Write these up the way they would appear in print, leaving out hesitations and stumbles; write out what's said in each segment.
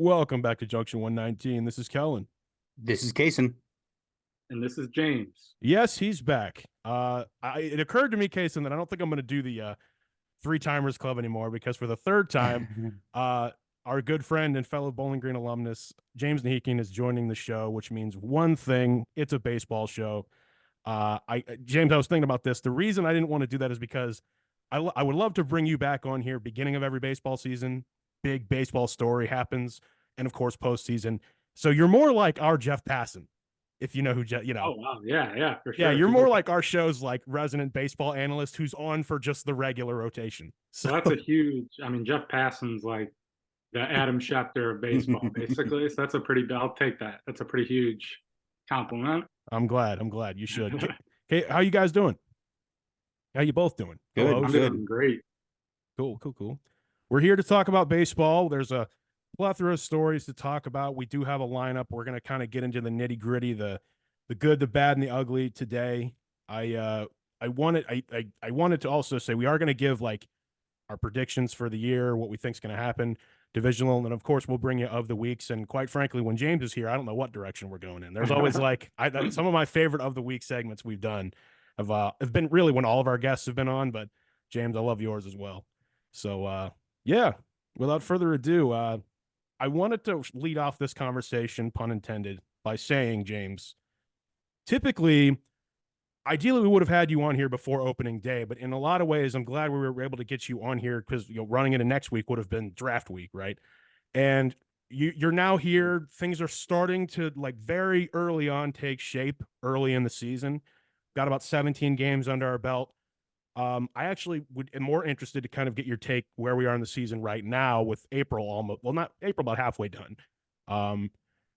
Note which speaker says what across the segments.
Speaker 1: Welcome back to Junction 119. This is Kellan.
Speaker 2: This is Casen.
Speaker 3: And this is James.
Speaker 1: Yes, he's back. It occurred to me, Casen, that I don't think I'm going to do the Three Timers Club anymore because for the third time, our good friend and fellow Bowling Green alumnus, James Nahikian, is joining the show, which means one thing. It's a baseball show. James, I was thinking about this. The reason I didn't want to do that is because I would love to bring you back on here beginning of every baseball season. Big baseball story happens, and of course postseason. So you're more like our Jeff Passan, if you know who you know.
Speaker 3: Oh wow, yeah, for sure.
Speaker 1: Yeah, you're more like our show's like resident baseball analyst who's on for just the regular rotation.
Speaker 3: So that's a huge. I mean, Jeff Passan's like the Adam Schefter of baseball, basically. So that's a pretty. I'll take that. That's a pretty huge compliment.
Speaker 1: I'm glad. You should. Okay, how you guys doing? How you both doing?
Speaker 2: Good.
Speaker 3: I'm doing great.
Speaker 1: Cool. We're here to talk about baseball. There's a plethora of stories to talk about. We do have a lineup. We're going to kind of get into the nitty gritty, the good, the bad, and the ugly today. I wanted to also say we are going to give like our predictions for the year, what we think is going to happen, divisional, and of course we'll bring you of the weeks. And quite frankly, when James is here, I don't know what direction we're going in. There's always like some of my favorite of the week segments we've done have been really when all of our guests have been on, but James, I love yours as well. So yeah, without further ado, I wanted to lead off this conversation, pun intended, by saying, James, typically, ideally, we would have had you on here before opening day, but in a lot of ways, I'm glad we were able to get you on here because running into next week would have been draft week, right? And you're now here. Things are starting to like very early on take shape early in the season. Got about 17 games under our belt. I actually am more interested to kind of get your take where we are in the season right now with April almost, well, not April, about halfway done. And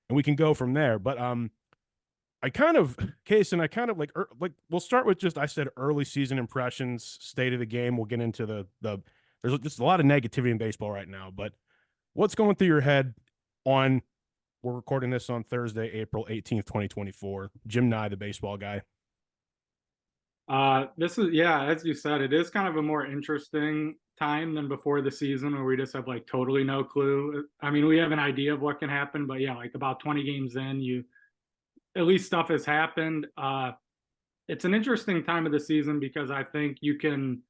Speaker 1: we can go from there. But we'll start with just, I said early season impressions, state of the game. We'll get into there's just a lot of negativity in baseball right now, but what's going through your head we're recording this on Thursday, April 18th, 2024. Jim Nye, the baseball guy.
Speaker 3: This is, yeah, as you said, it is kind of a more interesting time than before the season where we just have like totally no clue. I mean, we have an idea of what can happen, but yeah, like about 20 games in, at least stuff has happened. It's an interesting time of the season because I think you can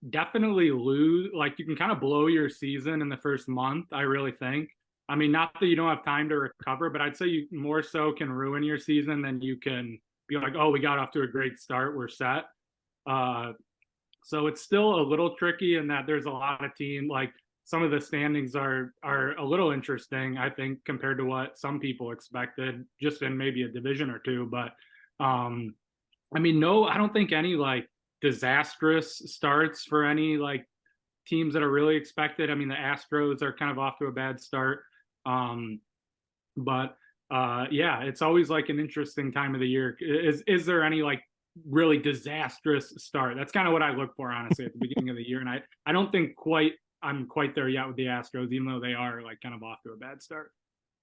Speaker 3: definitely lose, like you can kind of blow your season in the first month, I really think. I mean, not that you don't have time to recover, but I'd say you more so can ruin your season than you can be like, oh, we got off to a great start, we're set. So it's still a little tricky in that there's a lot of teams, like some of the standings are a little interesting, I think, compared to what some people expected, just in maybe a division or two. But I mean, no, I don't think any like disastrous starts for any like teams that are really expected. I mean, the Astros are kind of off to a bad start. But yeah, it's always like an interesting time of the year. Is there any like really disastrous start? That's kind of what I look for, honestly, at the beginning of the year. And I don't think I'm quite there yet with the Astros, even though they are like kind of off to a bad start.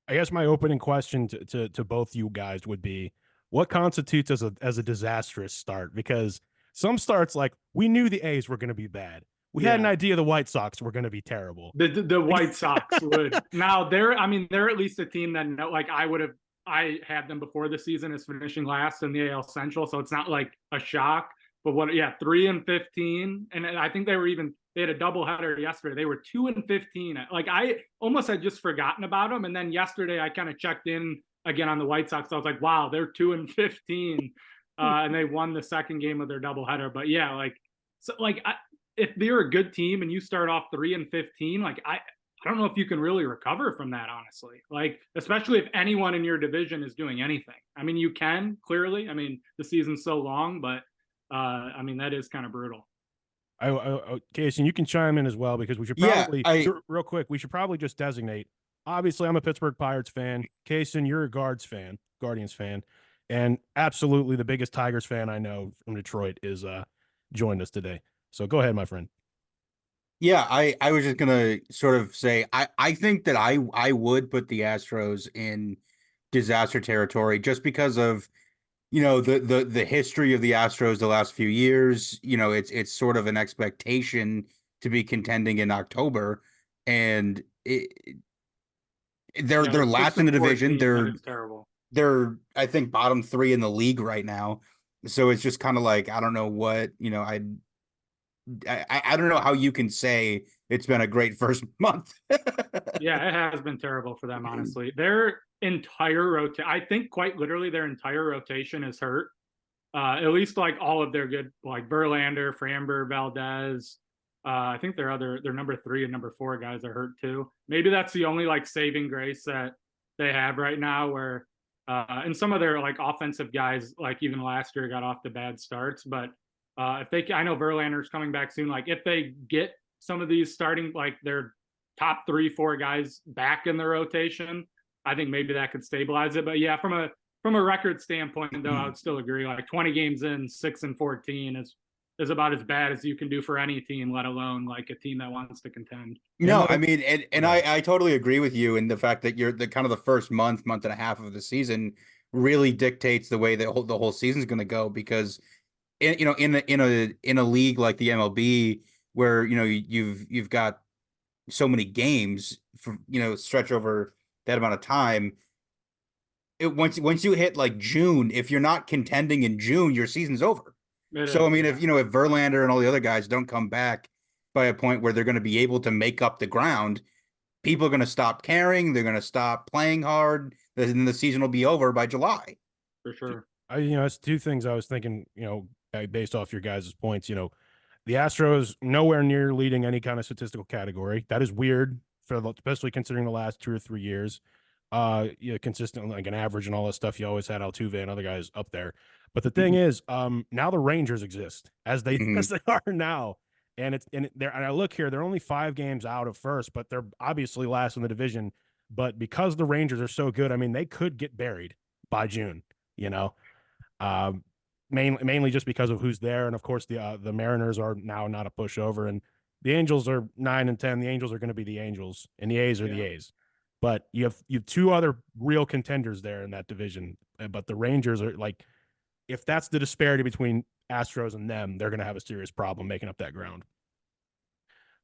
Speaker 1: I guess my opening question to both you guys would be, what constitutes as a disastrous start? Because some starts, like, we knew the A's were going to be bad. We had an idea the White Sox were going to be terrible.
Speaker 3: The White Sox would. Now they're at least a team that, like, I had them before the season as finishing last in the AL Central, so it's not like a shock. But 3-15, and I think they had a doubleheader yesterday. They were 2-15. Like, I almost had just forgotten about them, and then yesterday I kind of checked in again on the White Sox. I was like, wow, they're 2-15, and they won the second game of their doubleheader. But yeah, if they're a good team and you start off 3-15, like I don't know if you can really recover from that, honestly. Like, especially if anyone in your division is doing anything. I mean, you can clearly. I mean, the season's so long, but I mean, that is kind of brutal.
Speaker 1: Casen, you can chime in as well, because we should probably real quick. We should probably just designate. Obviously, I'm a Pittsburgh Pirates fan. Casen, you're a Guardians fan, and absolutely the biggest Tigers fan I know from Detroit is joined us today. So go ahead, my friend.
Speaker 2: Yeah, I was just gonna sort of say I think that I would put the Astros in disaster territory just because of the history of the Astros the last few years. It's sort of an expectation to be contending in October, and they're
Speaker 3: Yeah,
Speaker 2: they're
Speaker 3: with
Speaker 2: last
Speaker 3: 6
Speaker 2: in
Speaker 3: and
Speaker 2: the division.
Speaker 3: 14, that is terrible.
Speaker 2: They're I think bottom 3 in the league right now. So it's just kind of like I don't know what, I don't know how you can say it's been a great first month.
Speaker 3: Yeah, it has been terrible for them, honestly. Their entire rotation, I think quite literally their entire rotation is hurt. At least like all of their good, like Verlander, Framber, Valdez. I think their number 3 and number 4 guys are hurt too. Maybe that's the only like saving grace that they have right now. Where and some of their like offensive guys, like even last year, got off to bad starts. But if they, I know Verlander's coming back soon. Like if they get some of these starting like their top 3, 4 guys back in the rotation, I think maybe that could stabilize it. But yeah, from a record standpoint, though, I would still agree. Like 20 games in, 6 and 14 is about as bad as you can do for any team, let alone like a team that wants to contend.
Speaker 2: No, I mean, and I totally agree with you in the fact that you're the kind of the first month and a half of the season really dictates the way the whole season's going to go because in a league like the MLB where you've got so many games for stretch over that amount of time. Once you hit like June, if you're not contending in June, your season's over. So I mean, if Verlander and all the other guys don't come back by a point where they're going to be able to make up the ground, people are going to stop caring. They're going to stop playing hard. Then the season will be over by July.
Speaker 3: For sure.
Speaker 1: It's 2 things I was thinking. Based off your guys' points. The Astros nowhere near leading any kind of statistical category. That is weird especially considering the last 2 or 3 years. Consistent like an average and all that stuff. You always had Altuve and other guys up there. But the thing is, now the Rangers exist as they are now, and I look here, they're only 5 games out of first, but they're obviously last in the division. But because the Rangers are so good, I mean, they could get buried by June. Mainly just because of who's there, and of course the Mariners are now not a pushover, and the Angels are 9 and 10. The Angels are going to be the Angels, and the A's are the A's. But you have 2 other real contenders there in that division. But the Rangers are like, if that's the disparity between Astros and them, they're going to have a serious problem making up that ground.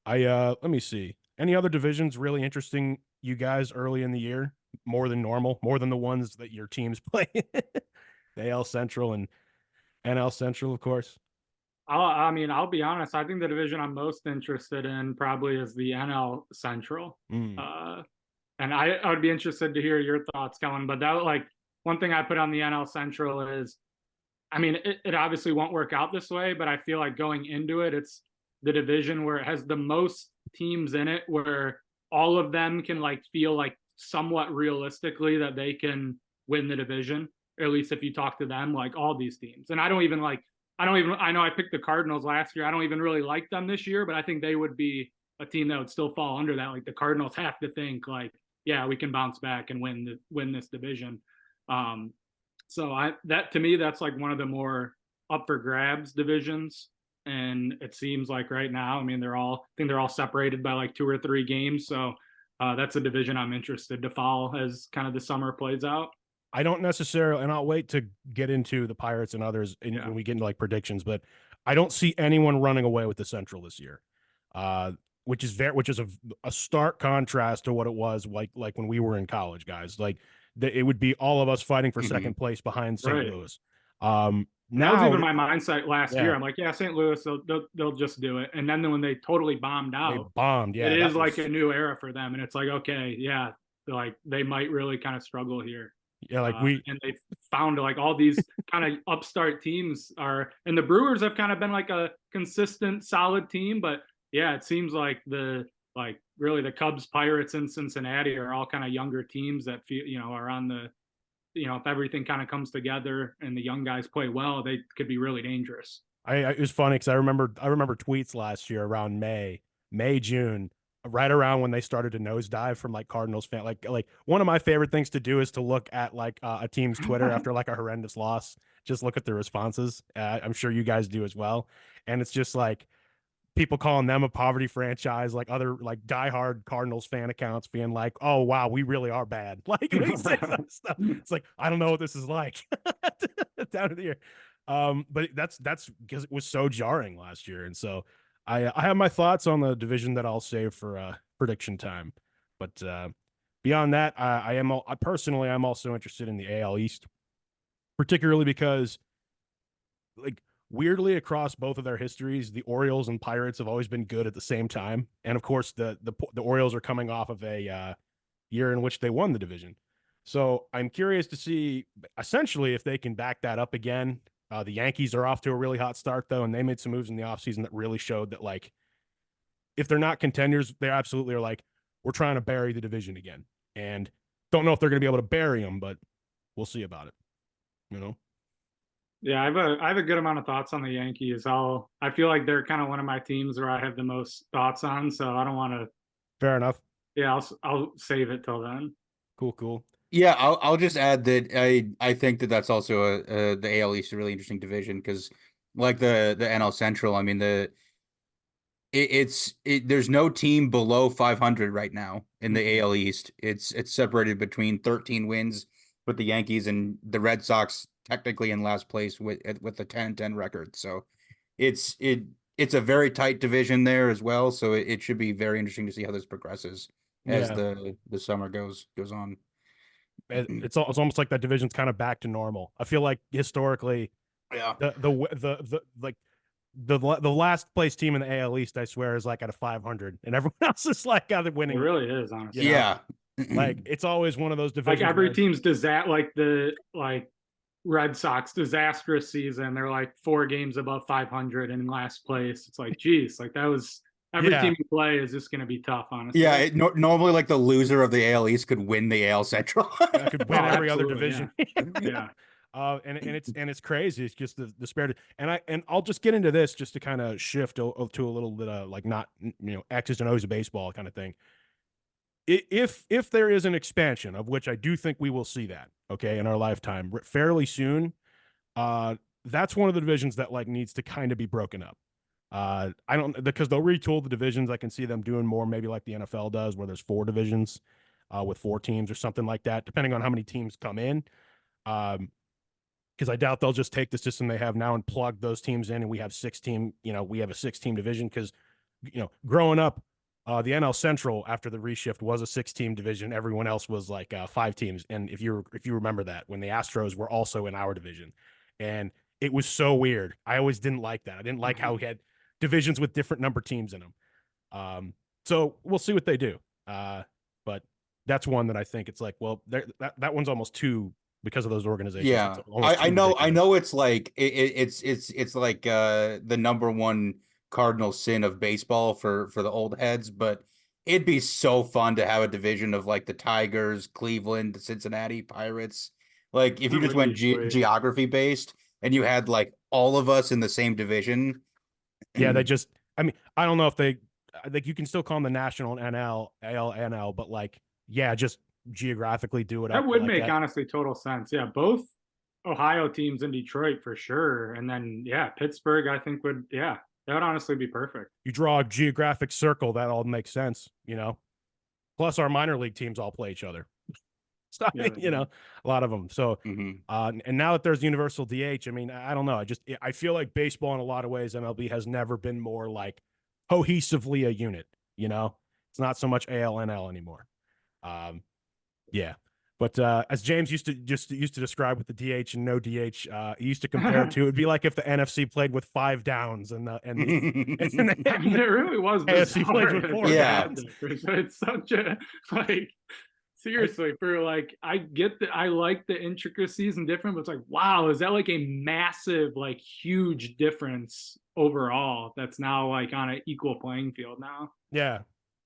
Speaker 1: Let me see. Any other divisions really interesting you guys early in the year? More than normal, more than the ones that your teams play. The AL Central and NL Central, of course.
Speaker 3: I'll be honest. I think the division I'm most interested in probably is the NL Central. And I would be interested to hear your thoughts, Kellan. But that like one thing I put on the NL Central is, I mean, it obviously won't work out this way, but I feel like going into it, it's the division where it has the most teams in it, where all of them can like feel like somewhat realistically that they can win the division. Or at least if you talk to them, like all these teams. And I know I picked the Cardinals last year. I don't even really like them this year, but I think they would be a team that would still fall under that. Like the Cardinals have to think like, yeah, we can bounce back and win this division. So that to me, that's like one of the more up for grabs divisions. And it seems like right now, I mean, they're all separated by like 2 or 3 games. So that's a division I'm interested to follow as kind of the summer plays out.
Speaker 1: I don't necessarily, and I'll wait to get into the Pirates and others when we get into like predictions, but I don't see anyone running away with the Central this year, which is a stark contrast to what it was like when we were in college, guys. Like it would be all of us fighting for second place behind St. Louis.
Speaker 3: That was even my mindset last year. I'm like, yeah, St. Louis, they'll just do it. And then when they totally bombed out, it is like a new era for them. And it's like, okay, yeah, like they might really kind of struggle here.
Speaker 1: Yeah, like
Speaker 3: and they found like all these kind of upstart teams and the Brewers have kind of been like a consistent, solid team. But yeah, it seems like really the Cubs, Pirates, and Cincinnati are all kind of younger teams that feel, are on the, if everything kind of comes together and the young guys play well, they could be really dangerous.
Speaker 1: It was funny because I remember tweets last year around May, June, right around when they started to nosedive from like Cardinals fan. Like one of my favorite things to do is to look at like a team's Twitter after like a horrendous loss. Just look at the responses. I'm sure you guys do as well. And it's just like people calling them a poverty franchise, like other like diehard Cardinals fan accounts being like, "Oh wow, we really are bad." Like they say some stuff. It's like I don't know what this is like down to the year. But that's because it was so jarring last year, and so I have my thoughts on the division that I'll save for prediction time. But Beyond that, I personally, I'm also interested in the AL East, particularly because, like, weirdly across both of their histories, the Orioles and Pirates have always been good at the same time. And of course, the Orioles are coming off of a year in which they won the division. So I'm curious to see essentially if they can back that up again. The Yankees are off to a really hot start, though, and they made some moves in the offseason that really showed that, like, if they're not contenders, they absolutely are like, we're trying to bury the division again. And don't know if they're going to be able to bury them, but we'll see about it. You know?
Speaker 3: Yeah, I have a good amount of thoughts on the Yankees. I feel like they're kind of one of my teams where I have the most thoughts on, so I don't want to.
Speaker 1: Fair enough.
Speaker 3: Yeah, I'll save it till then.
Speaker 1: Cool.
Speaker 2: Yeah, I'll just add that I think that that's also the AL East is a really interesting division because like the NL Central, I mean there's no team below 500 right now in the AL East. It's separated between 13 wins with the Yankees and the Red Sox technically in last place with a 10-10 record. So it's a very tight division there as well. So it should be very interesting to see how this progresses as
Speaker 1: Yeah.
Speaker 2: the summer goes on.
Speaker 1: It's almost like that division's kind of back to normal. I feel like historically,
Speaker 2: Yeah.
Speaker 1: the like the last place team in the AL East, I swear, is like at a 500, and everyone else is like either
Speaker 3: It
Speaker 1: winning.
Speaker 3: really is, honestly.
Speaker 1: You know?
Speaker 2: Yeah.
Speaker 1: Like it's always one of those divisions.
Speaker 3: Like every
Speaker 1: where,
Speaker 3: team's like the Red Sox disastrous season. They're like 4 games above 500 and in last place. It's like, geez, like that was every
Speaker 1: Yeah.
Speaker 3: team you play is just going to be tough, honestly.
Speaker 2: Yeah, normally like the loser of the AL East could win the AL Central.
Speaker 1: I could win
Speaker 3: Oh,
Speaker 1: every other
Speaker 3: absolutely,
Speaker 1: division.
Speaker 3: Yeah.
Speaker 1: And it's crazy. It's just the spirit. And I'll just get into this just to kind of shift to a little bit of like not X's and O's of baseball kind of thing. If there is an expansion, of which I do think we will see that, okay, in our lifetime fairly soon, that's one of the divisions that like needs to kind of be broken up. I don't, because they'll retool the divisions. I can see them doing more maybe like the NFL does, where there's 4 divisions with 4 teams or something like that, depending on how many teams come in. Because I doubt they'll just take the system they have now and plug those teams in, and we have 6-team. We have a 6-team division because growing up, the NL Central after the reshift was a 6-team division. Everyone else was like 5 teams. And if you remember that, when the Astros were also in our division, and it was so weird. I always didn't like that. I didn't like how we had divisions with different number teams in them. So we'll see what they do. But that's one that I think it's like, well, that one's almost too, because of those organizations.
Speaker 2: Yeah, I know it's like it's like the number one cardinal sin of baseball for the old heads, but it'd be so fun to have a division of like the Tigers, Cleveland, the Cincinnati Pirates. Like if you just went geography based and you had like all of us in the same division.
Speaker 1: Yeah, I mean, I don't know if they like, you can still call them the National NL, AL, NL, but like, yeah, just geographically do it.
Speaker 3: That would make
Speaker 1: that.
Speaker 3: Honestly total sense. Yeah, both Ohio teams in Detroit for sure, and then Pittsburgh I think would that would honestly be perfect.
Speaker 1: You draw a geographic circle, that all makes sense. Plus our minor league teams all play each other. So, a lot of them. So, and now that there's universal DH, I mean, I don't know. I feel like baseball in a lot of ways, MLB has never been more like cohesively a unit. It's not so much AL, NL anymore. Yeah. But as James used to describe with the DH and no DH, he used to compare it to, it'd be like if the NFC played with 5 downs and
Speaker 3: it really was
Speaker 1: AFC played with 4 downs.
Speaker 3: It's such a seriously, for like, I get that, I like the intricacies and different, but it's like, wow, is that like a massive, like huge difference overall that's now like on an equal playing field now?
Speaker 1: Yeah,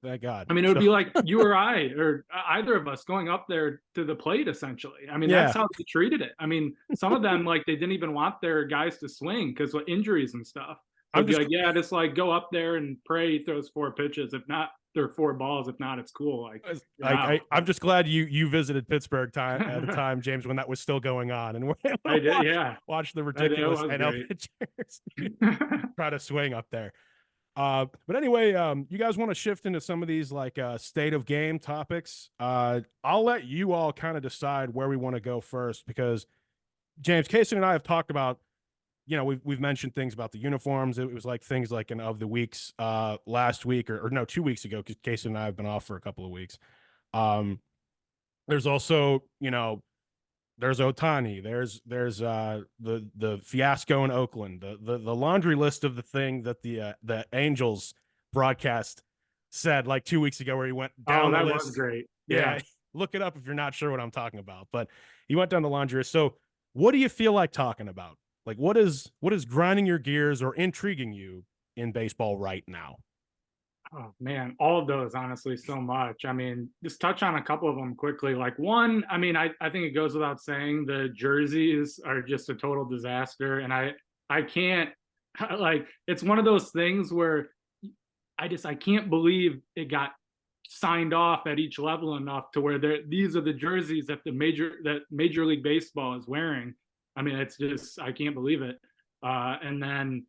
Speaker 1: thank God.
Speaker 3: I mean, it would be like you or I or either of us going up there to the plate, essentially. I mean, that's how they treated it. I mean, some of them, like, they didn't even want their guys to swing because of injuries and stuff. I'd be like, just like go up there and pray he throws 4 pitches. If not, they're 4 balls. If not, it's cool. Like
Speaker 1: I'm just glad you visited Pittsburgh at the time, James, when that was still going on, and
Speaker 3: I did,
Speaker 1: watch the ridiculous NL pitchers try to swing up there. But anyway, you guys want to shift into some of these like state of game topics? I'll let you all kind of decide where we want to go first, because James, Casen, and I have talked about, we've mentioned things about the uniforms. It was like things like an of the weeks last week or no, 2 weeks ago, because Casen and I have been off for a couple of weeks. There's also, you know, there's Otani, there's the fiasco in Oakland, the laundry list of the thing that the Angels broadcast said like 2 weeks ago, where he went down the
Speaker 3: that
Speaker 1: list.
Speaker 3: was great.
Speaker 1: Yeah, look it up if you're not sure what I'm talking about. But he went down the laundry list. So, what do you feel like talking about? Like, what is grinding your gears or intriguing you in baseball right now?
Speaker 3: Oh man, all of those, honestly, so much. I mean, just touch on a couple of them quickly. Like one, I mean, I think it goes without saying the jerseys are just a total disaster. And I can't like it's one of those things where I can't believe it got signed off at each level enough to where these are the jerseys that Major League Baseball is wearing. I mean, it's just I can't believe it. And then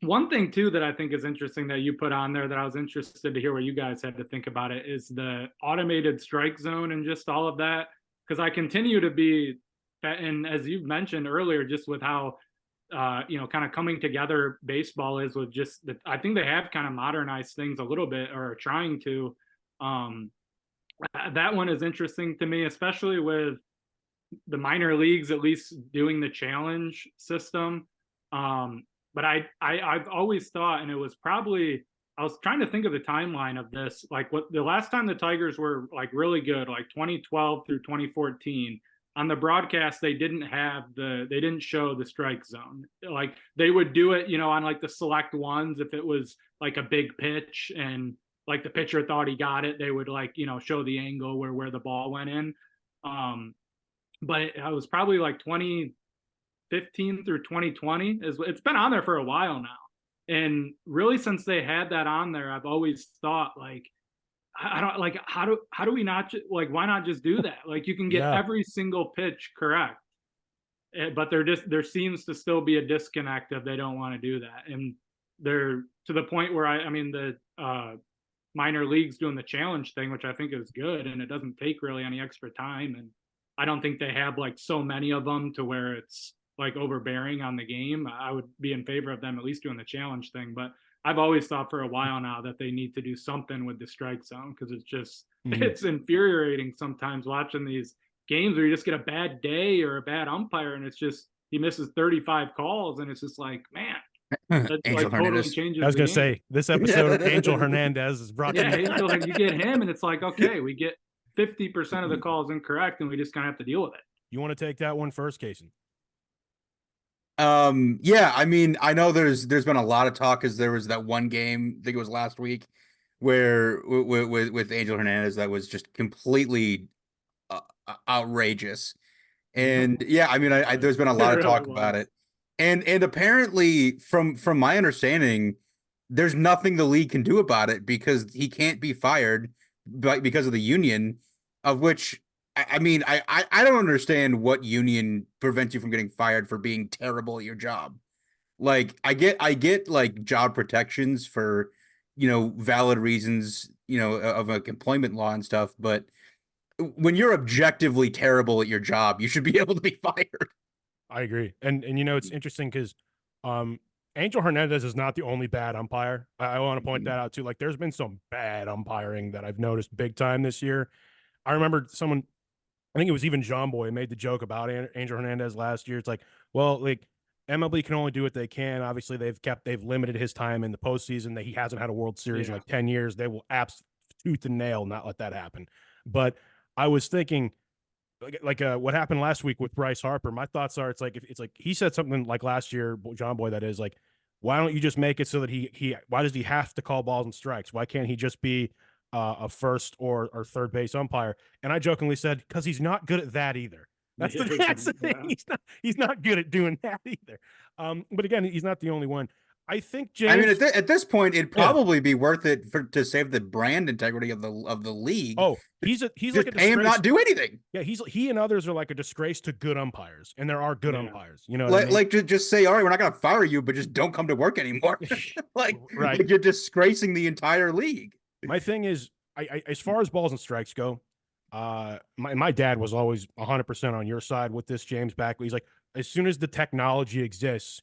Speaker 3: one thing too that I think is interesting that you put on there that I was interested to hear what you guys had to think about it is the automated strike zone and just all of that. Because I continue to be, and as you mentioned earlier, just with how kind of coming together baseball is with just I think they have kind of modernized things a little bit or are trying to. That one is interesting to me, especially with the minor leagues at least doing the challenge system. But I've always thought, and it was probably I was trying to think of the timeline of this, like what the last time the Tigers were like really good, like 2012 through 2014. On the broadcast, they didn't show the strike zone. Like they would do it, on like the select ones if it was like a big pitch and like the pitcher thought he got it, they would like show the angle where the ball went in. But it was probably like 2015 through 2020 it's been on there for a while now. And really since they had that on there, I've always thought like I don't like how do we not like why not just do that? Like you can get every single pitch correct. But there seems to still be a disconnect if they don't want to do that. And they're to the point where I mean the minor leagues doing the challenge thing, which I think is good and it doesn't take really any extra time. And I don't think they have like so many of them to where it's like overbearing on the game. I would be in favor of them at least doing the challenge thing. But I've always thought for a while now that they need to do something with the strike zone because it's just it's infuriating sometimes watching these games where you just get a bad day or a bad umpire and it's just he misses 35 calls and it's just like, man, that like totally changes.
Speaker 1: I was gonna say this episode of Angel Hernandez is brought to you.
Speaker 3: Angel, you get him and it's like, okay, we get 50% of the calls incorrect and we just kind of have to deal with it.
Speaker 1: You want to take that one first, Casen?
Speaker 2: Yeah, I mean, I know there's been a lot of talk because there was that one game, I think it was last week, where with Angel Hernandez that was just completely outrageous. And yeah, I mean, there's been a lot of talk about it, and apparently from my understanding, there's nothing the league can do about it because he can't be fired because of the union, of which. I mean, I don't understand what union prevents you from getting fired for being terrible at your job. Like, I get like job protections for, valid reasons, of like employment law and stuff. But when you're objectively terrible at your job, you should be able to be fired.
Speaker 1: I agree. And it's interesting because Angel Hernandez is not the only bad umpire. I want to point that out too. Like, there's been some bad umpiring that I've noticed big time this year. I remember someone, I think it was even John Boy, made the joke about Angel Hernandez last year. It's like, well, like MLB can only do what they can. Obviously, they've limited his time in the postseason. That he hasn't had a World Series in like 10 years. They will tooth and nail not let that happen. But I was thinking, like what happened last week with Bryce Harper. My thoughts are, it's like he said something like last year, John Boy, that is like, why don't you just make it so that why does he have to call balls and strikes? Why can't he just be a first or third base umpire? And I jokingly said, because he's not good at that either. That's the thing. He's not good at doing that either. But again, he's not the only one. I think James.
Speaker 2: I mean, at this point, it'd probably be worth it to save the brand integrity of the league.
Speaker 1: Oh, he's like a
Speaker 2: pay him not do anything.
Speaker 1: Yeah, he and others are like a disgrace to good umpires, and there are good umpires.
Speaker 2: Like just say, all right, we're not going to fire you, but just don't come to work anymore. like you're disgracing the entire league.
Speaker 1: My thing is, I as far as balls and strikes go, my dad was always 100% on your side with this, James Backley. He's like, as soon as the technology exists,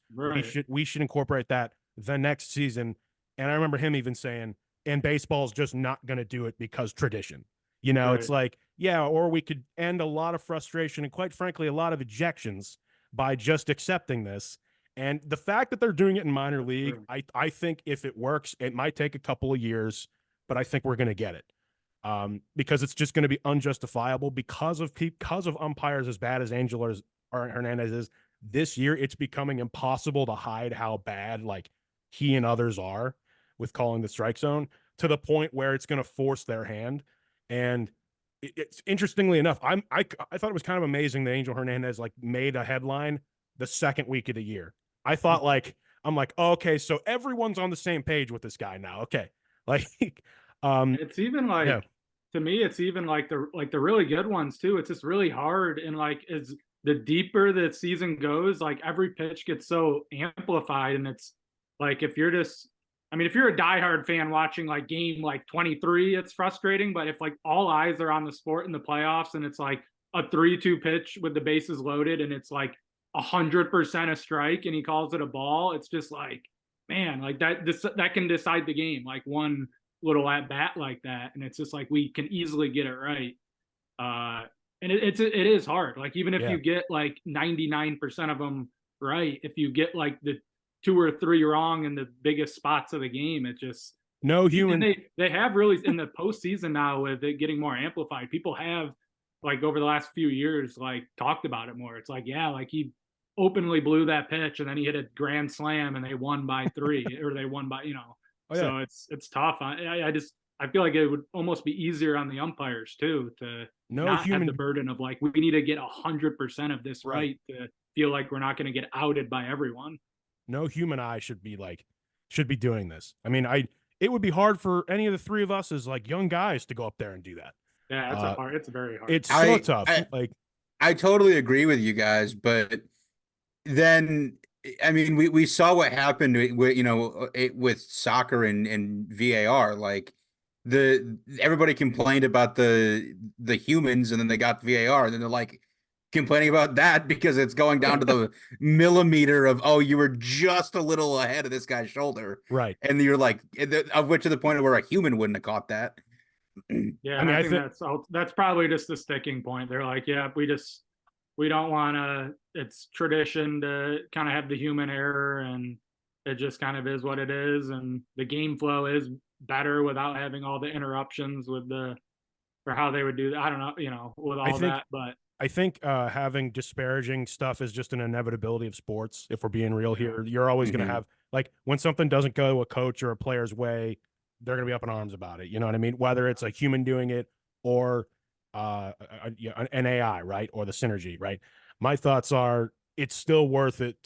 Speaker 1: we should incorporate that the next season. And I remember him even saying, and baseball's just not going to do it because tradition. You know,
Speaker 3: Right.
Speaker 1: it's like, yeah, or we could end a lot of frustration and quite frankly, a lot of ejections by just accepting this. And the fact that they're doing it in minor league,
Speaker 3: True.
Speaker 1: I think if it works, it might take a couple of years, but I think we're going to get it. Because it's just going to be unjustifiable because of umpires as bad as Angel Hernandez is this year. It's becoming impossible to hide how bad like he and others are with calling the strike zone, to the point where it's going to force their hand. And it's interestingly enough, I thought it was kind of amazing that Angel Hernandez like made a headline the second week of the year. I thought I'm like, oh, okay, so everyone's on the same page with this guy now. Okay, like
Speaker 3: It's even like
Speaker 1: yeah.
Speaker 3: to me, it's even like the really good ones too. It's just really hard, and like as the deeper the season goes, like every pitch gets so amplified, and it's like if you're just, I mean, if you're a diehard fan watching like game like 23, it's frustrating. But if like all eyes are on the sport in the playoffs, and it's like a 3-2 pitch with the bases loaded, and it's like 100% a strike, and he calls it a ball, it's just like, man, like that can decide the game. Like one little at bat like that, and it's just like we can easily get it right. And it is hard. Like even if
Speaker 1: Yeah.
Speaker 3: you get like 99% of them right, if you get like the 2 or 3 wrong in the biggest spots of the game, it just
Speaker 1: No human.
Speaker 3: they have really in the postseason now with it getting more amplified. People have like over the last few years like talked about it more. It's like, yeah, like he openly blew that pitch and then he hit a grand slam and they won by 3 or they won by, you know.
Speaker 1: Oh, yeah.
Speaker 3: So it's tough. I feel like it would almost be easier on the umpires too to
Speaker 1: No
Speaker 3: not have
Speaker 1: human.
Speaker 3: the burden of like we need to get 100% of this
Speaker 1: Right.
Speaker 3: right to feel like we're not going to get outed by everyone.
Speaker 1: No human eye should be doing this. I mean, it would be hard for any of the three of us as like young guys to go up there and do that.
Speaker 3: Yeah, it's very hard.
Speaker 1: It's so tough.
Speaker 2: I totally agree with you guys, but then I mean we saw what happened with with soccer and VAR. Like everybody complained about the humans, and then they got VAR, and then they're like complaining about that because it's going down to the millimeter of, oh, you were just a little ahead of this guy's shoulder,
Speaker 1: right?
Speaker 2: And you're like, of which to the point where a human wouldn't have caught that.
Speaker 3: Yeah,
Speaker 1: I mean,
Speaker 3: I think that's probably just the sticking point. They're like, yeah, we don't want to. It's tradition to kind of have the human error, and it just kind of is what it is. And the game flow is better without having all the interruptions for how they would do that. I don't know, with all that, but
Speaker 1: I think having disparaging stuff is just an inevitability of sports. If we're being real here, you're always going to have like when something doesn't go a coach or a player's way, they're going to be up in arms about it. You know what I mean? Whether it's a human doing it or an AI, right, or the synergy, right? My thoughts are it's still worth it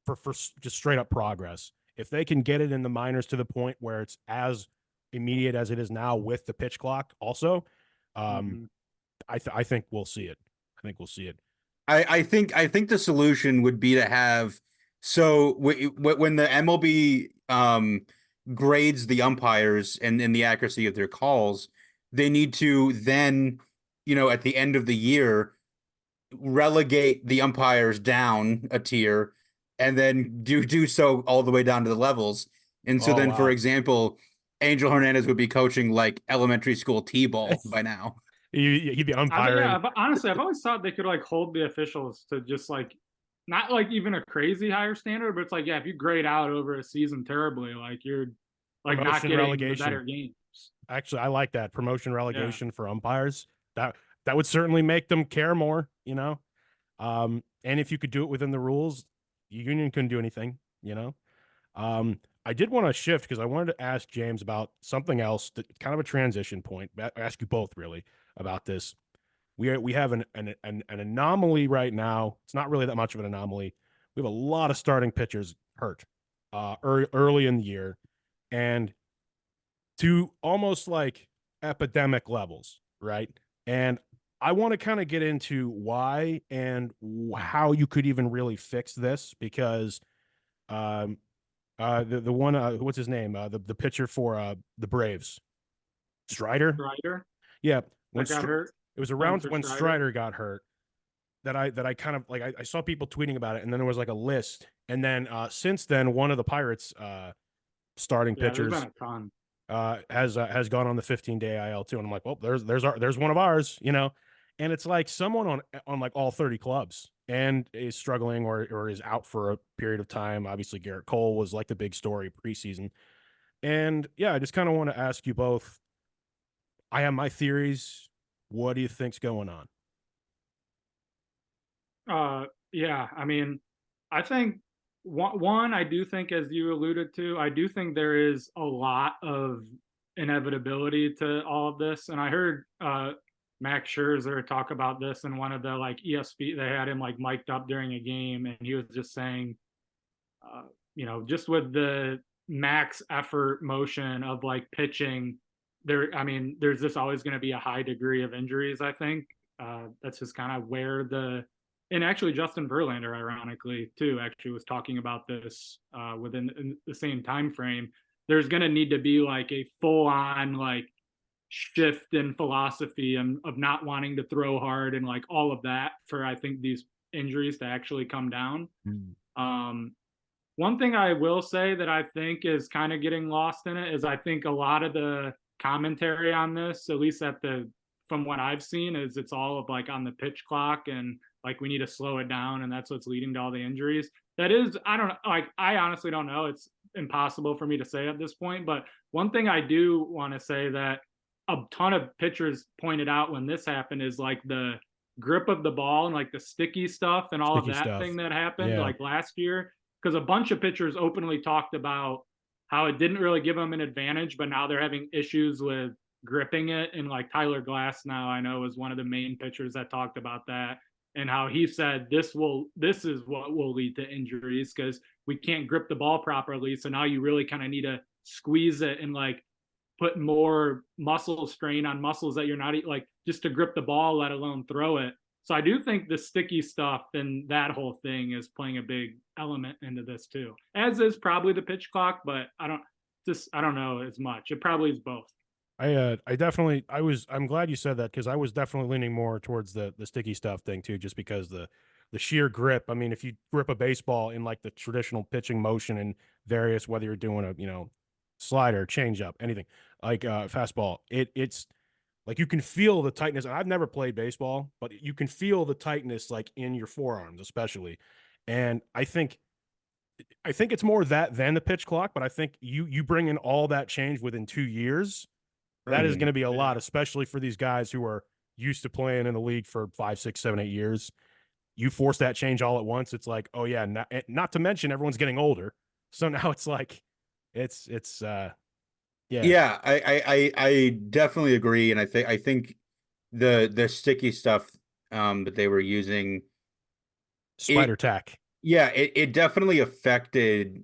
Speaker 1: for just straight up progress. If they can get it in the minors to the point where it's as immediate as it is now with the pitch clock, also, I think we'll see it. I think we'll see it.
Speaker 2: I think the solution would be to have when the MLB grades the umpires and the accuracy of their calls, they need to then, at the end of the year, relegate the umpires down a tier and then do so all the way down to the levels. And so then, for example, Angel Hernandez would be coaching like elementary school T-ball by now.
Speaker 1: He'd be umpiring.
Speaker 3: Honestly, I've always thought they could like hold the officials to just like not like even a crazy higher standard, but it's like, yeah, if you grade out over a season terribly, like you're like not getting the better games.
Speaker 1: Actually, I like that promotion relegation for umpires. That would certainly make them care more, and if you could do it within the rules, the union couldn't do anything, I did want to shift because I wanted to ask James about something else, kind of a transition point. I ask you both really about this. We have an anomaly right now. It's not really that much of an anomaly. We have a lot of starting pitchers hurt early in the year, and to almost like epidemic levels, right? And I want to kind of get into why and how you could even really fix this, because the one what's his name, the pitcher for the Braves, Strider. Yeah, when
Speaker 3: got hurt.
Speaker 1: It was around when Strider got hurt that I kind of like I saw people tweeting about it, and then there was like a list, and then since then one of the Pirates starting pitchers,
Speaker 3: there's been a ton.
Speaker 1: has gone on the 15-day IL too, and I'm like, well, there's one of ours, you know, and it's like someone on like all 30 clubs and is struggling or is out for a period of time. Obviously, Garrett Cole was like the big story preseason, and yeah, I just kind of want to ask you both. I have my theories. What do you think's going on?
Speaker 3: Yeah, I mean, I think one, I do think, as you alluded to, I do think there is a lot of inevitability to all of this. And I heard Max Scherzer talk about this in one of the like ESP. They had him like mic'd up during a game, and he was just saying, you know, just with the max effort motion of like pitching, there. I mean, there's just always going to be a high degree of injuries. I think that's just kind of where the and actually Justin Verlander, ironically, too, actually was talking about this within the same time frame. There's going to need to be like a full-on like shift in philosophy and of not wanting to throw hard and like all of that for I think these injuries to actually come down. One thing I will say that I think is kind of getting lost in it is I think a lot of the commentary on this, at least at the from what I've seen, is it's all of like on the pitch clock and like we need to slow it down and that's what's leading to all the injuries. That is, I don't like I honestly don't know. It's impossible for me to say at this point. But one thing I do want to say that a ton of pitchers pointed out when this happened is like the grip of the ball and like the sticky stuff and all
Speaker 1: Sticky
Speaker 3: of that
Speaker 1: stuff.
Speaker 3: thing that happened
Speaker 1: Yeah.
Speaker 3: like last year. Because a bunch of pitchers openly talked about how it didn't really give them an advantage, but now they're having issues with gripping it. And like Tyler Glass now I know is one of the main pitchers that talked about that and how he said this is what will lead to injuries because we can't grip the ball properly. So now you really kind of need to squeeze it and like put more muscle strain on muscles that you're not like just to grip the ball, let alone throw it. So I do think the sticky stuff and that whole thing is playing a big element into this too, as is probably the pitch clock, but I don't know as much. It probably is both.
Speaker 1: I'm glad you said that because I was definitely leaning more towards the sticky stuff thing too, just because the sheer grip. I mean, if you grip a baseball in like the traditional pitching motion and various, whether you're doing a, you know, slider, changeup, anything like fastball, it's like you can feel the tightness. I've never played baseball, but you can feel the tightness like in your forearms, especially. And I think it's more that than the pitch clock, but I think you bring in all that change within 2 years. That is going to be a lot, especially for these guys who are used to playing in the league for 5, 6, 7, 8 years. You force that change all at once. It's like, oh yeah, not to mention everyone's getting older. So now it's like, it's yeah.
Speaker 2: Yeah, I definitely agree, and I think the sticky stuff that they were using,
Speaker 1: Spider tack.
Speaker 2: yeah, it definitely affected.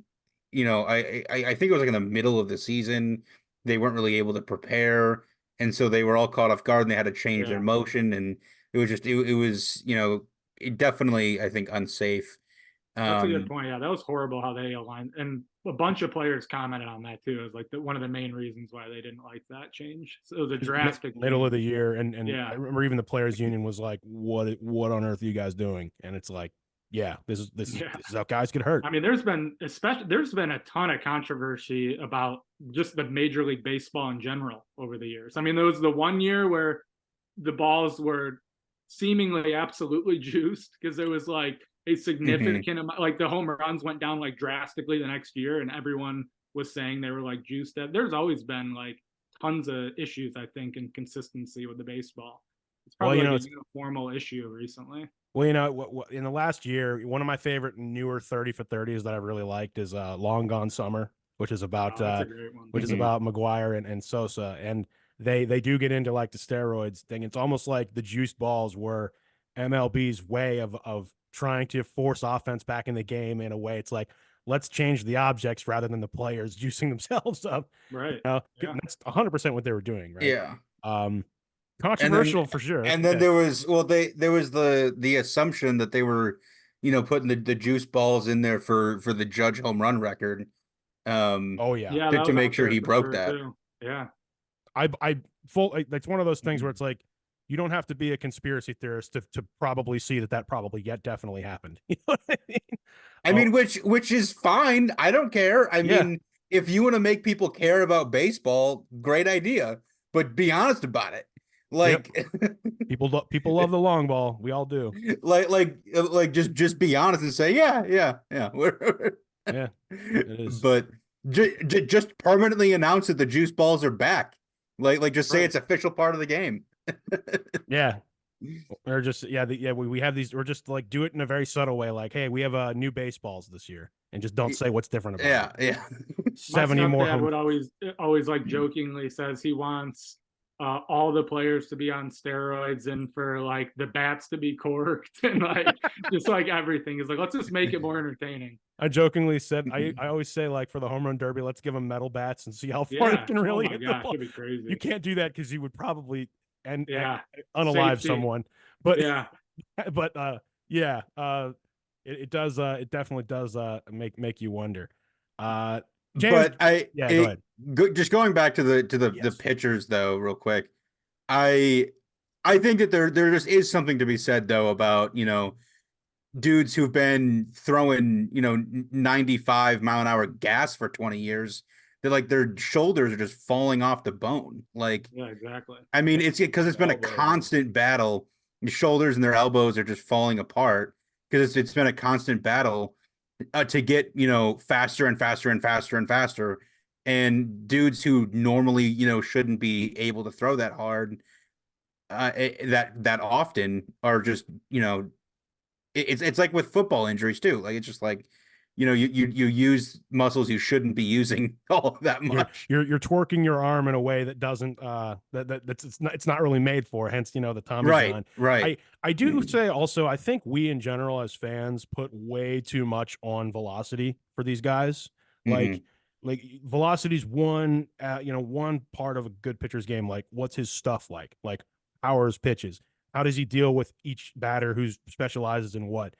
Speaker 2: You know, I think it was like in the middle of the season, they weren't really able to prepare, and so they were all caught off guard, and they had to change their motion, and it was just it was you know it definitely I think unsafe.
Speaker 3: That's a good point. Yeah, that was horrible how they aligned, and a bunch of players commented on that too. It was like one of the main reasons why they didn't like that change. So it was a drastic
Speaker 1: middle of the
Speaker 3: change.
Speaker 1: year, and
Speaker 3: Yeah.
Speaker 1: I remember even the players' union was like, "What on earth are you guys doing?" And it's like, yeah, this is how guys get hurt.
Speaker 3: I mean, there's been a ton of controversy about just the Major League Baseball in general over the years. I mean, there was the one year where the balls were seemingly absolutely juiced because there was like a significant amount, like the home runs went down like drastically the next year, and everyone was saying they were like juiced. There's always been like tons of issues, I think, in consistency with the baseball. It's probably like a uniformal issue recently.
Speaker 1: Well, you know, in the last year, one of my favorite newer 30 for 30s that I really liked is Long Gone Summer, which is about
Speaker 3: that's a great one.
Speaker 1: which is about McGuire and Sosa, and they do get into like the steroids thing. It's almost like the juiced balls were MLB's way of trying to force offense back in the game. In a way, it's like, let's change the objects rather than the players juicing themselves up.
Speaker 3: Right.
Speaker 1: You know? Yeah. That's 100% what they were doing. Right.
Speaker 2: Yeah.
Speaker 1: Controversial for sure.
Speaker 2: And then there was the assumption that they were, you know, putting the juice balls in there for the Judge home run record.
Speaker 1: Oh yeah.
Speaker 2: To make sure he broke that.
Speaker 3: Too. Yeah.
Speaker 1: That's one of those things where it's like, you don't have to be a conspiracy theorist to probably see that probably definitely happened. You know what I mean?
Speaker 2: I mean, which is fine. I don't care. I mean, if you want to make people care about baseball, great idea, but be honest about it. Like,
Speaker 1: People love the long ball. We all do.
Speaker 2: just be honest and say, yeah.
Speaker 1: Yeah, it is.
Speaker 2: But just permanently announce that the juice balls are back. Like just say
Speaker 3: Right.
Speaker 2: it's official part of the game.
Speaker 1: Yeah. Or just we have these, or just like do it in a very subtle way, like, hey, we have new baseballs this year, and just don't say what's different about it.
Speaker 2: Yeah.
Speaker 3: My
Speaker 1: 70 more
Speaker 3: stepdad
Speaker 1: home.
Speaker 3: would always like jokingly says he wants all the players to be on steroids and for like the bats to be corked and like just like everything is like, let's just make it more entertaining.
Speaker 1: I jokingly said, I always say, like, for the home run derby, let's give them metal bats and see how far
Speaker 3: Yeah.
Speaker 1: they can really
Speaker 3: Oh my
Speaker 1: hit the
Speaker 3: gosh,
Speaker 1: ball.
Speaker 3: it'd be crazy.
Speaker 1: You can't do that because you would probably
Speaker 3: Yeah.
Speaker 1: unalive
Speaker 3: Safety.
Speaker 1: someone. But
Speaker 3: Yeah.
Speaker 1: but yeah, it does it definitely does make you wonder. James,
Speaker 2: But
Speaker 1: go ahead.
Speaker 2: Just going back to the
Speaker 1: Yes.
Speaker 2: pitchers though, real quick. I think that there just is something to be said though about, dudes who've been throwing, 95-mile-an-hour gas for 20 years. That like their shoulders are just falling off the bone. Like,
Speaker 3: Yeah, exactly.
Speaker 2: I mean, it's because it's been a
Speaker 3: Elbows.
Speaker 2: constant battle. Your shoulders and their elbows are just falling apart because it's been a constant battle to get, faster and faster and faster and faster. And dudes who normally, shouldn't be able to throw that hard, that often are just, it's like with football injuries too. Like, it's just like, you use muscles you shouldn't be using all that much.
Speaker 1: You're twerking your arm in a way that doesn't that's it's not really made for, hence the Tommy John.
Speaker 2: Right.
Speaker 1: I do say also, I think we in general as fans put way too much on velocity for these guys.
Speaker 2: Mhm.
Speaker 1: Like velocity's one one part of a good pitcher's game. Like, what's his stuff like? Like, powers, pitches. How does he deal with each batter who specializes in what?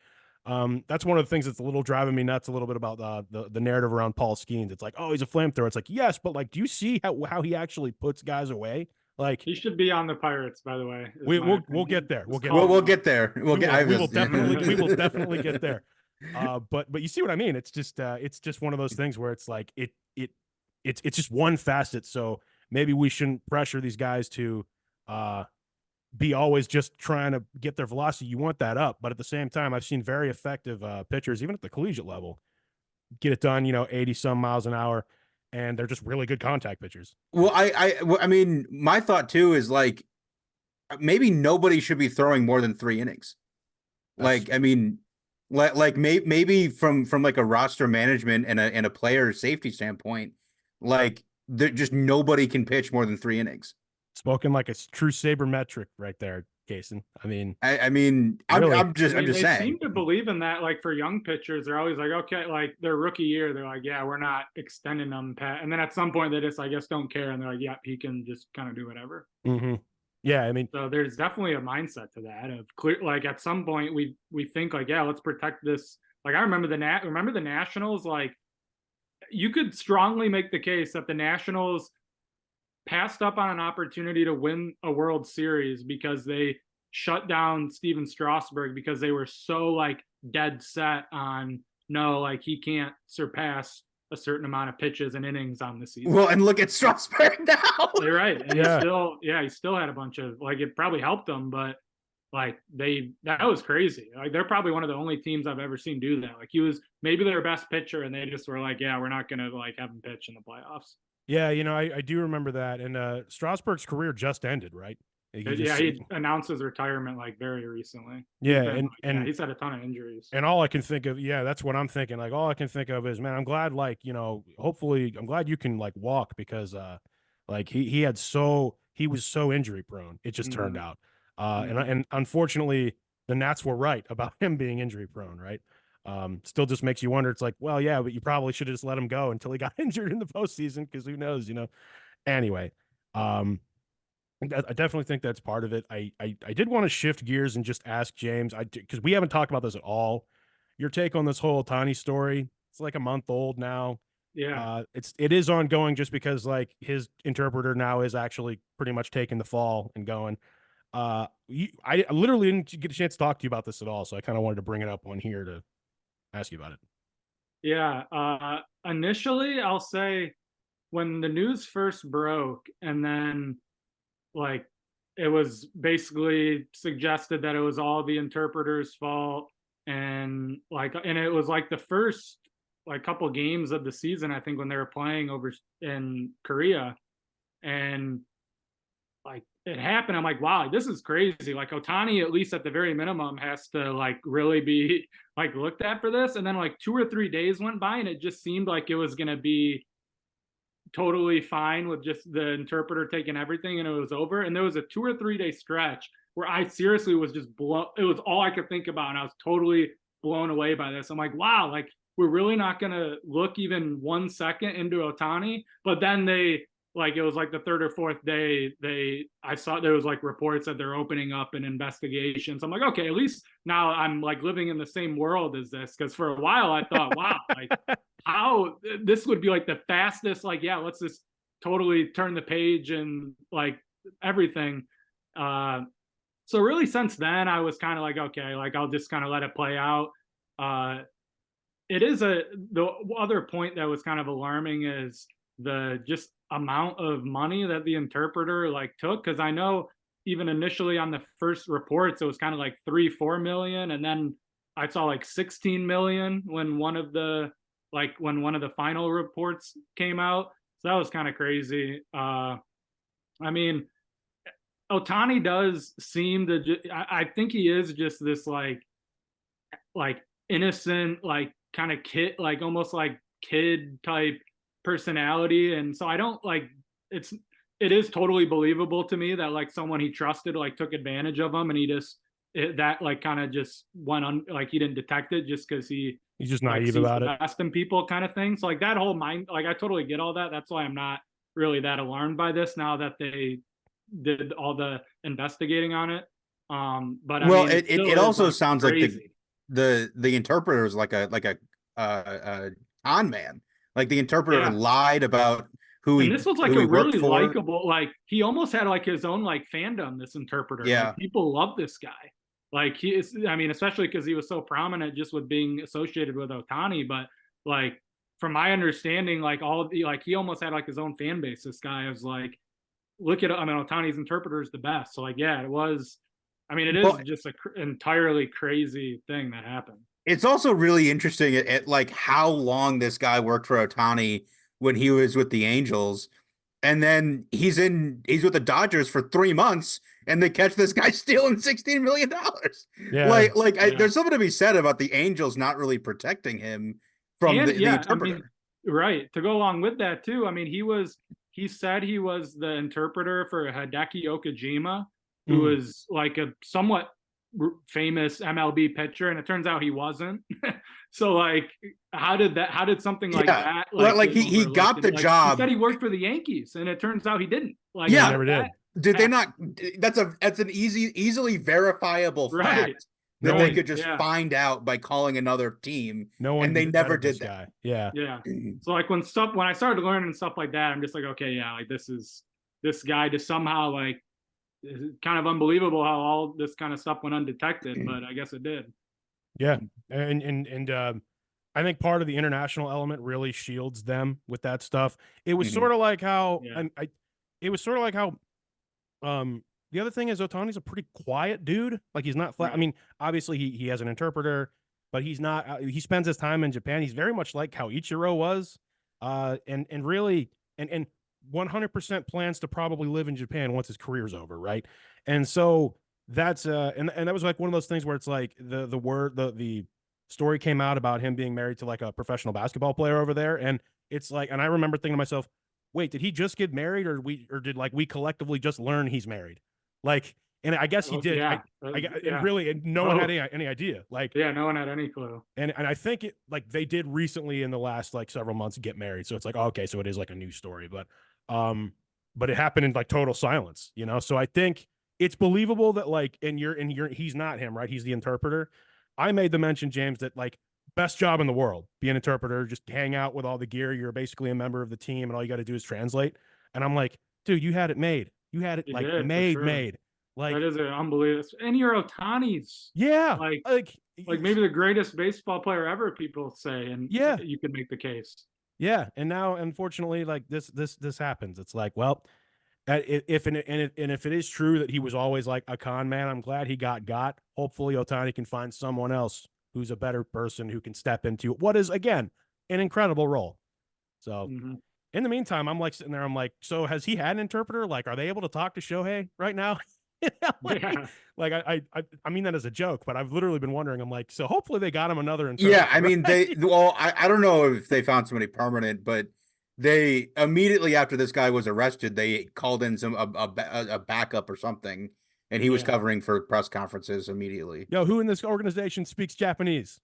Speaker 1: That's one of the things that's a little driving me nuts a little bit about the narrative around Paul Skeens. It's like, oh, he's a flamethrower. It's like, yes, but like, do you see how he actually puts guys away? Like,
Speaker 3: He should be on the Pirates, by the way.
Speaker 1: we'll get there. We'll get
Speaker 2: We'll get there.
Speaker 1: we will definitely get there. But you see what I mean? It's just one of those things where it's like it's just one facet. So maybe we shouldn't pressure these guys to be always just trying to get their velocity. You want that up, but at the same time, I've seen very effective pitchers, even at the collegiate level, get it done, 80 some miles an hour, and they're just really good contact pitchers.
Speaker 2: Well, I mean, my thought too is like maybe nobody should be throwing more than 3 innings. Like, I mean, like maybe from like a roster management and a player safety standpoint, like just nobody can pitch more than 3 innings.
Speaker 1: Spoken like a true sabermetric right there, Casen. I mean,
Speaker 2: really? I'm just
Speaker 3: they
Speaker 2: saying.
Speaker 3: seem to believe in that. Like for young pitchers, they're always like, okay, like their rookie year, they're like, yeah, we're not extending them, Pat. And then at some point, they just, I guess, don't care, and they're like, yeah, he can just kind of do whatever.
Speaker 1: Mm-hmm. Yeah, I mean,
Speaker 3: so there's definitely a mindset to that of clear. Like at some point, we think like, yeah, let's protect this. Like I remember the Nationals. Like you could strongly make the case that the Nationals passed up on an opportunity to win a World Series because they shut down Steven Strasburg because they were so like dead set on no, like he can't surpass a certain amount of pitches and innings on the season.
Speaker 2: Well, and look at Strasburg now.
Speaker 3: You're right. And
Speaker 1: Yeah.
Speaker 3: he still had a bunch of like, it probably helped them, but like that was crazy. Like they're probably one of the only teams I've ever seen do that. Like he was maybe their best pitcher and they just were like, yeah, we're not gonna like have him pitch in the playoffs.
Speaker 1: Yeah, I do remember that. And Strasburg's career just ended, right?
Speaker 3: He announced his retirement like very recently.
Speaker 1: Yeah, and
Speaker 3: he's had a ton of injuries.
Speaker 1: And all I can think of, that's what I'm thinking. Like all I can think of is, man, I'm glad, like, hopefully I'm glad you can like walk because like he was so injury prone. It just turned out. And unfortunately the Nats were right about him being injury prone, right? Still just makes you wonder. It's like, well, yeah, but you probably should have just let him go until he got injured in the postseason because who knows, Anyway, I definitely think that's part of it. I did want to shift gears and just ask James, because we haven't talked about this at all. Your take on this whole Ohtani story? It's like a month old now.
Speaker 3: Yeah,
Speaker 1: it is ongoing just because like his interpreter now is actually pretty much taking the fall and going. I literally didn't get a chance to talk to you about this at all, so I kind of wanted to bring it up on here to ask you about it.
Speaker 3: Yeah. Initially, I'll say when the news first broke, and then like it was basically suggested that it was all the interpreter's fault, and it was like the first like couple games of the season, I think, when they were playing over in Korea, and like it happened. I'm like, wow, this is crazy. Like Otani, at least at the very minimum, has to like really be like looked at for this. And then like 2 or 3 days went by, and it just seemed like it was gonna be totally fine with just the interpreter taking everything, and it was over. And there was a 2 or 3 day stretch where I seriously was just blown. It was all I could think about, and I was totally blown away by this. I'm like, wow, like we're really not gonna look even 1 second into Otani. But then they like it was like the third or fourth day I saw there was like reports that they're opening up an investigation. So I'm like, okay, at least now I'm like living in the same world as this, because for a while I thought, wow, like how this would be like the fastest, like, yeah, let's just totally turn the page and like everything. So really since then I was kind of like, okay, like I'll just kind of let it play out. It is the other point that was kind of alarming is the just amount of money that the interpreter like took, because I know even initially on the first reports it was kind of like 3-4 million, and then I saw like 16 million when one of the final reports came out. So that was kind of crazy. I mean, Otani does seem to I think he is just this like innocent, like kind of kid, like almost like kid type personality. And so I don't like it is totally believable to me that like someone he trusted like took advantage of him, and he just that like kind of just went on, like he didn't detect it just because he's
Speaker 1: just
Speaker 3: like
Speaker 1: naive
Speaker 3: sees
Speaker 1: about
Speaker 3: the
Speaker 1: it.
Speaker 3: best in people kind of thing. So like that whole mind, like I totally get all that. That's why I'm not really that alarmed by this now that they did all the investigating on it. But I
Speaker 2: Well,
Speaker 3: mean,
Speaker 2: it also
Speaker 3: like
Speaker 2: sounds like
Speaker 3: crazy.
Speaker 2: the interpreter is like a con man. Like the interpreter
Speaker 3: Yeah.
Speaker 2: lied about
Speaker 3: And this was like
Speaker 2: who
Speaker 3: a
Speaker 2: he worked
Speaker 3: really
Speaker 2: for.
Speaker 3: likable, like he almost had like his own like fandom, this interpreter.
Speaker 2: Yeah.
Speaker 3: Like people love this guy. Like he is, I mean, especially because he was so prominent just with being associated with Otani. But like from my understanding, like like he almost had like his own fan base. This guy was like, look at, I mean, Otani's interpreter is the best. So like, yeah, it was. I mean, it is
Speaker 2: Well,
Speaker 3: just a entirely crazy thing that happened.
Speaker 2: it's also really interesting at like how long this guy worked for Otani when he was with the Angels. And then he's with the Dodgers for 3 months, and they catch this guy stealing $16 million.
Speaker 1: Yeah.
Speaker 2: There's something to be said about the Angels not really protecting him from
Speaker 3: And
Speaker 2: the
Speaker 3: yeah, I
Speaker 2: interpreter.
Speaker 3: mean, right. To go along with that too, I mean, he said he was the interpreter for Hideki Okajima, who was like a somewhat famous MLB pitcher, and it turns out he wasn't. So like, how did something like
Speaker 2: Yeah,
Speaker 3: that like
Speaker 2: like
Speaker 3: get
Speaker 2: he
Speaker 3: overlooked?
Speaker 2: got
Speaker 3: And,
Speaker 2: the
Speaker 3: like, he said
Speaker 2: job.
Speaker 3: he worked for the Yankees, and it turns out he didn't. Like,
Speaker 1: Yeah, he
Speaker 2: Yeah,
Speaker 1: never did.
Speaker 2: did they
Speaker 3: Yeah.
Speaker 2: not? That's an easily verifiable
Speaker 3: Right.
Speaker 2: fact
Speaker 1: No
Speaker 2: that they
Speaker 1: one-
Speaker 2: could just
Speaker 3: Yeah.
Speaker 2: find out by calling another team,
Speaker 1: No one
Speaker 2: and they
Speaker 1: did
Speaker 2: never
Speaker 1: better this
Speaker 2: did that.
Speaker 1: guy. Yeah.
Speaker 3: Yeah. So like when I started learning stuff like that, I'm just like, okay, yeah, like this guy just somehow like it's kind of unbelievable how all this kind of stuff went undetected, but I guess it did.
Speaker 1: Yeah. And I think part of the international element really shields them with that stuff. It was
Speaker 2: Mhm.
Speaker 1: sort of like how
Speaker 3: Yeah.
Speaker 1: it was sort of like how the other thing is Otani's a pretty quiet dude. Like he's not flat. I
Speaker 3: Right.
Speaker 1: mean, obviously he has an interpreter, but he's not he spends his time in Japan. He's very much like how Ichiro was. And really and 100% plans to probably live in Japan once his career's over, right? And so that's and that was like one of those things where it's like the story came out about him being married to like a professional basketball player over there, and it's like, and I remember thinking to myself, wait, did he just get married, or did like we collectively just learn he's married? Like, and I guess he did.
Speaker 3: Yeah.
Speaker 1: And really, and no one had any idea. Like,
Speaker 3: Yeah, no one had any clue.
Speaker 1: and I think it like they did recently in the last like several months get married, so it's like, okay, so it is like a new story, but it happened in like total silence, you know. So I think it's believable that like, and he's not him, right? He's the interpreter. I made the mention, James, that like best job in the world, be an interpreter, just hang out with all the gear. You're basically a member of the team, and all you got to do is translate. And I'm like, dude, you had it made. You had it
Speaker 3: You did, for sure.
Speaker 1: made. Like
Speaker 3: That is unbelievable. And you're Otani's.
Speaker 1: yeah,
Speaker 3: Like,
Speaker 1: like
Speaker 3: like maybe the greatest baseball player ever, people say, and
Speaker 1: Yeah.
Speaker 3: you could make the case.
Speaker 1: Yeah, and now unfortunately, like this happens. It's like, well, if and if it is true that he was always like a con man, I'm glad he got. Hopefully, Ohtani can find someone else who's a better person who can step into what is again an incredible role. So, in the meantime, I'm like sitting there. I'm like, so has he had an interpreter? Like, are they able to talk to Shohei right now? Like I mean that as a joke, but I've literally been wondering. I'm like, so hopefully they got him another interpreter.
Speaker 2: Yeah, I mean I don't know if they found somebody permanent, but they immediately after this guy was arrested, they called in a backup or something, and he was covering for press conferences immediately.
Speaker 1: Yo, who in this organization speaks Japanese?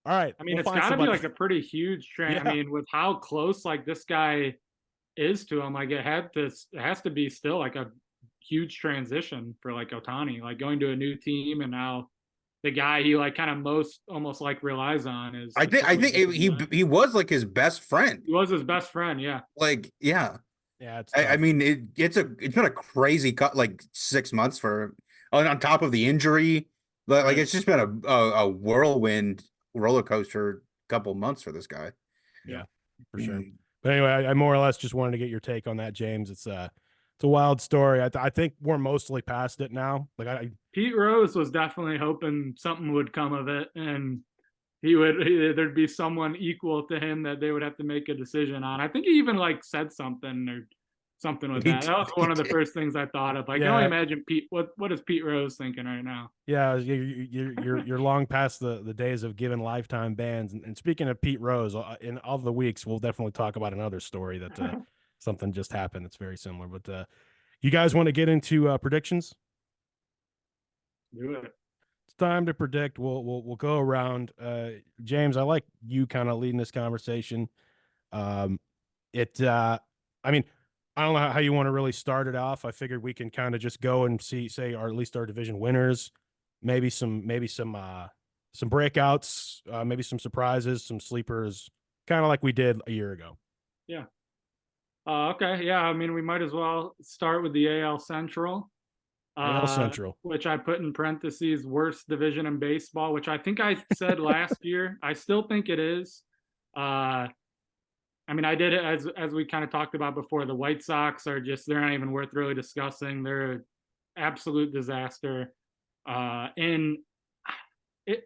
Speaker 1: All right,
Speaker 3: I mean, it's got to be like a pretty huge trend.
Speaker 1: Yeah.
Speaker 3: I mean, with how close like this guy is to him, like it has to be still like a huge transition for like Ohtani, like going to a new team, and now the guy he like kind of almost like relies on is.
Speaker 2: I think he was like his best friend.
Speaker 3: He was his best friend, yeah.
Speaker 2: Like yeah.
Speaker 1: It's
Speaker 2: I mean it's been a crazy like 6 months for on top of the injury. Like it's just been a whirlwind roller coaster couple months for this guy.
Speaker 1: Yeah, for sure. But anyway, I more or less just wanted to get your take on that, James. It's a wild story. I think we're mostly past it now. Like
Speaker 3: Pete Rose was definitely hoping something would come of it, and there'd be someone equal to him that they would have to make a decision on. I think he even like said something or something with that. That was one of the first things I thought of. I can only imagine Pete. What is Pete Rose thinking right now?
Speaker 1: Yeah, you're long past the days of giving lifetime bans. And speaking of Pete Rose, in all the weeks, we'll definitely talk about another story that something just happened that's very similar. But you guys want to get into predictions?
Speaker 3: Do it.
Speaker 1: It's time to predict. We'll go around. James, I like you kind of leading this conversation. I mean, I don't know how you want to really start it off. I figured we can kind of just go and say or at least our division winners, maybe some breakouts, maybe some surprises, some sleepers, kind of like we did a year ago.
Speaker 3: Yeah. Okay. Yeah. I mean, we might as well start with the AL Central.
Speaker 1: AL Central,
Speaker 3: which I put in parentheses, worst division in baseball, which I think I said last year. I still think it is. I mean, I did it as we kind of talked about before. The White Sox they're not even worth really discussing. They're an absolute disaster. And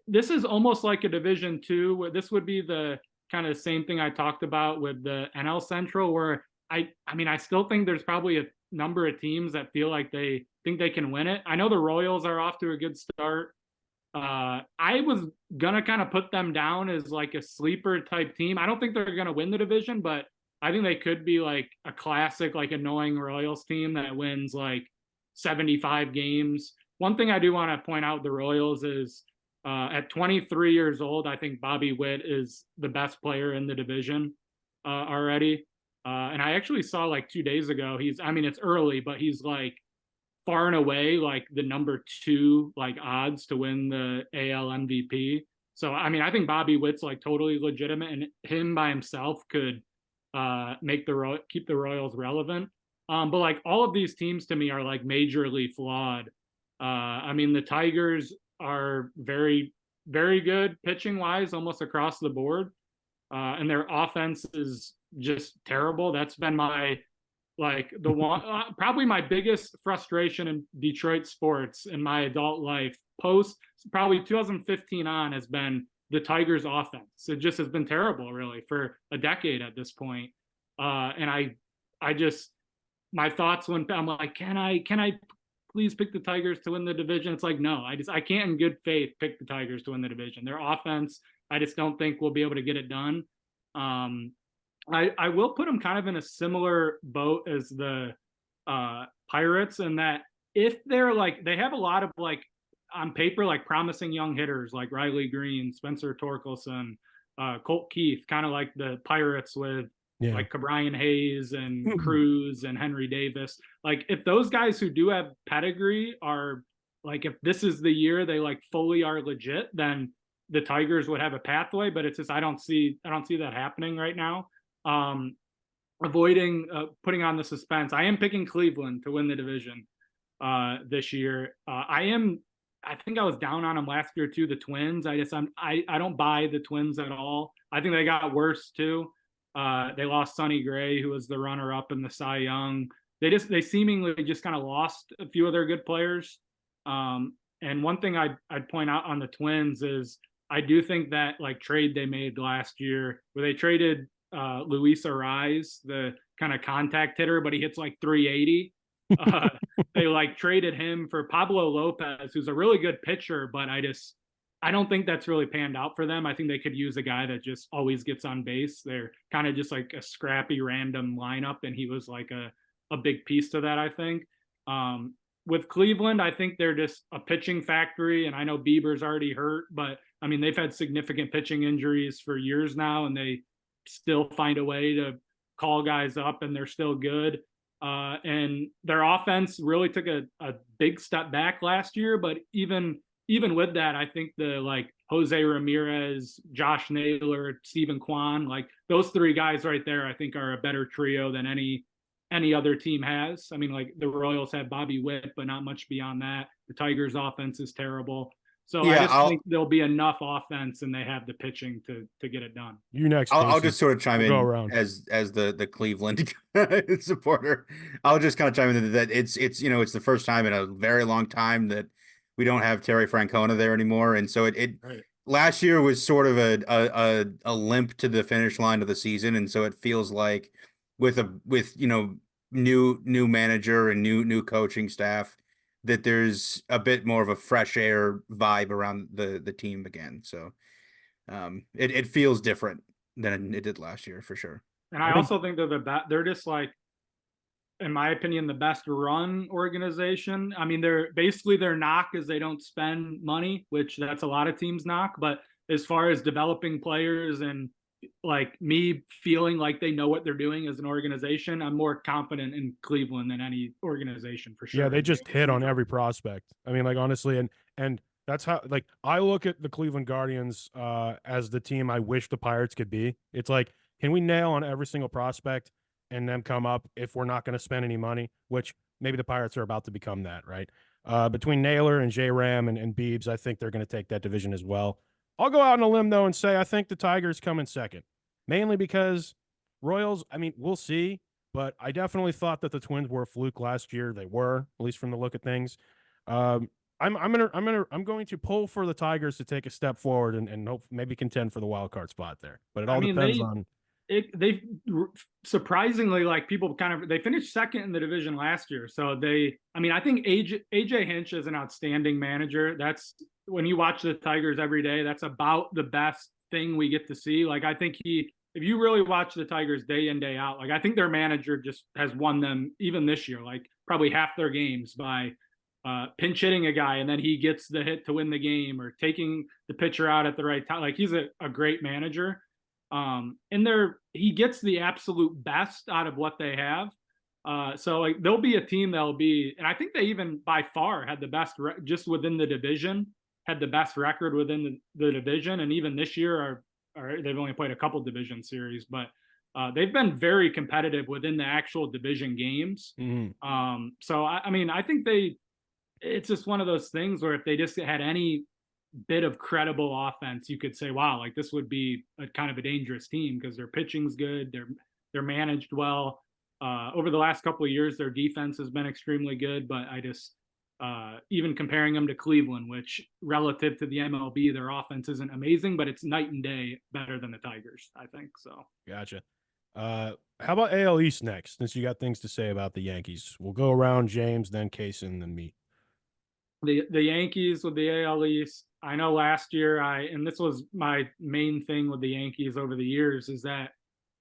Speaker 3: this is almost like a Division II. This would be the kind of same thing I talked about with the NL Central, where I mean, I still think there's probably a number of teams that feel like they think they can win it. I know the Royals are off to a good start. I was gonna kind of put them down as like a sleeper type team. I don't think they're gonna win the division, but I think they could be like a classic, like annoying Royals team that wins like 75 games. One thing I do want to point out the Royals is at 23 years old, I think Bobby Witt is the best player in the division already. And I actually saw like 2 days ago, it's early, but he's like far and away like the number 2 like odds to win the AL MVP. So I mean, I think Bobby Witt's like totally legitimate, and him by himself could keep the Royals relevant. But like all of these teams to me are like majorly flawed. I mean, the Tigers are very, very good pitching wise, almost across the board, and their offense is just terrible. That's been probably my biggest frustration in Detroit sports in my adult life post probably 2015 on has been the Tigers offense. It just has been terrible really for a decade at this point. And I just, my thoughts when I'm like, can I please pick the Tigers to win the division? It's like, no, I can't in good faith pick the Tigers to win the division. Their offense, I just don't think we'll be able to get it done. I will put them kind of in a similar boat as the Pirates in that if they're like, they have a lot of like on paper, like promising young hitters like Riley Green, Spencer Torkelson, Colt Keith, kind of like the Pirates with like Cabrian Hayes and Cruz and Henry Davis. Like if those guys who do have pedigree are like, if this is the year they like fully are legit, then the Tigers would have a pathway, but it's just, I don't see that happening right now. Avoiding putting on the suspense. I am picking Cleveland to win the division this year. I am I think I was down on them last year too. The Twins. I don't buy the Twins at all. I think they got worse too. They lost Sonny Gray, who was the runner-up in the Cy Young. They seemingly just kind of lost a few of their good players. And one thing I'd point out on the Twins is I do think that like trade they made last year where they traded Luis Ariz, the kind of contact hitter, but he hits like 380. They like traded him for Pablo Lopez, who's a really good pitcher, but I don't think that's really panned out for them. I think they could use a guy that just always gets on base. They're kind of just like a scrappy random lineup, and he was like a big piece to that, I think. With Cleveland, I think they're just a pitching factory, and I know Bieber's already hurt, but I mean, they've had significant pitching injuries for years now, and they still find a way to call guys up, and they're still good. And their offense really took a big step back last year, but even with that, I think the like Jose Ramirez, Josh Naylor, Stephen Kwan, like those three guys right there, I think are a better trio than any other team has. I mean, like the Royals have Bobby Witt, but not much beyond that. The Tigers' offense is terrible. So yeah, I just think there'll be enough offense, and they have the pitching to get it done.
Speaker 1: You next.
Speaker 2: I'll
Speaker 1: Casey.
Speaker 2: just sort of chime
Speaker 1: We'll
Speaker 2: in
Speaker 1: go around.
Speaker 2: as the Cleveland supporter. I'll just kind of chime in that it's it's the first time in a very long time that we don't have Terry Francona there anymore, and so it
Speaker 3: Right.
Speaker 2: last year was sort of a limp to the finish line of the season, and so it feels like with new manager and new coaching staff that there's a bit more of a fresh air vibe around the team again. So it feels different than it did last year for sure.
Speaker 3: And I also think they're just like, in my opinion, the best run organization. I mean, their knock is they don't spend money, which that's a lot of teams' knock. But as far as developing players and like me feeling like they know what they're doing as an organization, I'm more confident in Cleveland than any organization for sure.
Speaker 1: Yeah, they just hit on every prospect. I mean, like honestly, and that's how like I look at the Cleveland Guardians as the team I wish the Pirates could be. It's like, can we nail on every single prospect and then come up if we're not going to spend any money, which maybe the Pirates are about to become that, right? Between Naylor and J-Ram and Biebs, I think they're going to take that division as well. I'll go out on a limb, though, and say I think the Tigers come in second, mainly because Royals, I mean, we'll see, but I definitely thought that the Twins were a fluke last year. They were, at least from the look of things. I'm going to pull for the Tigers to take a step forward and hope maybe contend for the wild card spot there. But it all depends on.
Speaker 3: They surprisingly, like people they finished second in the division last year. So I think AJ Hinch is an outstanding manager. That's when you watch the Tigers every day, that's about the best thing we get to see. Like, I think if you really watch the Tigers day in, day out, like I think their manager just has won them even this year, like probably half their games by pinch hitting a guy and then he gets the hit to win the game or taking the pitcher out at the right time. Like he's a great manager. And he gets the absolute best out of what they have. So like there'll be a team that'll be, and I think they even by far had the best just within the division, had the best record within the division. And even this year they've only played a couple division series, but they've been very competitive within the actual division games.
Speaker 1: Mm-hmm.
Speaker 3: So I think it's just one of those things where if they just had any bit of credible offense, you could say, wow, like this would be a kind of a dangerous team because their pitching's good. They're managed well. Over the last couple of years, their defense has been extremely good, but I just, even comparing them to Cleveland, which relative to the MLB, their offense isn't amazing, but it's night and day better than the Tigers, I think. So.
Speaker 1: Gotcha. How about AL East next? Since you got things to say about the Yankees, we'll go around James, then Casen, then me.
Speaker 3: The Yankees with the AL East. I know last year and this was my main thing with the Yankees over the years is that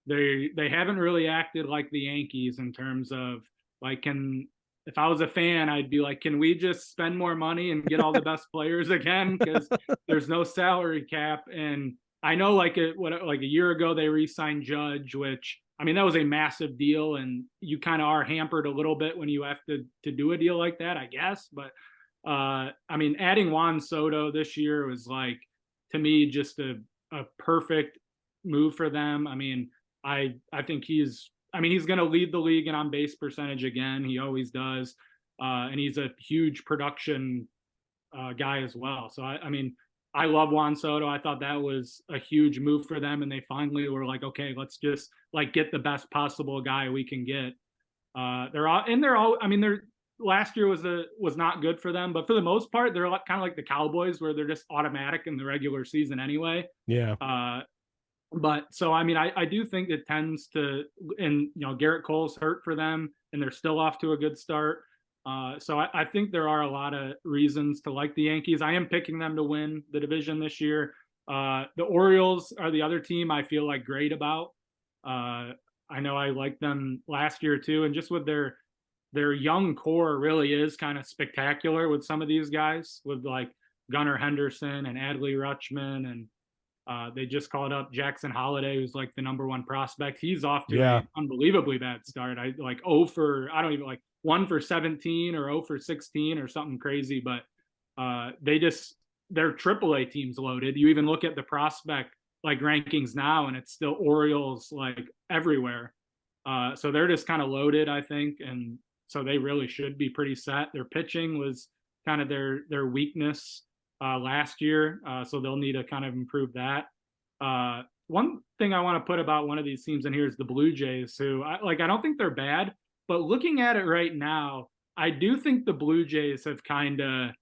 Speaker 3: they haven't really acted like the Yankees in terms of like, if I was a fan, I'd be like, can we just spend more money and get all the best players again? Because there's no salary cap. And I know like a year ago, they re-signed Judge, which, I mean, that was a massive deal. And you kind of are hampered a little bit when you have to do a deal like that, I guess. But I mean, adding Juan Soto this year was like, to me, just a perfect move for them. I mean, I think he's going to lead the league in on base percentage again. He always does. And he's a huge production guy as well. So I mean, I love Juan Soto. I thought that was a huge move for them, and they finally were like, okay, let's just like get the best possible guy we can get. They're all. I mean, they're last year was not good for them, but for the most part, they're kind of like the Cowboys, where they're just automatic in the regular season anyway.
Speaker 1: Yeah.
Speaker 3: But so I mean, I do think it tends to, and Garrett Cole's hurt for them, and they're still off to a good start. So I think there are a lot of reasons to like the Yankees. I am picking them to win the division this year. The Orioles are the other team I feel like great about. I know I liked them last year too, and just with their young core really is kind of spectacular with some of these guys, with like Gunnar Henderson and Adley Rutschman, and they just called up Jackson Holiday, who's like the #1 prospect. He's off to an unbelievably bad start. I like 1 for 17 or 0 for 16 or something crazy, but their AAA team's loaded. You even look at the prospect like rankings now, and it's still Orioles like everywhere. So they're just kind of loaded, I think, and so they really should be pretty set. Their pitching was kind of their weakness last year, so they'll need to kind of improve that. One thing I want to put about one of these teams in here is the Blue Jays, who I don't think they're bad, but looking at it right now, I do think the Blue Jays have kind of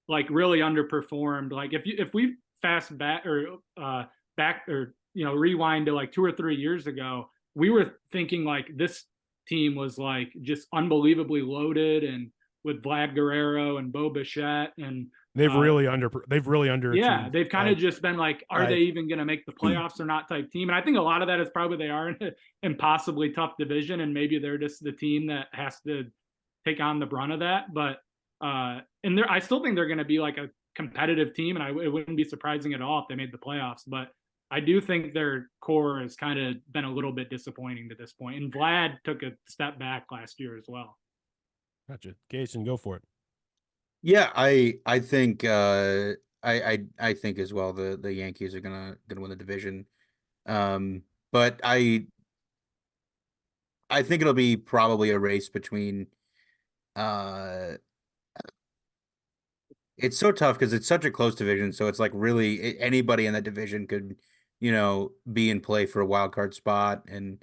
Speaker 3: like really underperformed. Like if we fast back or rewind to like 2 or 3 years ago, we were thinking like this team was like just unbelievably loaded, and with Vlad Guerrero and Bo Bichette, and
Speaker 1: they've really underachieved.
Speaker 3: Yeah, they've kind of just been like, are they even going to make the playoffs or not type team? And I think a lot of that is probably they are in an impossibly tough division, and maybe they're just the team that has to take on the brunt of that. But I still think they're going to be like a competitive team, and it wouldn't be surprising at all if they made the playoffs. But I do think their core has kind of been a little bit disappointing to this point. And Vlad took a step back last year as well.
Speaker 1: Gotcha. Casen, go for it.
Speaker 2: Yeah, I think I think as well the Yankees are gonna win the division. But I think it'll be probably a race between it's so tough because it's such a close division, so it's like really anybody in that division could, be in play for a wild card spot, and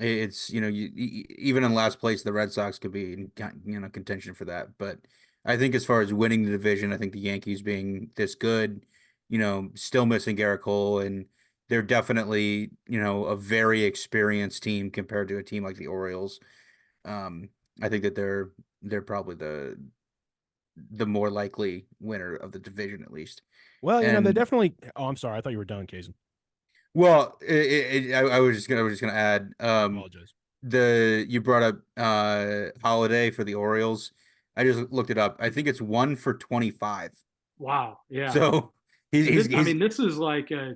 Speaker 2: it's even in last place, the Red Sox could be in contention for that. But I think as far as winning the division, I think the Yankees being this good, still missing Garrett Cole, and they're definitely a very experienced team compared to a team like the Orioles. I think that they're probably the more likely winner of the division, at least.
Speaker 1: Well, they definitely. Oh, I'm sorry. I thought you were done, Casen.
Speaker 2: Well, I was just gonna add.
Speaker 1: Apologize.
Speaker 2: You brought up Holiday for the Orioles. I just looked it up. I think it's 1 for 25.
Speaker 3: Wow. Yeah.
Speaker 2: So he's
Speaker 3: I mean, this is like a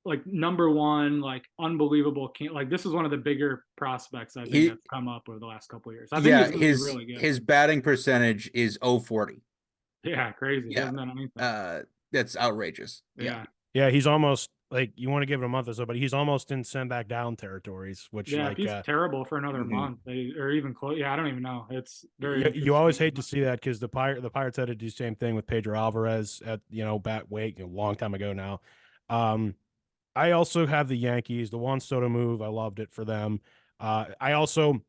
Speaker 3: #1, like unbelievable. Like this is one of the bigger prospects I think that's come up over the last couple of years. I think he's really good.
Speaker 2: His batting percentage is 0.40.
Speaker 3: Yeah, crazy.
Speaker 2: Yeah. That's outrageous.
Speaker 3: Yeah.
Speaker 1: Yeah, he's almost like, you want to give it a month or so, but he's almost in send back down territories, which
Speaker 3: if he's terrible for another month, or even close. Yeah, I don't even know. It's very.
Speaker 1: You always hate to see that, because the Pirates had to do the same thing with Pedro Alvarez at bat weight a long time ago now. I also have the Yankees, the Juan Soto move. I loved it for them. I also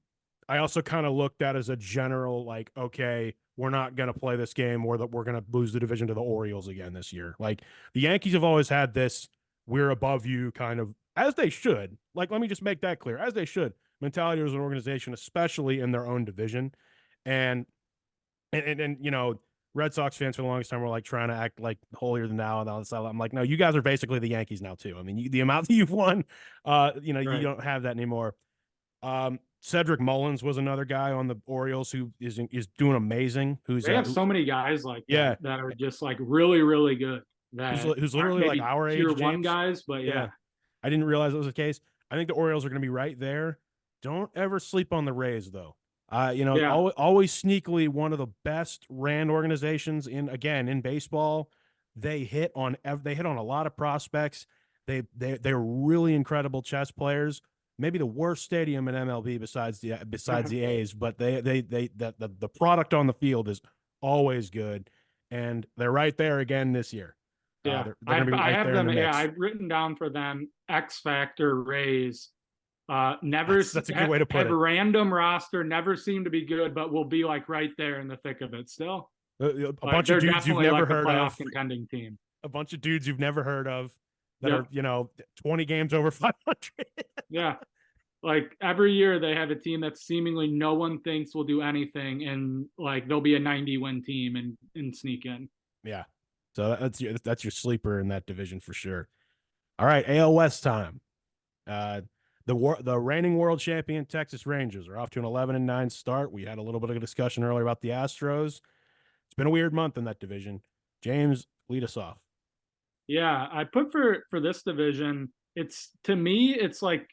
Speaker 1: kind of looked at as a general, like, okay, we're not going to play this game, or that we're going to lose the division to the Orioles again this year. Like, the Yankees have always had this, we're above you kind of, as they should. Like, let me just make that clear, as they should, mentality as an organization, especially in their own division. And Red Sox fans for the longest time were like trying to act like holier than thou. And I'm like, no, you guys are basically the Yankees now too. I mean, the amount that you've won, right. You don't have that anymore. Cedric Mullins was another guy on the Orioles who is doing amazing.
Speaker 3: They have so many guys like that are just like really, really good.
Speaker 1: Who's literally like our age,
Speaker 3: tier 1 guys, but yeah.
Speaker 1: I didn't realize that was the case. I think the Orioles are going to be right there. Don't ever sleep on the Rays, though. Always sneakily one of the best ran organizations in baseball. They hit on a lot of prospects. They're really incredible chess players. Maybe the worst stadium in MLB besides the A's, but the product on the field is always good, and they're right there again this year.
Speaker 3: Yeah,
Speaker 1: they're going to be
Speaker 3: I
Speaker 1: right
Speaker 3: have
Speaker 1: there in
Speaker 3: them.
Speaker 1: the
Speaker 3: Yeah,
Speaker 1: mix.
Speaker 3: I've written down for them X Factor Rays. Never
Speaker 1: That's a good way to put
Speaker 3: have
Speaker 1: it.
Speaker 3: random roster, never seem to be good, but will be like right there in the thick of it still.
Speaker 1: A
Speaker 3: Like,
Speaker 1: bunch of
Speaker 3: they're
Speaker 1: dudes you've
Speaker 3: definitely
Speaker 1: never
Speaker 3: like a
Speaker 1: heard
Speaker 3: playoff
Speaker 1: of.
Speaker 3: contending team.
Speaker 1: A bunch of dudes you've never heard of that
Speaker 3: Yeah.
Speaker 1: are, you know, 20 games over 500.
Speaker 3: Yeah. Like every year they have a team that seemingly no one thinks will do anything, and like they'll be a 90-win team and sneak in.
Speaker 1: Yeah. So that's your sleeper in that division for sure. All right, AL West time. The reigning world champion Texas Rangers are off to an 11-9 start. We had a little bit of a discussion earlier about the Astros. It's been a weird month in that division. James, lead us off.
Speaker 3: Yeah, I put for this division, it's, to me, it's like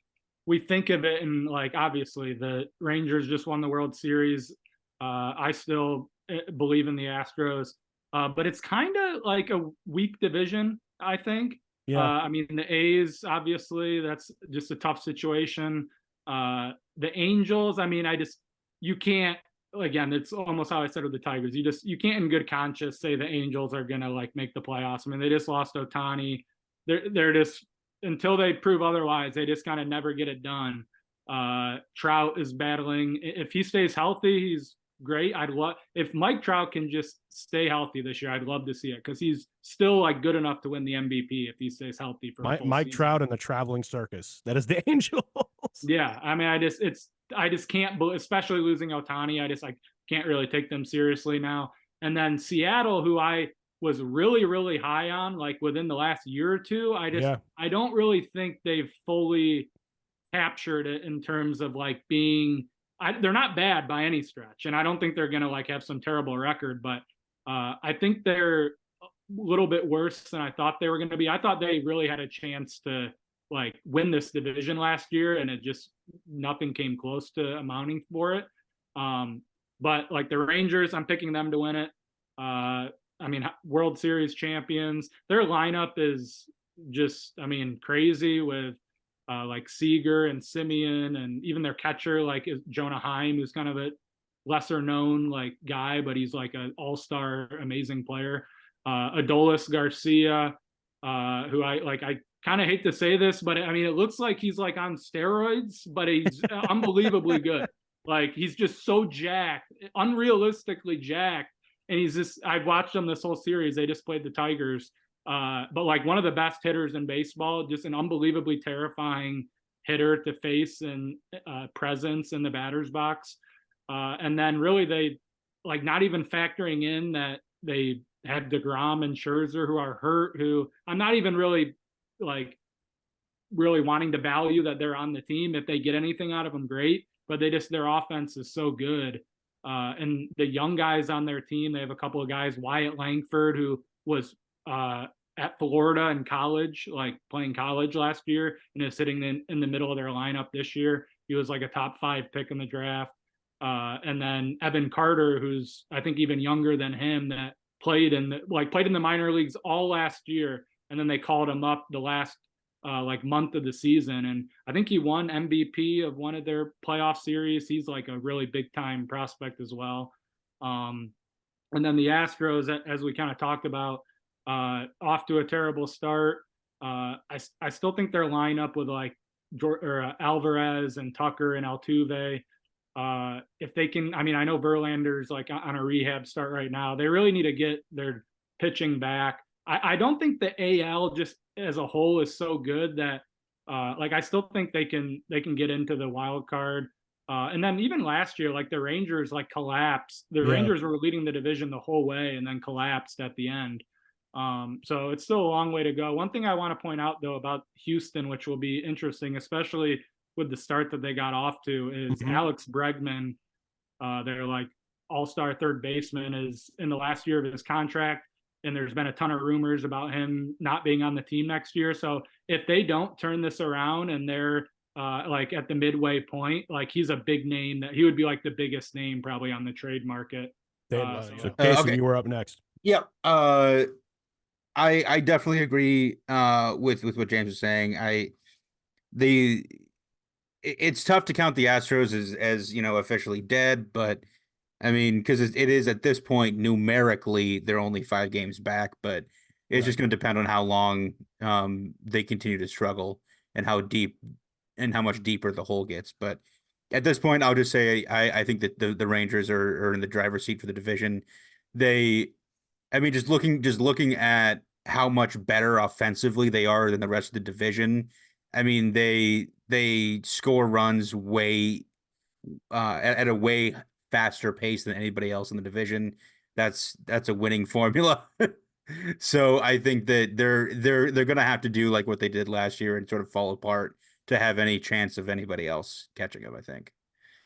Speaker 3: we think of it in, like, obviously the Rangers just won the World Series. I still believe in the Astros, but it's kind of like a weak division, I think.
Speaker 1: Yeah.
Speaker 3: I mean, the A's, obviously, that's just a tough situation. The Angels, I mean, you can't, again, it's almost how I said with the Tigers. You can't in good conscience say the Angels are gonna like make the playoffs. I mean, they just lost Ohtani. They're just, until they prove otherwise, they just kind of never get it done. Trout is battling. If he stays healthy, he's great. I'd love, if Mike Trout can just stay healthy this year, I'd love to see it, because he's still like good enough to win the MVP if he stays healthy for
Speaker 1: Mike
Speaker 3: season.
Speaker 1: Trout and the traveling circus. That is the Angels.
Speaker 3: Yeah, I mean, I just can't, especially losing Ohtani. I can't really take them seriously now. And then Seattle, who I was really, really high on, like within the last year or two, I don't really think they've fully captured it in terms of like being, they're not bad by any stretch. And I don't think they're going to like have some terrible record, but I think they're a little bit worse than I thought they were going to be. I thought they really had a chance to like win this division last year, and it just, nothing came close to amounting for it. But like the Rangers, I'm picking them to win it. I mean, World Series champions, their lineup is just, I mean, crazy with like Seager and Simeon, and even their catcher, like, is Jonah Heim, who's kind of a lesser known like guy, but he's like an all-star amazing player. Adolis Garcia, who I kind of hate to say this, but I mean, it looks like he's like on steroids, but he's unbelievably good. Like, he's just so jacked, unrealistically jacked. And he's just, I've watched him this whole series. They just played the Tigers. But like one of the best hitters in baseball, just an unbelievably terrifying hitter to face and presence in the batter's box. And then really they, like, not even factoring in that they had DeGrom and Scherzer, who are hurt, who I'm not even really wanting to value that they're on the team. If they get anything out of them, great. But their offense is so good. And the young guys on their team, they have a couple of guys, Wyatt Langford, who was at Florida in college, like playing college last year, and is sitting in the middle of their lineup this year. He was like a top 5 pick in the draft. And then Evan Carter, who's I think even younger than him, that played in the minor leagues all last year, and then they called him up the last like month of the season, and I think he won MVP of one of their playoff series. He's like a really big time prospect as well. And then the Astros, as we kind of talked about, off to a terrible start. I still think their lineup with like Alvarez and Tucker and Altuve, if they can, I mean, I know Verlander's like on a rehab start right now. They really need to get their pitching back. I don't think the AL just as a whole is so good that like I still think they can get into the wild card. And then even last year, like the Rangers like collapsed. The Rangers were leading the division the whole way and then collapsed at the end. So it's still a long way to go. One thing I want to point out though about Houston, which will be interesting, especially with the start that they got off to, is Alex Bregman, their like all-star third baseman, is in the last year of his contract. And there's been a ton of rumors about him not being on the team next year. So if they don't turn this around and they're like at the midway point, like he's a big name, that he would be like the biggest name probably on the trade market.
Speaker 1: So Casen,
Speaker 2: okay.
Speaker 1: you were up next.
Speaker 2: Yeah. I definitely agree with what James was saying. It's tough to count the Astros as officially dead, but I mean, because it is at this point numerically they're only 5 games back, but it's just
Speaker 1: Right.
Speaker 2: going to depend on how long they continue to struggle and how deep and how much deeper the hole gets. But at this point, I'll just say I think that the Rangers are in the driver's seat for the division. They, I mean, just looking at how much better offensively they are than the rest of the division. I mean, they score runs way at a way faster pace than anybody else in the division. That's a winning formula. So I think that they're gonna have to do like what they did last year and sort of fall apart to have any chance of anybody else catching up, I think.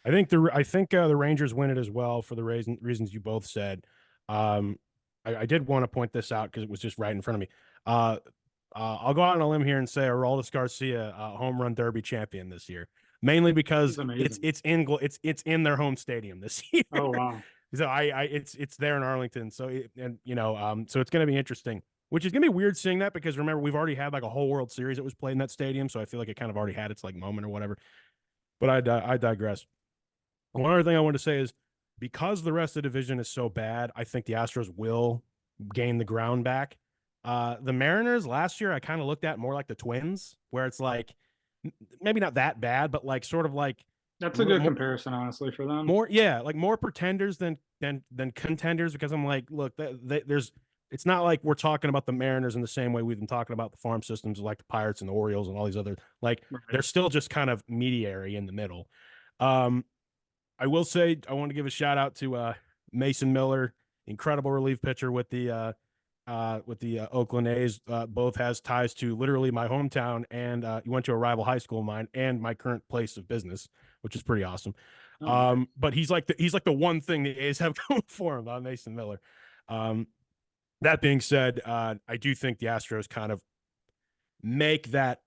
Speaker 1: I think the Rangers win it as well for the reasons you both said. Um, I did want to point this out because it was just right in front of me. Uh, I'll go out on a limb here and say Aroldis Garcia, home run derby champion this year, mainly because
Speaker 3: He's amazing.
Speaker 1: it's in their home stadium this year.
Speaker 3: Oh wow.
Speaker 1: So it's there in Arlington. So so it's going to be interesting. Which is going to be weird seeing that because remember we've already had like a whole World Series that was played in that stadium, so I feel like it kind of already had its like moment or whatever. But I digress. One other thing I want to say is because the rest of the division is so bad, I think the Astros will gain the ground back. The Mariners last year, I kind of looked at more like the Twins, where it's like maybe not that bad, but like sort of like
Speaker 3: That's a good comparison, honestly, for them.
Speaker 1: like more pretenders than contenders. Because I'm like, look, there's it's not like we're talking about the Mariners in the same way we've been talking about the farm systems like the Pirates and the Orioles and all these other like
Speaker 3: Right.
Speaker 1: they're still just kind of mediary in the middle. Um, I will say I want to give a shout out to Mason Miller, incredible relief pitcher with the Oakland A's. Both has ties to literally my hometown, and he went to a rival high school of mine and my current place of business, which is pretty awesome.
Speaker 3: Oh,
Speaker 1: But he's like the one thing the A's have going for him, Mason Miller. That being said, I do think the Astros kind of make that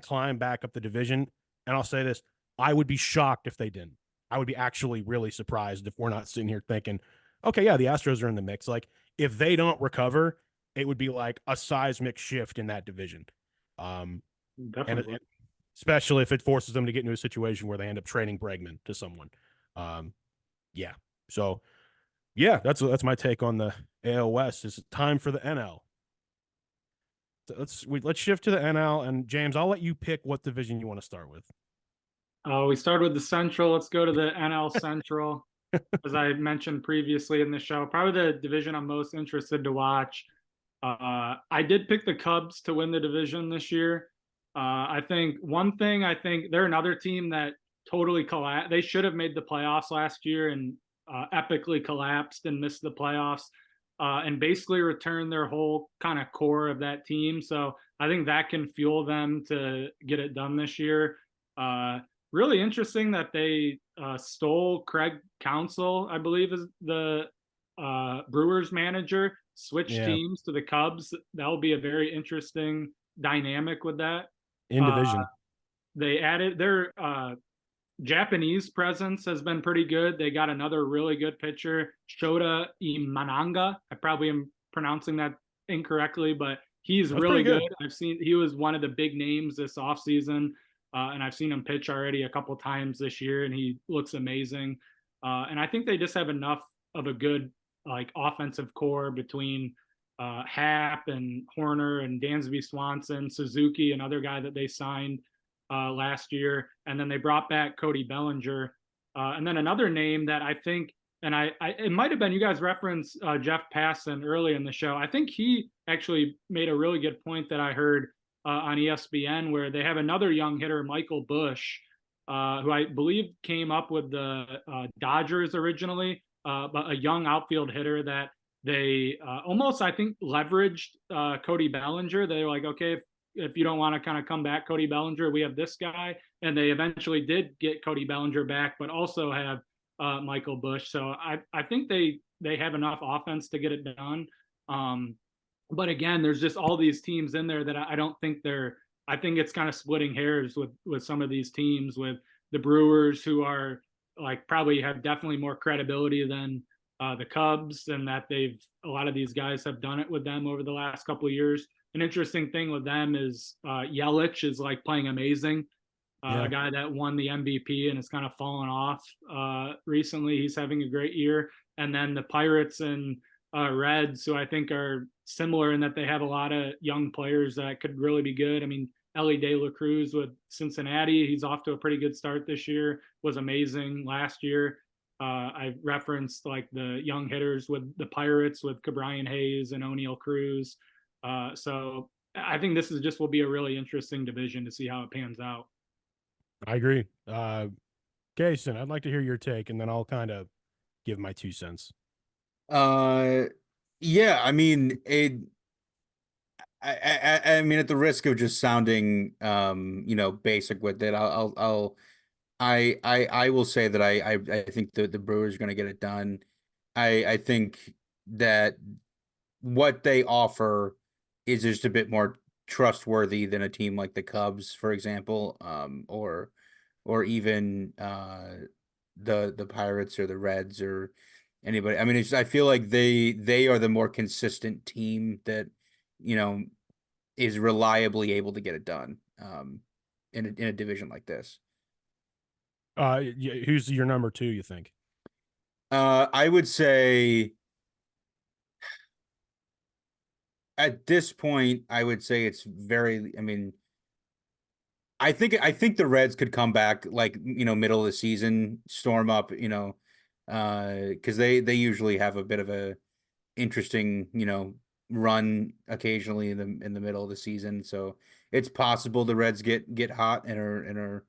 Speaker 1: climb back up the division. And I'll say this: I would be shocked if they didn't. I would be actually really surprised if we're not sitting here thinking, okay, yeah, the Astros are in the mix. Like if they don't recover, it would be like a seismic shift in that division. And
Speaker 3: definitely.
Speaker 1: especially if it forces them to get into a situation where they end up trading Bregman to someone. Yeah. So yeah, that's my take on the AL West. It's time for the NL. So let's shift to the NL, and James, I'll let you pick what division you want to start with.
Speaker 3: We started with the Central. Let's go to the NL Central. As I mentioned previously in the show, probably the division I'm most interested to watch. I did pick the Cubs to win the division this year. I think they're another team that totally collapsed. They should have made the playoffs last year and epically collapsed and missed the playoffs and basically returned their whole kind of core of that team. So I think that can fuel them to get it done this year. Really interesting that they stole Craig Counsell, I believe is the Brewers manager, switched teams to the Cubs. That'll be a very interesting dynamic with that.
Speaker 1: In division.
Speaker 3: They added their Japanese presence has been pretty good. They got another really good pitcher, Shota Imananga. I probably am pronouncing that incorrectly, but he's really good. He was one of the big names this offseason. And I've seen him pitch already a couple times this year, and he looks amazing. And I think they just have enough of a good like offensive core between Happ and Horner and Dansby Swanson, Suzuki, another guy that they signed last year, and then they brought back Cody Bellinger, and then another name that I think, and I it might have been you guys referenced Jeff Passan early in the show. I think he actually made a really good point that I heard on ESPN, where they have another young hitter, Michael Busch, who I believe came up with the Dodgers originally, but a young outfield hitter that they almost, I think, leveraged Cody Bellinger. They were like, okay, if you don't want to kind of come back, Cody Bellinger, we have this guy. And they eventually did get Cody Bellinger back, but also have Michael Busch. So I think they have enough offense to get it done. But again, there's just all these teams in there that I don't think I think it's kind of splitting hairs with some of these teams, with the Brewers, who are like probably have definitely more credibility than the Cubs, and that a lot of these guys have done it with them over the last couple of years. An interesting thing with them is Yelich is like playing amazing. A guy that won the MVP and has kind of fallen off recently. He's having a great year. And then the Pirates and Reds, who I think are similar in that they have a lot of young players that could really be good. I mean, Ellie De La Cruz with Cincinnati, he's off to a pretty good start this year, was amazing last year. I referenced like the young hitters with the Pirates with Cabrian Hayes and O'Neill Cruz. So I think this is just will be a really interesting division to see how it pans out.
Speaker 1: I agree. Casen, I'd like to hear your take, and then I'll kind of give my 2 cents.
Speaker 2: Yeah, I mean, I mean, at the risk of just sounding, basic with it, I will say that I think the Brewers are going to get it done. I think that what they offer is just a bit more trustworthy than a team like the Cubs, for example, or even the Pirates or the Reds or anybody. I mean, I feel like they are the more consistent team that is reliably able to get it done in a division like this.
Speaker 1: Who's your number 2, you think?
Speaker 2: I would say at this point, I would say it's very, I mean, I think the Reds could come back like, middle of the season, storm up, because they usually have a bit of a interesting, run occasionally in the middle of the season. So it's possible the Reds get hot and are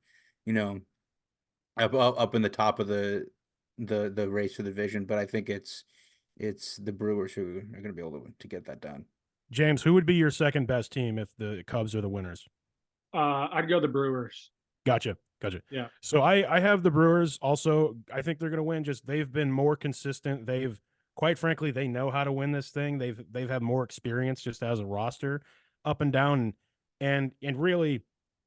Speaker 2: up in the top of the race for the division. But I think it's the Brewers who are going to be able to get that done.
Speaker 1: James, who would be your second best team if the Cubs are the winners?
Speaker 3: I'd go the Brewers.
Speaker 1: Gotcha.
Speaker 3: Yeah.
Speaker 1: So I have the Brewers also. I think they're going to win. Just they've been more consistent. Quite frankly, they know how to win this thing. They've had more experience just as a roster, up and down, and really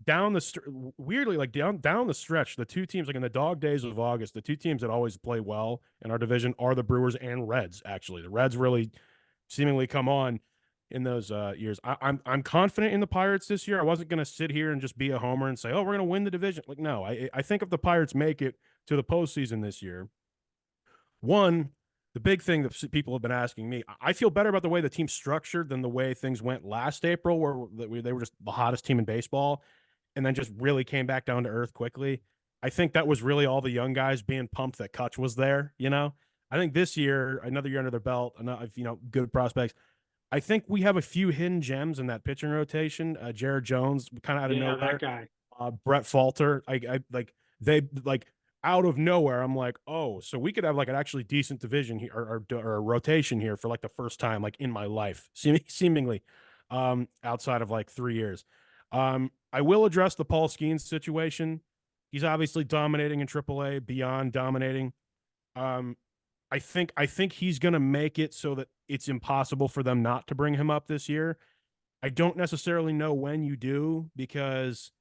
Speaker 1: down the weirdly like down the stretch. The 2 teams like in the dog days of August, the 2 teams that always play well in our division are the Brewers and Reds. Actually, the Reds really seemingly come on in those years. I'm confident in the Pirates this year. I wasn't going to sit here and just be a homer and say, oh, we're going to win the division. Like, no, I think if the Pirates make it to the postseason this year, one, the big thing that people have been asking me, I feel better about the way the team's structured than the way things went last April, where they were just the hottest team in baseball and then just really came back down to earth quickly. I think that was really all the young guys being pumped that Kutch was there, I think this year, another year under their belt, good prospects. I think we have a few hidden gems in that pitching rotation. Jared Jones, kind of out of nowhere.
Speaker 3: That guy.
Speaker 1: Brett Falter. I like they like out of nowhere. I'm like, oh, so we could have like an actually decent division here or a rotation here for like the first time like in my life, seemingly, outside of like 3 years. I will address the Paul Skeens situation. He's obviously dominating in AAA, beyond dominating. I think he's going to make it so that it's impossible for them not to bring him up this year. I don't necessarily know when you do because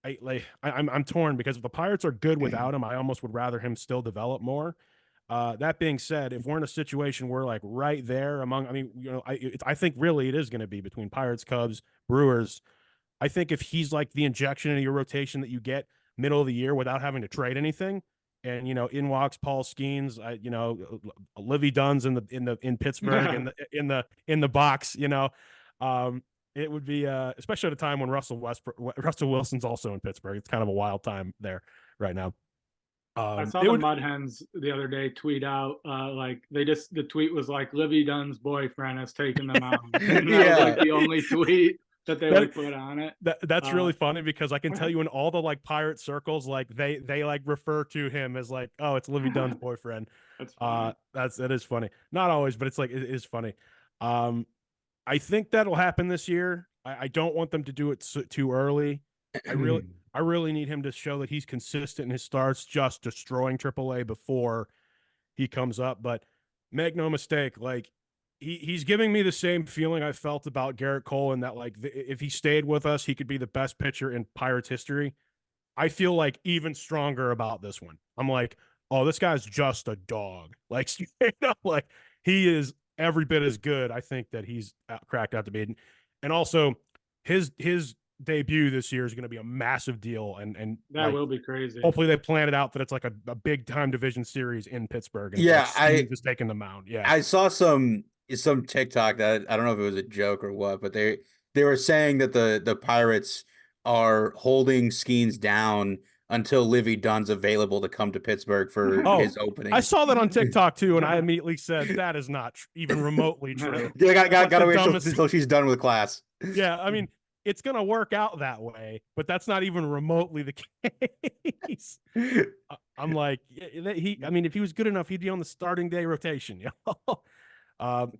Speaker 1: I'm torn because if the Pirates are good without him, I almost would rather him still develop more. That being said, if we're in a situation where like right there among, I think really it is going to be between Pirates, Cubs, Brewers. I think if he's like the injection in your rotation that you get middle of the year without having to trade anything, and in walks Paul Skeens, Livy Dunn's in Pittsburgh in the box, it would be especially at a time when Russell Wilson's also in Pittsburgh. It's kind of a wild time there right now.
Speaker 3: I saw the Mud Hens the other day tweet out the tweet was like Livy Dunn's boyfriend has taken them out. And that was like the only tweet that they would put on it.
Speaker 1: That's really funny because I can tell you in all the like pirate circles, like they like refer to him as like, oh, it's Livy Dunn's boyfriend.
Speaker 3: That's funny.
Speaker 1: That is funny. Not always, but it's like it is funny. I think that'll happen this year. I don't want them to do it too early. I really need him to show that he's consistent in his starts, just destroying AAA before he comes up. But make no mistake, like he's giving me the same feeling I felt about Garrett Cole, in that like if he stayed with us, he could be the best pitcher in Pirates history. I feel like even stronger about this one. I'm like, oh, this guy's just a dog. Like, like he is every bit as good, I think, that he's cracked out to be. And also his debut this year is going to be a massive deal, and
Speaker 3: That
Speaker 1: like
Speaker 3: will be crazy.
Speaker 1: hopefully they plan it out that it's like a big time division series in Pittsburgh, and it's
Speaker 2: Yeah,
Speaker 1: like Skeens is taking the mound. Yeah,
Speaker 2: I saw some TikTok that I don't know if it was a joke or what, but they were saying that the Pirates are holding Skeens down until Livy Dunn's available to come to Pittsburgh for
Speaker 1: Oh,
Speaker 2: his
Speaker 1: I
Speaker 2: opening.
Speaker 1: saw that on TikTok too, and I immediately said that is not even remotely true.
Speaker 2: Yeah,
Speaker 1: That's like
Speaker 2: gotta
Speaker 1: the
Speaker 2: wait
Speaker 1: dumbest.
Speaker 2: until she's done with class.
Speaker 1: Yeah, I mean, it's gonna work out that way, but that's not even remotely the case. I'm like, I mean, if he was good enough, he'd be on the starting day rotation. You know?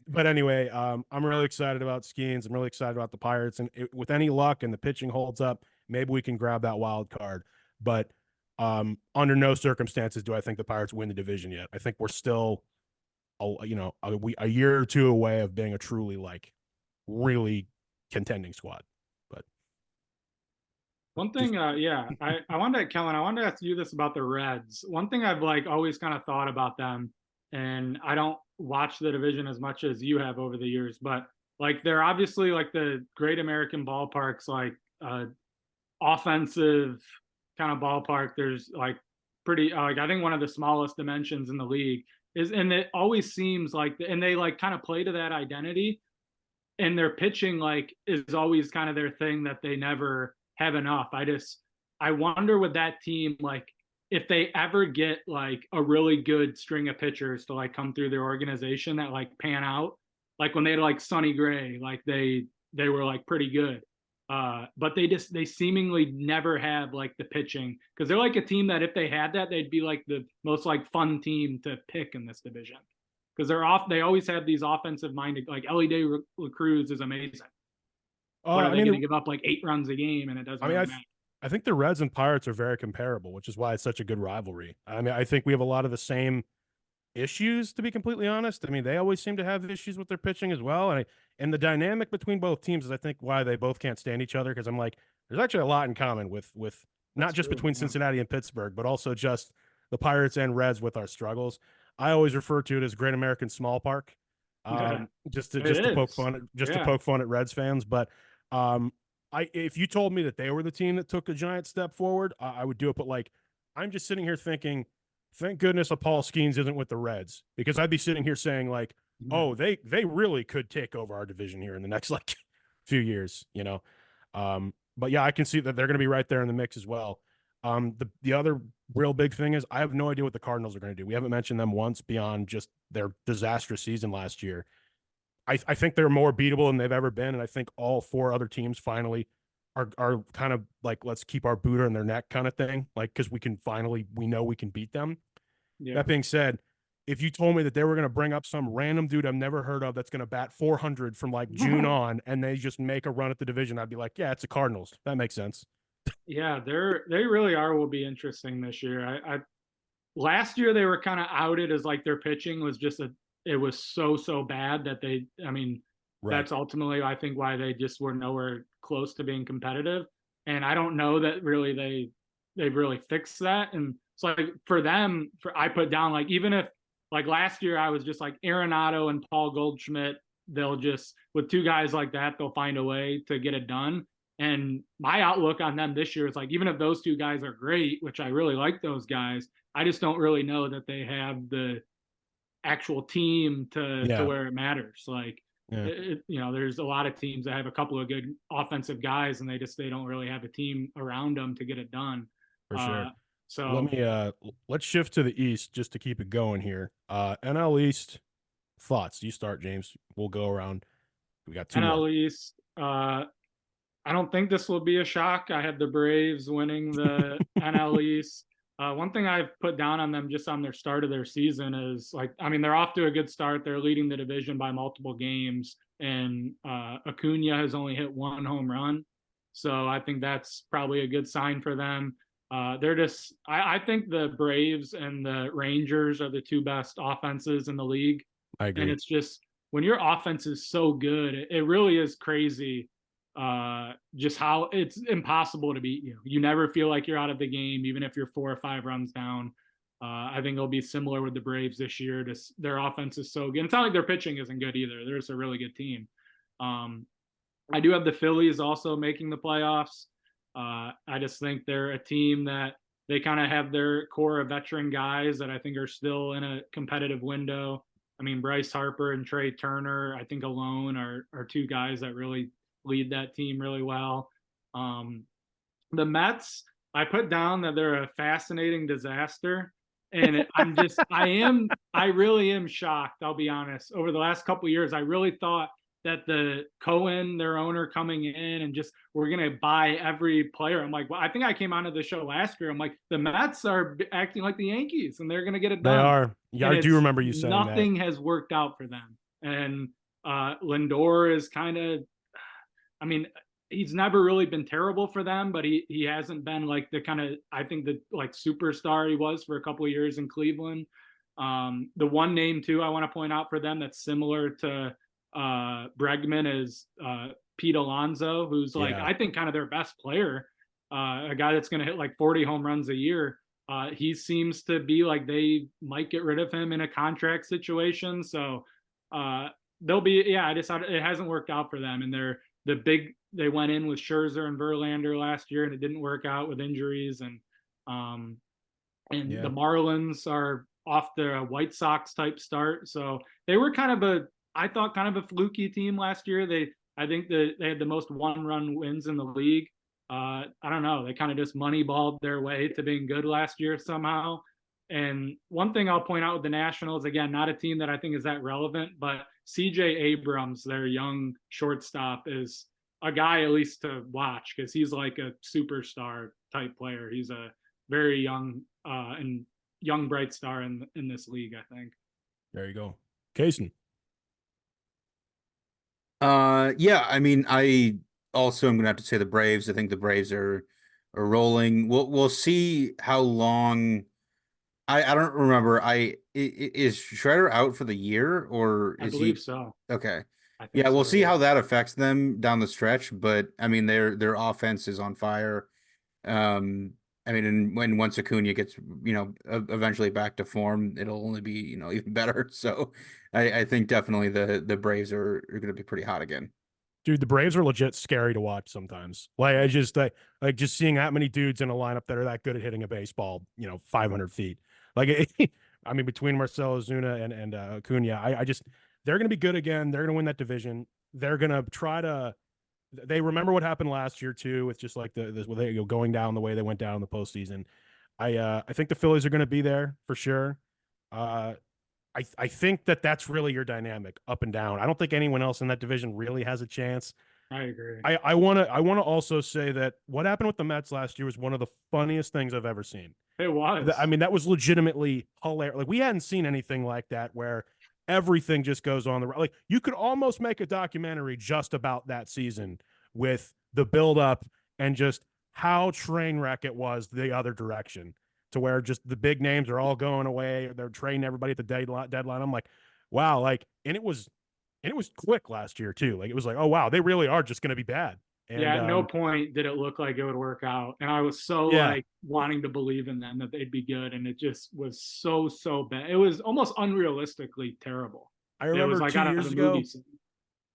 Speaker 1: But anyway, I'm really excited about Skeens. I'm really excited about the Pirates, and with any luck and the pitching holds up, maybe we can grab that wild card. But under no circumstances do I think the Pirates win the division yet. I think we're still, a year or two away of being a truly like really contending squad. But
Speaker 3: One thing, yeah, I wanted to, Kellan, I wanted to ask you this about the Reds. One thing I've like always kind of thought about them, and I don't watch the division as much as you have over the years, but like they're obviously like the Great American Ballparks, like offensive kind of ballpark. There's like pretty, like I think one of the smallest dimensions in the league is, and it always seems like, and they like kind of play to that identity, and their pitching like is always kind of their thing that they never have enough. I wonder with that team, like if they ever get like a really good string of pitchers to like come through their organization that like pan out, like when they had like Sonny Gray, like they were like pretty good. But they seemingly never have like the pitching, because they're like a team that if they had that, they'd be like the most like fun team to pick in this division, because they always have these offensive minded, like Ellie De La Cruz is amazing. But are they going to give up like 8 runs a game, and it doesn't really matter?
Speaker 1: I think the Reds and Pirates are very comparable, which is why it's such a good rivalry. I mean, I think we have a lot of the same issues, to be completely honest. I mean, they always seem to have issues with their pitching as well, and the dynamic between both teams is, I think, why they both can't stand each other. Because I'm like, there's actually a lot in common with not just between Cincinnati and Pittsburgh, but also just the Pirates and Reds with our struggles. I always refer to it as Great American Small Park, just to poke fun, to poke fun at Reds fans. But if you told me that they were the team that took a giant step forward, I would do it. But like, I'm just sitting here thinking, thank goodness Paul Skeens isn't with the Reds, because I'd be sitting here saying like, oh, they really could take over our division here in the next like few years, you know. But yeah, I can see that they're going to be right there in the mix as well. The other real big thing is I have no idea what the Cardinals are going to do. We haven't mentioned them once beyond just their disastrous season last year. I think they're more beatable than they've ever been, and I think all 4 other teams finally are kind of like, let's keep our boot on their neck kind of thing, like, because we know we can beat them. Yeah. That being said, if you told me that they were going to bring up some random dude I've never heard of that's going to bat 400 from like June on, and they just make a run at the division, I'd be like, yeah, it's the Cardinals. That makes sense.
Speaker 3: Yeah, they really will be interesting this year. I last year they were kind of outed as like their pitching was just it was so bad that that's ultimately I think why they just were nowhere close to being competitive. And I don't know that really they've really fixed that. And it's like for them, I put down like, even if like last year I was just like Arenado and Paul Goldschmidt, they'll just, with 2 guys like that, they'll find a way to get it done. And my outlook on them this year is like, even if those 2 guys are great, which I really like those guys, I just don't really know that they have the actual team to where it matters. Like, there's a lot of teams that have a couple of good offensive guys, and they don't really have a team around them to get it done.
Speaker 1: For sure.
Speaker 3: So
Speaker 1: let's shift to the East just to keep it going here. NL East thoughts. You start, James. We'll go around. We got 2
Speaker 3: NL
Speaker 1: more.
Speaker 3: East. I don't think this will be a shock. I have the Braves winning the NL East. One thing I've put down on them just on their start of their season is like, I mean, they're off to a good start. They're leading the division by multiple games, and Acuna has only hit 1 home run. So I think that's probably a good sign for them. I think the Braves and the Rangers are the 2 best offenses in the league.
Speaker 1: I agree.
Speaker 3: And it's just, when your offense is so good, it really is crazy. Just how it's impossible to beat you. You never feel like you're out of the game, even if you're 4 or 5 runs down. I think it'll be similar with the Braves this year. Their offense is so good. It's not like their pitching isn't good either. They're just a really good team. I do have the Phillies also making the playoffs. I just think they're a team that they kind of have their core of veteran guys that I think are still in a competitive window. I mean, Bryce Harper and Trey Turner, I think alone are two guys that really lead that team really well. The Mets, I put down that they're a fascinating disaster. And I really am shocked. I'll be honest. Over the last couple of years, I really thought that the Cohen, their owner, coming in and just we're gonna buy every player. I'm like, well, I think I came onto the show last year. I'm like, the Mets are acting like the Yankees, and they're gonna get it
Speaker 1: They
Speaker 3: done.
Speaker 1: are. Yeah,
Speaker 3: And
Speaker 1: I do remember you saying that.
Speaker 3: nothing has worked out for them. And Lindor is kind of, I mean, he's never really been terrible for them, but he hasn't been like the kind of, I think, the like superstar he was for a couple of years in Cleveland. The one name too I want to point out for them that's similar to Bregman is Pete Alonso, who's like,
Speaker 1: Yeah.
Speaker 3: I think, kind of their best player, a guy that's going to hit like 40 home runs a year. He seems to be like they might get rid of him in a contract situation. So they'll be, yeah, I just thought it hasn't worked out for them. And they went in with Scherzer and Verlander last year and it didn't work out with injuries. And
Speaker 1: Yeah.
Speaker 3: the Marlins are off the White Sox type start. So they were kind of I thought kind of a fluky team last year. I think that they had the most one-run wins in the league. I don't know. They kind of just moneyballed their way to being good last year somehow. And one thing I'll point out with the Nationals, again, not a team that I think is that relevant, but CJ Abrams, their young shortstop, is a guy at least to watch because he's like a superstar type player. He's a very young and young bright star in this league, I think.
Speaker 1: There you go. Casen.
Speaker 2: Yeah, I mean, I also am gonna have to say the Braves. I think the Braves are rolling. We'll see how long. I don't remember. Is Shredder out for the year or
Speaker 3: I
Speaker 2: is
Speaker 3: believe
Speaker 2: he?
Speaker 3: so.
Speaker 2: Okay.
Speaker 3: I think
Speaker 2: Yeah, we'll
Speaker 3: so,
Speaker 2: see
Speaker 3: yeah.
Speaker 2: how that affects them down the stretch. But I mean, their offense is on fire. I mean, and when once Acuna gets, eventually back to form, it'll only be, even better. So I think definitely the Braves are going to be pretty hot again.
Speaker 1: Dude, the Braves are legit scary to watch sometimes. Like I just like just seeing that many dudes in a lineup that are that good at hitting a baseball, 500 feet. Like I mean, between Marcell Ozuna and Acuna, I just they're going to be good again. They're going to win that division. They're going to try to. They remember what happened last year too, with just like going down the way they went down in the postseason. I think the Phillies are going to be there for sure. I think that's really your dynamic up and down. I don't think anyone else in that division really has a chance.
Speaker 3: I agree.
Speaker 1: I want to also say that what happened with the Mets last year was one of the funniest things I've ever seen.
Speaker 3: It was.
Speaker 1: I mean, that was legitimately hilarious. Like we hadn't seen anything like that where everything just goes on the like. You could almost make a documentary just about that season with the buildup and just how train wreck it was the other direction, to where just the big names are all going away. They're trading everybody at the deadline. I'm like, wow, like, and it was quick last year too. Like it was like, oh wow, they really are just going to be bad. And,
Speaker 3: yeah, at no point did it look like it would work out. And I was so like wanting to believe in them that they'd be good. And it just was so bad. It was almost unrealistically terrible.
Speaker 1: I remember
Speaker 3: it was like
Speaker 1: 2 years ago.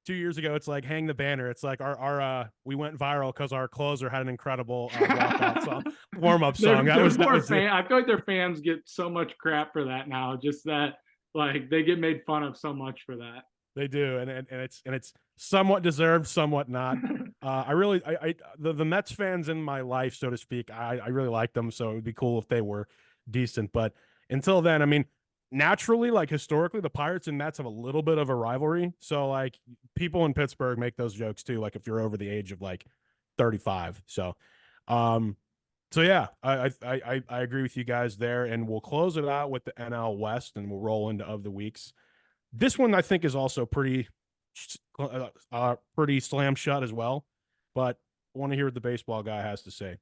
Speaker 1: 2 years ago, it's like hang the banner. It's like our we went viral because our closer had an incredible walkout song, warm-up song. That was
Speaker 3: I feel like their fans get so much crap for that now. Just that like they get made fun of so much for that.
Speaker 1: They do, and it's somewhat deserved, somewhat not. The Mets fans in my life, so to speak, I really like them, so it would be cool if they were decent. But until then, I mean, naturally, like historically, the Pirates and Mets have a little bit of a rivalry. So like people in Pittsburgh make those jokes too, like if you're over the age of like 35. So yeah, I agree with you guys there, and we'll close it out with the NL West, and we'll roll into of the weeks. This one I think is also pretty slam shut as well, but I want to hear what the baseball guy has to say.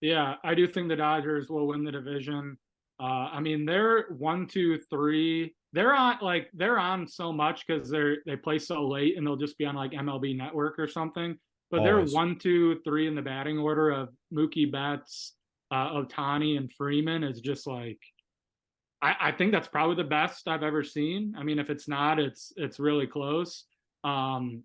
Speaker 3: Yeah, I do think the Dodgers will win the division. I mean, they're 1, 2, 3. They're on so much because they play so late, and they'll just be on like MLB Network or something. But
Speaker 1: Always.
Speaker 3: they're 1, 2, 3 in the batting order of Mookie Betts, Ohtani, and Freeman is just like. I think that's probably the best I've ever seen. I mean, if it's not, it's really close. And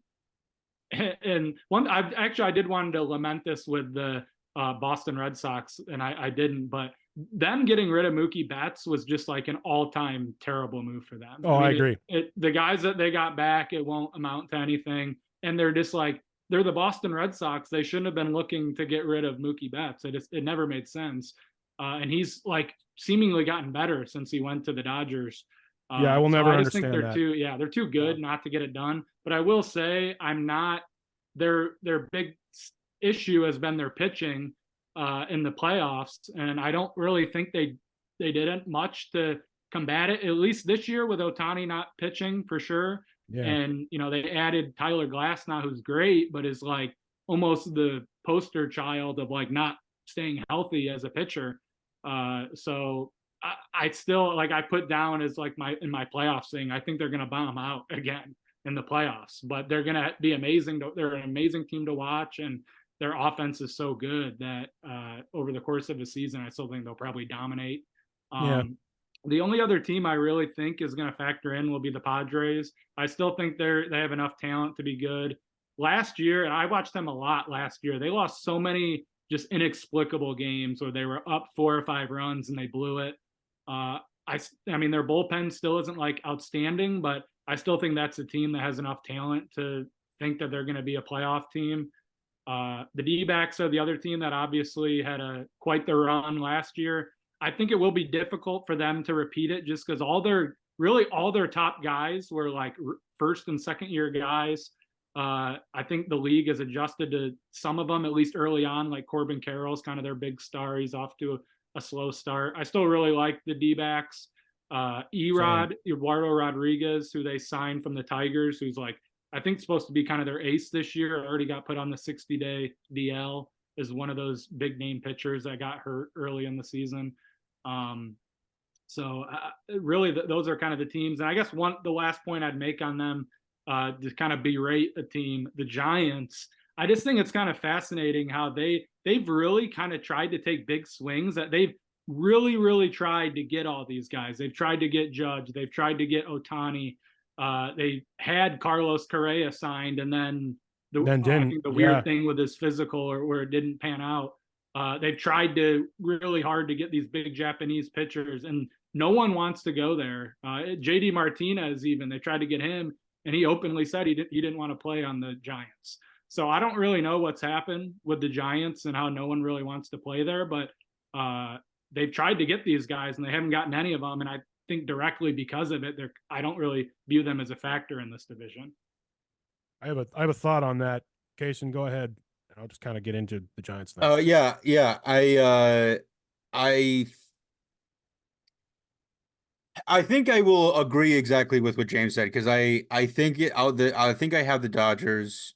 Speaker 3: and I did want to lament this with the Boston Red Sox, and I didn't, but them getting rid of Mookie Betts was just like an all-time terrible move for them.
Speaker 1: Oh, I agree.
Speaker 3: The guys that they got back, it won't amount to anything, and they're just like, they're the Boston Red Sox. They shouldn't have been looking to get rid of Mookie Betts. It never made sense, and he's like seemingly gotten better since he went to the Dodgers.
Speaker 1: Yeah, I will never
Speaker 3: I just think
Speaker 1: understand that.
Speaker 3: they're too good not to get it done. But I will say I'm not their big issue has been their pitching in the playoffs, and I don't really think they didn't much to combat it. At least this year with Ohtani not pitching for sure.
Speaker 1: Yeah.
Speaker 3: And they added Tyler Glass now, who's great, but is like almost the poster child of like not staying healthy as a pitcher. So I still I put down as like in my playoffs thing. I think they're going to bomb out again in the playoffs, but they're going to be amazing. They're an amazing team to watch, and their offense is so good that over the course of the season, I still think they'll probably dominate. The only other team I really think is going to factor in will be the Padres. I still think they have enough talent to be good. Last year, and I watched them a lot last year, they lost so many just inexplicable games where they were up 4 or 5 runs and they blew it. I mean, their bullpen still isn't like outstanding, but I still think that's a team that has enough talent to think that they're going to be a playoff team. The D-backs are the other team that obviously had quite the run last year. I think it will be difficult for them to repeat it just because all their top guys were like first and second year guys. I think the league has adjusted to some of them, at least early on, like Corbin Carroll's kind of their big star. He's off to a slow start. I still really like the D-backs. Eduardo Rodriguez, who they signed from the Tigers, who's like, I think supposed to be kind of their ace this year, already got put on the 60-day DL, is one of those big name pitchers that got hurt early in the season. Really those are kind of the teams. And I guess the last point I'd make on them, to kind of berate a team, the Giants, I just think it's kind of fascinating how they've really kind of tried to take big swings, that they've really, really tried to get all these guys. They've tried to get Judge. They've tried to get Ohtani. They had Carlos Correa signed, and then the weird thing with his physical or where it didn't pan out. They've tried to really hard to get these big Japanese pitchers, and no one wants to go there. JD Martinez, even, they tried to get him, and he openly said he didn't want to play on the Giants. So I don't really know what's happened with the Giants and how no one really wants to play there, but they've tried to get these guys and they haven't gotten any of them. And I think directly because of it, I don't really view them as a factor in this division.
Speaker 1: I have a thought on that. Casen, go ahead. And I'll just kind of get into the Giants thing.
Speaker 2: Yeah. I think I will agree exactly with what James said, because I think I have the Dodgers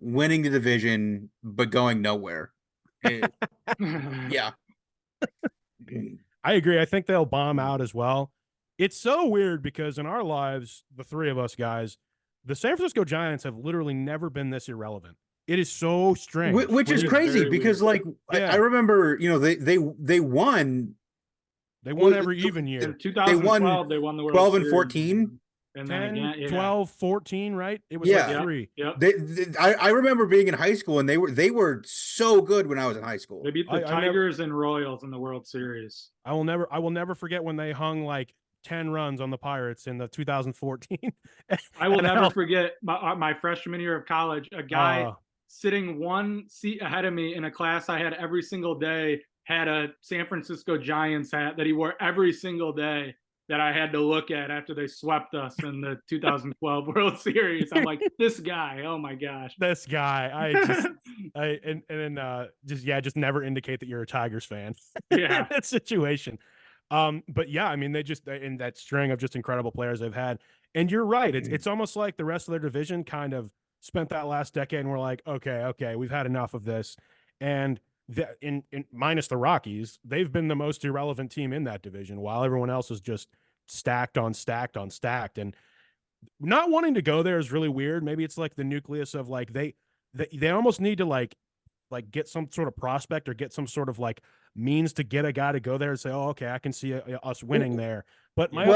Speaker 2: winning the division but going nowhere. Yeah.
Speaker 1: I agree. I think they'll bomb out as well. It's so weird because in our lives, the three of us guys, the San Francisco Giants have literally never been this irrelevant. It is so strange.
Speaker 2: Which is crazy because weird. I remember, they won.
Speaker 1: They won every even year.
Speaker 3: In 2012, they won the World
Speaker 2: 12
Speaker 3: Series.
Speaker 2: and 14.
Speaker 3: And
Speaker 1: 10,
Speaker 3: then again,
Speaker 1: 12, 14, right? It was like 3.
Speaker 3: Yep.
Speaker 2: I remember being in high school, and they were so good when I was in high school.
Speaker 3: They beat the Tigers and Royals in the World Series.
Speaker 1: I will never forget when they hung like 10 runs on the Pirates in the 2014.
Speaker 3: I will never forget my freshman year of college, a guy sitting one seat ahead of me in a class I had every single day had a San Francisco Giants hat that he wore every single day that I had to look at after they swept us in the 2012 World Series. I'm like, this guy, oh my gosh.
Speaker 1: This guy. Just never indicate that you're a Tigers fan.
Speaker 3: Yeah.
Speaker 1: In that situation. But yeah, I mean, they in that string of just incredible players they've had. And you're right. It's almost like the rest of their division kind of spent that last decade and we're like, okay, we've had enough of this. And in minus the Rockies, they've been the most irrelevant team in that division, while everyone else is just stacked on stacked on stacked. And not wanting to go there is really weird. Maybe it's like the nucleus of like they almost need to like get some sort of prospect or get some sort of like means to get a guy to go there and say, oh, okay, I can see us winning there. But my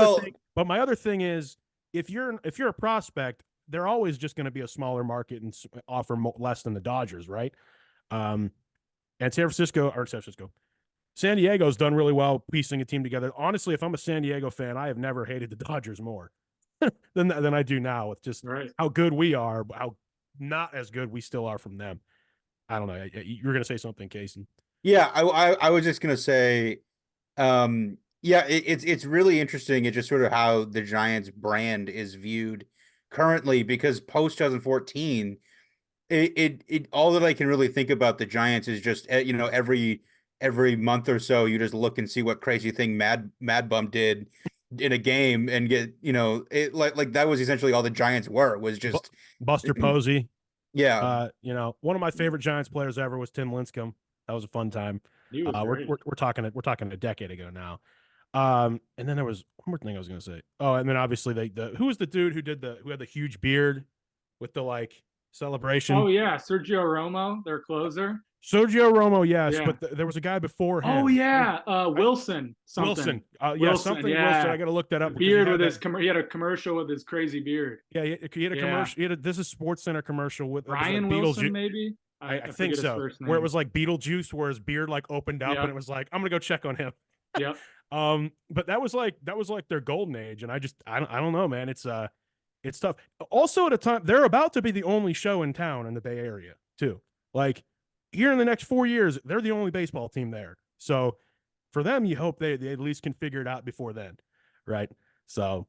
Speaker 1: other thing is if you're a prospect, they're always just going to be a smaller market and offer less than the Dodgers, right? And San Diego's done really well piecing a team together. Honestly, if I'm a San Diego fan, I have never hated the Dodgers more than I do now, with just how good we are, but how not as good we still are from them. I don't know. You were going to say something, Casen.
Speaker 2: Yeah, I was just going to say, yeah, it's really interesting. It's just sort of how the Giants brand is viewed currently, because post 2014, it all that I can really think about the Giants is just, you know, every month or so you just look and see what crazy thing Mad Bum did in a game and get, you know, it like that was essentially all the Giants were, was just
Speaker 1: Buster Posey.
Speaker 2: Yeah.
Speaker 1: You know, one of my favorite Giants players ever was Tim Lincecum. That was a fun time. We're talking a decade ago now. And then there was one more thing I was going to say. Oh, and then obviously who was the dude who had the huge beard with the like celebration?
Speaker 3: Oh yeah, Sergio Romo, their closer.
Speaker 1: Sergio Romo, yes, but there was a guy before him.
Speaker 3: Oh yeah, Wilson.
Speaker 1: Wilson.
Speaker 3: Wilson.
Speaker 1: I got to look that up.
Speaker 3: Beard with his he had a commercial with his crazy beard.
Speaker 1: Yeah, he had a commercial. This is Sports Center commercial with
Speaker 3: Ryan Wilson, maybe.
Speaker 1: I think so. Where it was like Beetlejuice, where his beard like opened up, and it was like, I'm gonna go check on him.
Speaker 3: Yep.
Speaker 1: But that was like their golden age, and I don't know, man. It's tough. Also, at a time they're about to be the only show in town in the Bay Area too. Like here in the next 4 years, they're the only baseball team there. So for them, you hope they at least can figure it out before then, right? So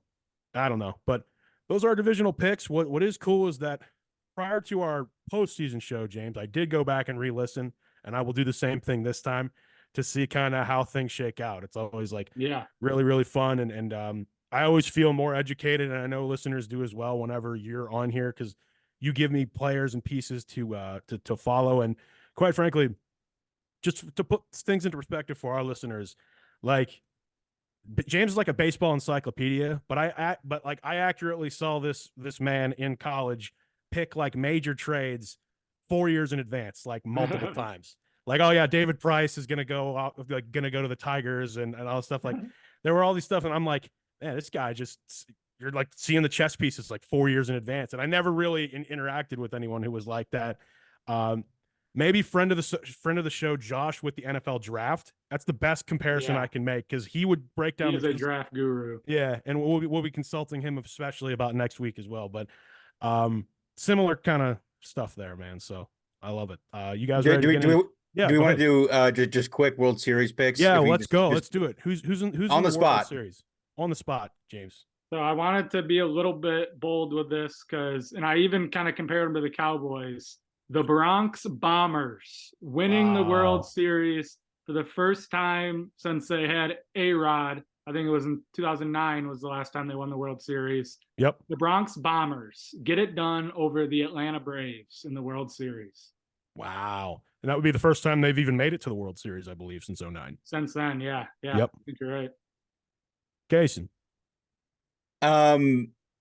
Speaker 1: I don't know, but those are divisional picks. What is cool is that prior to our postseason show, James, I did go back and re-listen, and I will do the same thing this time to see kind of how things shake out. It's always like really, really fun. And I always feel more educated, and I know listeners do as well whenever you're on here, because you give me players and pieces to follow. And quite frankly, just to put things into perspective for our listeners, like James is like a baseball encyclopedia, but I accurately saw this man in college pick like major trades 4 years in advance, like multiple times. Like, oh yeah, David Price is gonna go out, like gonna go to the Tigers and all this stuff. Like, there were all these stuff, and I'm like, man, this guy you're like seeing the chess pieces like 4 years in advance. And I never really interacted with anyone who was like that. Maybe friend of the show, Josh, with the NFL draft. That's the best comparison I can make, because he would break down.
Speaker 3: He's a draft guru.
Speaker 1: Yeah, and we'll be consulting him especially about next week as well. But similar kind of stuff there, man. So I love it. You guys ready? Do we want to do just quick World Series picks?
Speaker 2: Yeah,
Speaker 1: let's go. Let's do it. Who's
Speaker 2: on the spot?
Speaker 1: World Series? On the spot, James.
Speaker 3: So I wanted to be a little bit bold with this, and I even kind of compared them to the Cowboys. The Bronx Bombers winning the World Series for the first time since they had A-Rod. I think it was in 2009 was the last time they won the World Series.
Speaker 1: Yep.
Speaker 3: The Bronx Bombers get it done over the Atlanta Braves in the World Series.
Speaker 1: Wow. And that would be the first time they've even made it to the World Series, I believe, since 2009.
Speaker 3: Since then, yeah. Yep. I think you're right.
Speaker 1: Casen.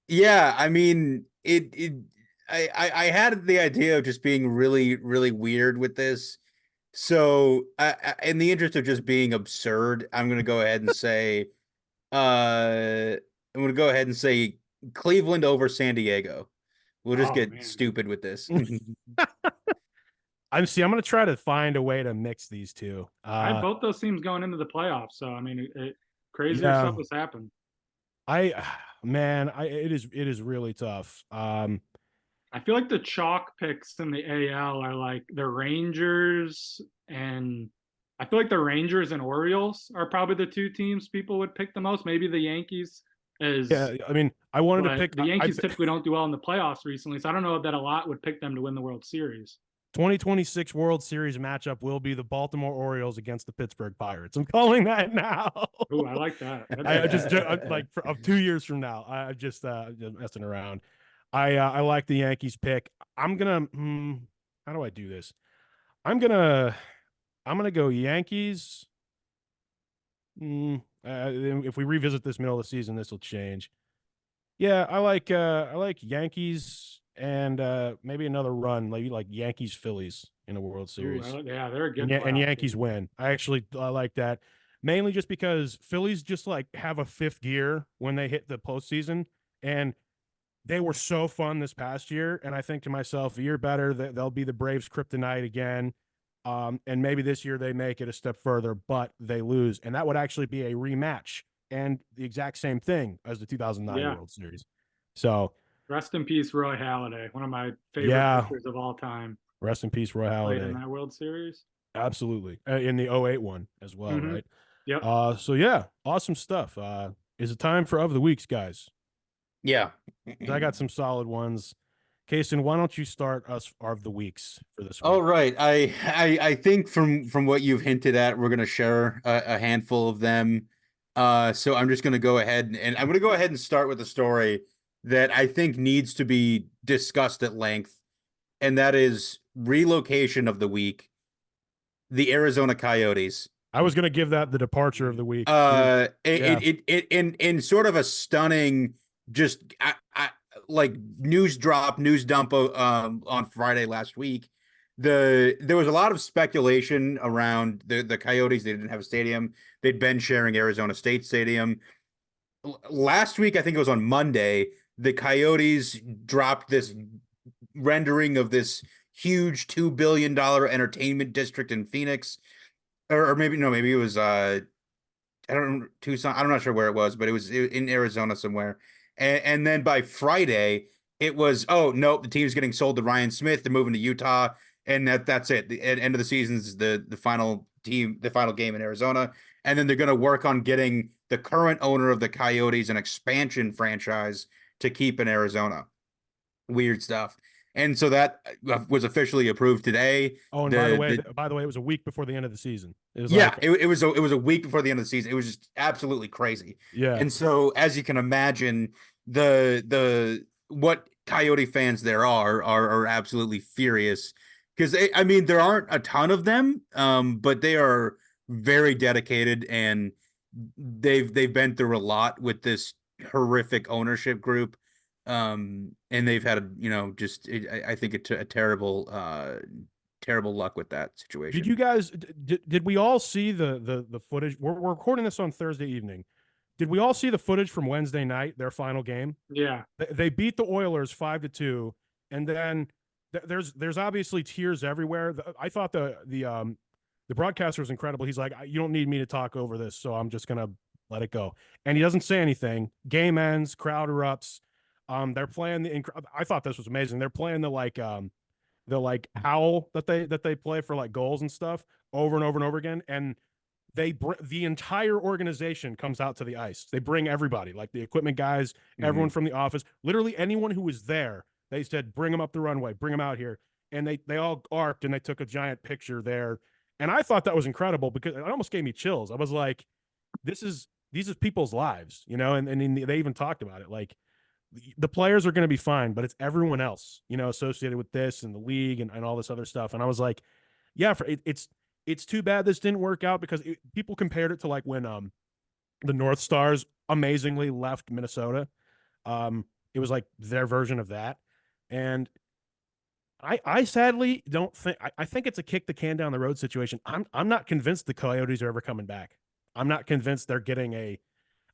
Speaker 2: Yeah, I mean, I had the idea of just being really, really weird with this. So, in the interest of just being absurd, I'm going to go ahead and say, Cleveland over San Diego. We'll just get stupid with this.
Speaker 1: I'm going to try to find a way to mix these two.
Speaker 3: I have both those teams going into the playoffs, so I mean, crazy stuff has happened.
Speaker 1: It is really tough.
Speaker 3: I feel like the chalk picks in the AL are like the Rangers, and I feel like the Rangers and Orioles are probably the two teams people would pick the most. Maybe the Yankees
Speaker 1: Yeah, I mean, I wanted to pick
Speaker 3: the Yankees. Typically don't do well in the playoffs recently, so I don't know that a lot would pick them to win the World Series. 2026
Speaker 1: World Series matchup will be the Baltimore Orioles against the Pittsburgh Pirates. I'm calling that now.
Speaker 3: Oh, I like that.
Speaker 1: Of 2 years from now. I just messing around. I like the Yankees pick. I'm gonna. How do I do this? I'm gonna go Yankees. If we revisit this middle of the season, this will change. Yeah, I like Yankees and maybe another run, maybe like Yankees Phillies in a World Series.
Speaker 3: Ooh, yeah, they're a good.
Speaker 1: And Yankees win. I like that, mainly just because Phillies just like have a fifth gear when they hit the postseason, and they were so fun this past year, and I think to myself, a year better, that they'll be the Braves' kryptonite again. And maybe this year they make it a step further, but they lose, and that would actually be a rematch and the exact same thing as the 2009
Speaker 3: Yeah.
Speaker 1: World Series. So
Speaker 3: Rest in peace, Roy Halladay, one of my favorite
Speaker 1: yeah,
Speaker 3: pitchers of all time.
Speaker 1: rest in peace, Roy
Speaker 3: Played in
Speaker 1: Halladay.
Speaker 3: that World Series.
Speaker 1: Absolutely, in the '08 one as well,
Speaker 3: Mhm.
Speaker 1: right?
Speaker 3: Yep.
Speaker 1: So yeah, awesome stuff. Is it time for of the weeks, guys?
Speaker 2: Yeah.
Speaker 1: 'Cause I got some solid ones. Casen, why don't you start us of the weeks for this
Speaker 2: All
Speaker 1: week?
Speaker 2: right. I think from what you've hinted at, we're gonna share a handful of them. So I'm just gonna go ahead and I'm gonna go ahead and start with a story that I think needs to be discussed at length, and that is relocation of the week, the Arizona Coyotes.
Speaker 1: I was gonna give that the departure of the week. Yeah.
Speaker 2: In sort of a stunning, just like news dump on Friday last week. There was a lot of speculation around the Coyotes. They didn't have a stadium. They'd been sharing Arizona State Stadium. Last week, I think it was on Monday, the Coyotes dropped this rendering of this huge $2 billion entertainment district in Phoenix. Or maybe no, maybe it was I don't know, Tucson. I'm not sure where it was, but it was in Arizona somewhere. And then by Friday, it was, oh no, the team's getting sold to Ryan Smith. They're moving to Utah, and that's it. The end of the season is the final team, the final game in Arizona, and then they're going to work on getting the current owner of the Coyotes an expansion franchise to keep in Arizona. Weird stuff. And so that was officially approved today.
Speaker 1: Oh, and by the way, it was a week before the end of the season. It was
Speaker 2: Yeah,
Speaker 1: like,
Speaker 2: it was a week before the end of the season. It was just absolutely crazy.
Speaker 1: yeah,
Speaker 2: And so, as you can imagine, the what Coyote fans there are absolutely furious because I mean there aren't a ton of them, but they are very dedicated and they've been through a lot with this horrific ownership group, and they've had I think a terrible terrible luck with that situation.
Speaker 1: Did you guys did we all see the footage? We're recording this on Thursday evening. Did we all see the footage from Wednesday night, their final game?
Speaker 3: Yeah.
Speaker 1: They beat the Oilers 5-2, and then there's obviously tears everywhere. I thought the broadcaster was incredible. He's like, you don't need me to talk over this, so I'm just gonna let it go. And he doesn't say anything. Game ends, crowd erupts. They're playing I thought this was amazing. They're playing the like howl that they play for like goals and stuff over and over and over again, and the entire organization comes out to the ice. They bring everybody, like the equipment guys, everyone from the office, literally anyone who was there. They said, bring them up the runway, bring them out here, and they all arced and they took a giant picture there. And I thought that was incredible because it almost gave me chills. I was like, these is people's lives, you know. And they even talked about it, like the players are going to be fine, but it's everyone else, you know, associated with this and the league and all this other stuff. And I was like, yeah, it's too bad this didn't work out because people compared it to like when the North Stars amazingly left Minnesota. It was like their version of that. And I sadly don't think I think it's a kick the can down the road situation. I'm not convinced the Coyotes are ever coming back. I'm not convinced they're getting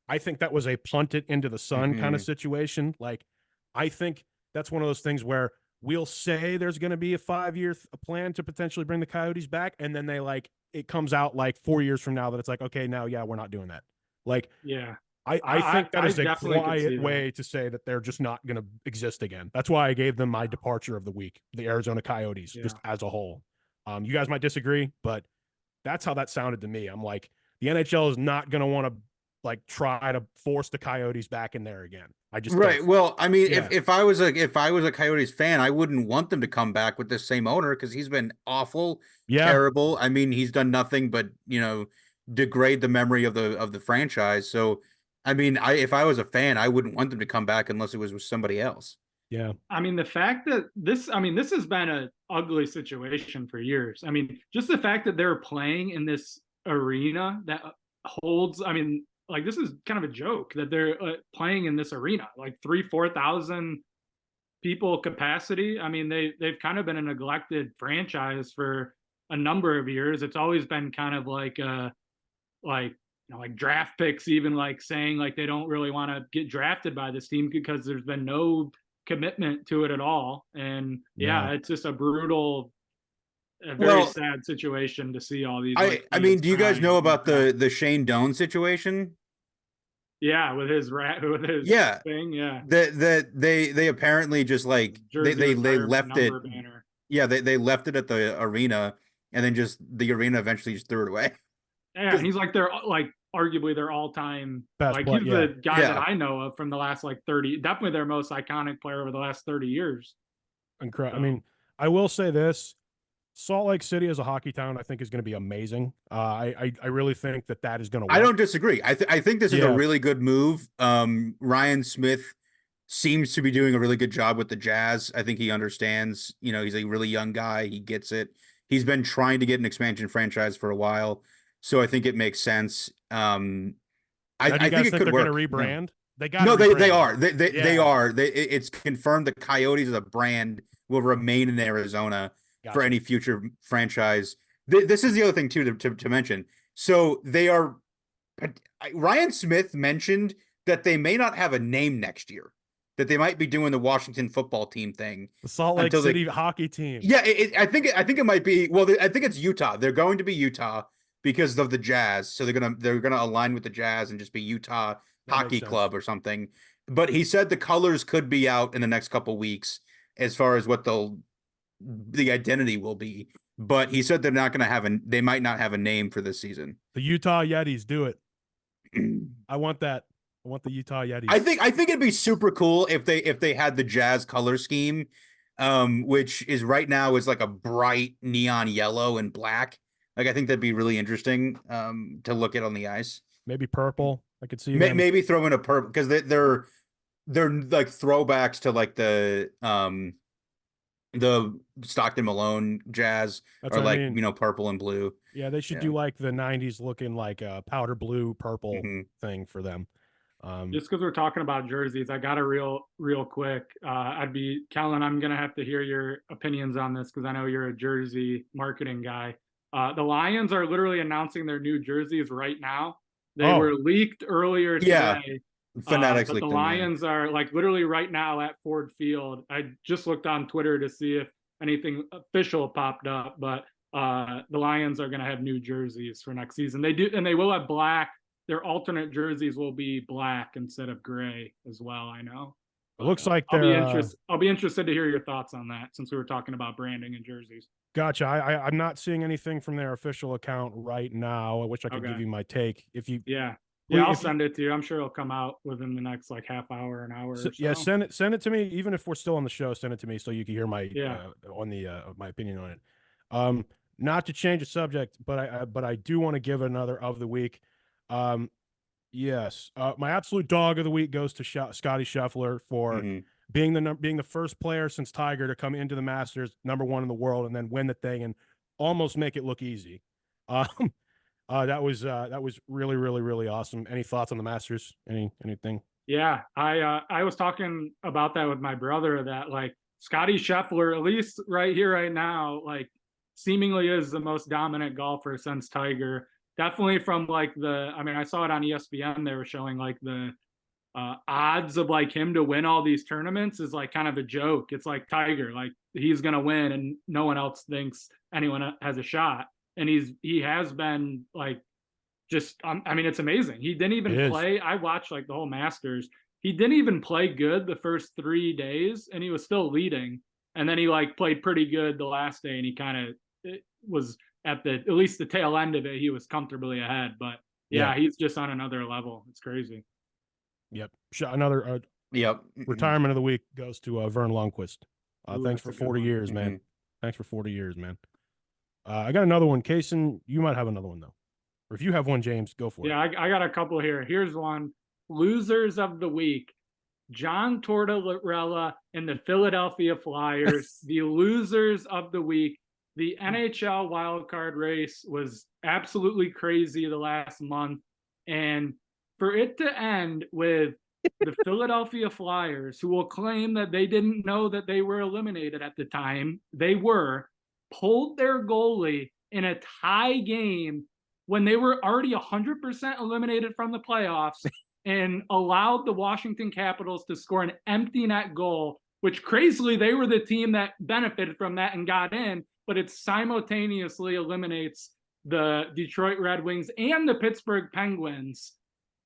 Speaker 1: I think that was a punt it into the sun kind of situation. Like, I think that's one of those things where we'll say there's going to be a 5-year plan to potentially bring the Coyotes back, and then it comes out like 4 years from now that it's like, okay, now, yeah, we're not doing that. Like,
Speaker 3: Yeah.
Speaker 1: I think that is a quiet
Speaker 3: that.
Speaker 1: way to say that they're just not going to exist again. That's why I gave them my departure of the week, the Arizona Coyotes, just as a whole. You guys might disagree, but that's how that sounded to me. I'm like, the NHL is not going to want to like try to force the Coyotes back in there again. I just
Speaker 2: right. Well, I mean,
Speaker 1: Yeah.
Speaker 2: if I was a Coyotes fan, I wouldn't want them to come back with the same owner because he's been awful, terrible. I mean, he's done nothing but degrade the memory of the franchise. So, I mean, if I was a fan, I wouldn't want them to come back unless it was with somebody else.
Speaker 1: Yeah.
Speaker 3: I mean, the fact that this has been an ugly situation for years. I mean, just the fact that they're playing in this arena that holds, I mean, like this is kind of a joke that they're playing in this arena, like 3,000-4,000 people capacity. I mean, they've kind of been a neglected franchise for a number of years. It's always been kind of like like draft picks, even like saying like they don't really want to get drafted by this team because there's been no commitment to it at all. And
Speaker 1: No.
Speaker 3: it's just a very sad situation to see all these.
Speaker 2: I mean, do you guys know about
Speaker 3: the
Speaker 2: the Shane Doan situation?
Speaker 3: Yeah, with his
Speaker 2: Yeah,
Speaker 3: thing, yeah.
Speaker 2: that they apparently just like
Speaker 3: Jersey
Speaker 2: they
Speaker 3: retirement
Speaker 2: left it.
Speaker 3: number banner.
Speaker 2: Yeah, they left it at the arena, and then just the arena eventually just threw it away.
Speaker 3: Yeah, and he's like arguably their all-time
Speaker 1: Best
Speaker 3: he's the guy
Speaker 2: Yeah.
Speaker 3: that I know of from the last 30, definitely their most iconic player over the last 30 years.
Speaker 1: Incredible. I mean, I will say this: Salt Lake City as a hockey town, I think, is going to be amazing. I really think that is going to work.
Speaker 2: I don't disagree. I think this is a really good move. Ryan Smith seems to be doing a really good job with the Jazz. I think he understands. He's a really young guy. He gets it. He's been trying to get an expansion franchise for a while, so I think it makes sense. I think it could
Speaker 1: they're
Speaker 2: work.
Speaker 1: going to rebrand? They got
Speaker 2: No,
Speaker 1: they
Speaker 2: are. They are. It's confirmed the Coyotes as a brand will remain in Arizona for any future franchise. This is the other thing too to mention. So they are. Ryan Smith mentioned that they may not have a name next year. That they might be doing the Washington football team thing.
Speaker 1: The Salt Lake City hockey team.
Speaker 2: Yeah, I think it might be. Well, I think it's Utah. They're going to be Utah because of the Jazz. So they're gonna align with the Jazz and just be Utah Hockey Club or something. But he said the colors could be out in the next couple weeks as far as what the identity will be. But he said they're not going to they might not have a name for this season.
Speaker 1: The Utah Yetis, do it. I want that. I want the Utah Yetis.
Speaker 2: I think it'd be super cool if they had the Jazz color scheme, which is right now is like a bright neon yellow and black. Like I think that'd be really interesting to look at on the ice.
Speaker 1: Maybe purple. I could see
Speaker 2: maybe throw in a purple because they're like throwbacks to like the Stockton Malone Jazz or like purple and blue.
Speaker 1: Yeah, they should do like the 90s looking like a powder blue purple thing for them.
Speaker 3: Just because we're talking about jerseys, I got a real quick. Kellan, I'm gonna have to hear your opinions on this because I know you're a jersey marketing guy. The Lions are literally announcing their new jerseys right now. They were leaked earlier today.
Speaker 2: Fanatics
Speaker 3: but the Lions are like literally right now at Ford Field. I just looked on Twitter to see if anything official popped up, but the Lions are going to have new jerseys for next season. They do, and they will have black. Their alternate jerseys will be black instead of gray as well. I know.
Speaker 1: It looks like
Speaker 3: I'll be interested to hear your thoughts on that since we were talking about branding and jerseys.
Speaker 1: Gotcha. I'm not seeing anything from their official account right now. I wish I could give you my take. If you
Speaker 3: I'll send it to you. I'm sure it'll come out within the next like half hour, an hour. So.
Speaker 1: Yeah, send it to me. Even if we're still on the show, send it to me so you can hear my my opinion on it. Not to change the subject, but I do want to give another of the week. Yes, my absolute dog of the week goes to Scotty Scheffler for being the first player since Tiger to come into the Masters #1 in the world and then win the thing and almost make it look easy. That was really, really, really awesome. Any thoughts on the Masters? Anything?
Speaker 3: Yeah, I was talking about that with my brother that like Scotty Scheffler, at least right here, right now, like seemingly is the most dominant golfer since Tiger. Definitely from like I saw it on ESPN. They were showing like the odds of like him to win all these tournaments is like kind of a joke. It's like Tiger, like he's gonna win, and no one else thinks anyone has a shot. And he has been like just it's amazing. He didn't even play. I watched like the whole Masters. He didn't even play good the first 3 days, and he was still leading. And then he like played pretty good the last day, and he kind of was at least the tail end of it. He was comfortably ahead, but he's just on another level. It's crazy.
Speaker 1: Yep. Another retirement of the week goes to Vern Lundquist. Thanks for 40 years, man. Thanks for 40 years, man. I got another one. Casen, you might have another one though. Or if you have one, James, go for it.
Speaker 3: Yeah, I got a couple here. Here's one. Losers of the week. John Tortorella and the Philadelphia Flyers. The losers of the week. The NHL wildcard race was absolutely crazy the last month. And for it to end with the Philadelphia Flyers, who will claim that they didn't know that they were eliminated at the time, they were, pulled their goalie in a tie game when they were already 100% eliminated from the playoffs and allowed the Washington Capitals to score an empty net goal which crazily, they were the team that benefited from that and got in, but it simultaneously eliminates the Detroit Red Wings and the Pittsburgh Penguins.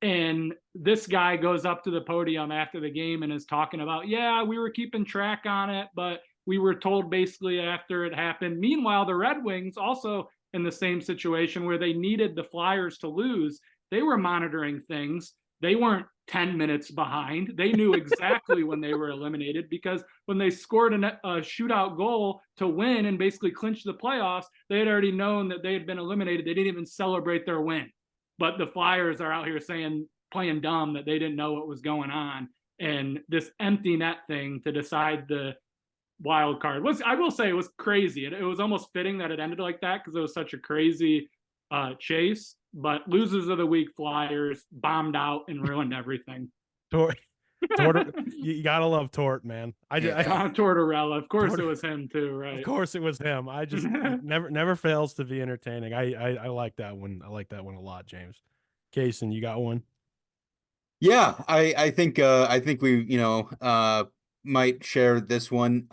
Speaker 3: And this guy goes up to the podium after the game and is talking about, yeah, we were keeping track on it, but we were told basically after it happened. Meanwhile, the Red Wings also in the same situation where they needed the Flyers to lose. They were monitoring things. They weren't 10 minutes behind. They knew exactly when they were eliminated, because when they scored a shootout goal to win and basically clinch the playoffs, they had already known that they had been eliminated. They didn't even celebrate their win. But the Flyers are out here playing dumb, that they didn't know what was going on. And this empty net thing to decide the wild card was, I will say, it was crazy. It was almost fitting that it ended like that, because it was such a crazy chase. But losers of the week, Flyers, bombed out and ruined everything.
Speaker 1: Tort, you gotta love Tort, man.
Speaker 3: Tortorella, of course it was him too, right?
Speaker 1: Of course it was him. I just never fails to be entertaining. I like that one. I like that one a lot, James. Casen, you got one?
Speaker 2: Yeah, I think we might share this one.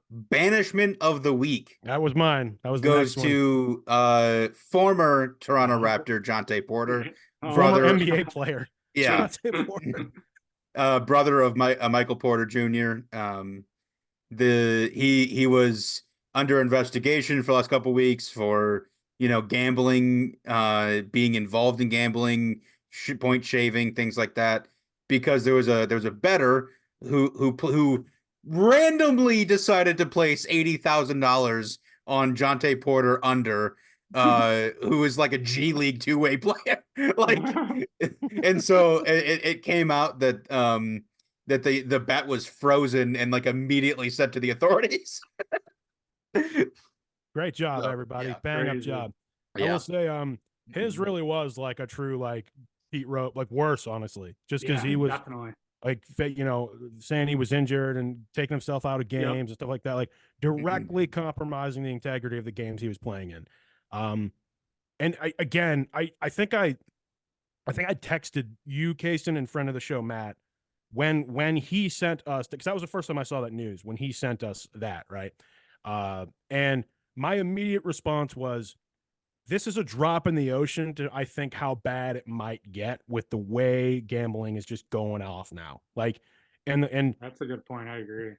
Speaker 2: Banishment of the week.
Speaker 1: That was mine. That was
Speaker 2: goes
Speaker 1: the next
Speaker 2: to former Toronto Raptor Jonte Porter,
Speaker 1: brother, NBA player.
Speaker 2: Yeah,
Speaker 1: Jonte Porter.
Speaker 2: Brother of Michael Porter Jr. He was under investigation for the last couple of weeks for gambling, being involved in gambling, point shaving, things like that, because there was a bettor who randomly decided to place $80,000 on Jonte Porter under, who is like a G League two-way player. And so it came out that that the bet was frozen and like immediately sent to the authorities.
Speaker 1: Great job, everybody.
Speaker 2: Yeah,
Speaker 1: Bang
Speaker 3: crazy.
Speaker 1: up job.
Speaker 2: Yeah.
Speaker 1: I will say, his really was like a true like Pete Rope, like worse, honestly, just because he was
Speaker 3: definitely
Speaker 1: like, saying he was injured and taking himself out of games and stuff like that, like directly compromising the integrity of the games he was playing in. And I think I texted you, Casen, and friend of the show, Matt, when he sent us, because that was the first time I saw that news, when he sent us that, right? And my immediate response was, this is a drop in the ocean to, I think, how bad it might get with the way gambling is just going off now. Like, and
Speaker 3: that's a good point. I agree.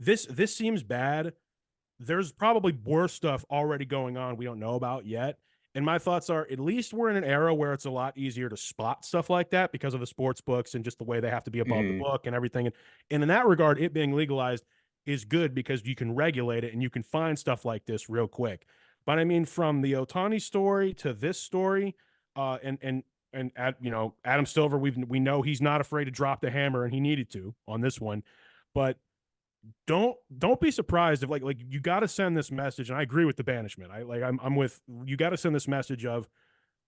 Speaker 1: This seems bad. There's probably worse stuff already going on we don't know about yet. And my thoughts are, at least we're in an era where it's a lot easier to spot stuff like that because of the sports books and just the way they have to be above the book and everything. And in that regard, it being legalized is good because you can regulate it and you can find stuff like this real quick. But I mean, from the Ohtani story to this story, and Adam Silver, we know he's not afraid to drop the hammer, and he needed to on this one. But don't be surprised if like you got to send this message, and I agree with the banishment. I'm with you. Got to send this message of,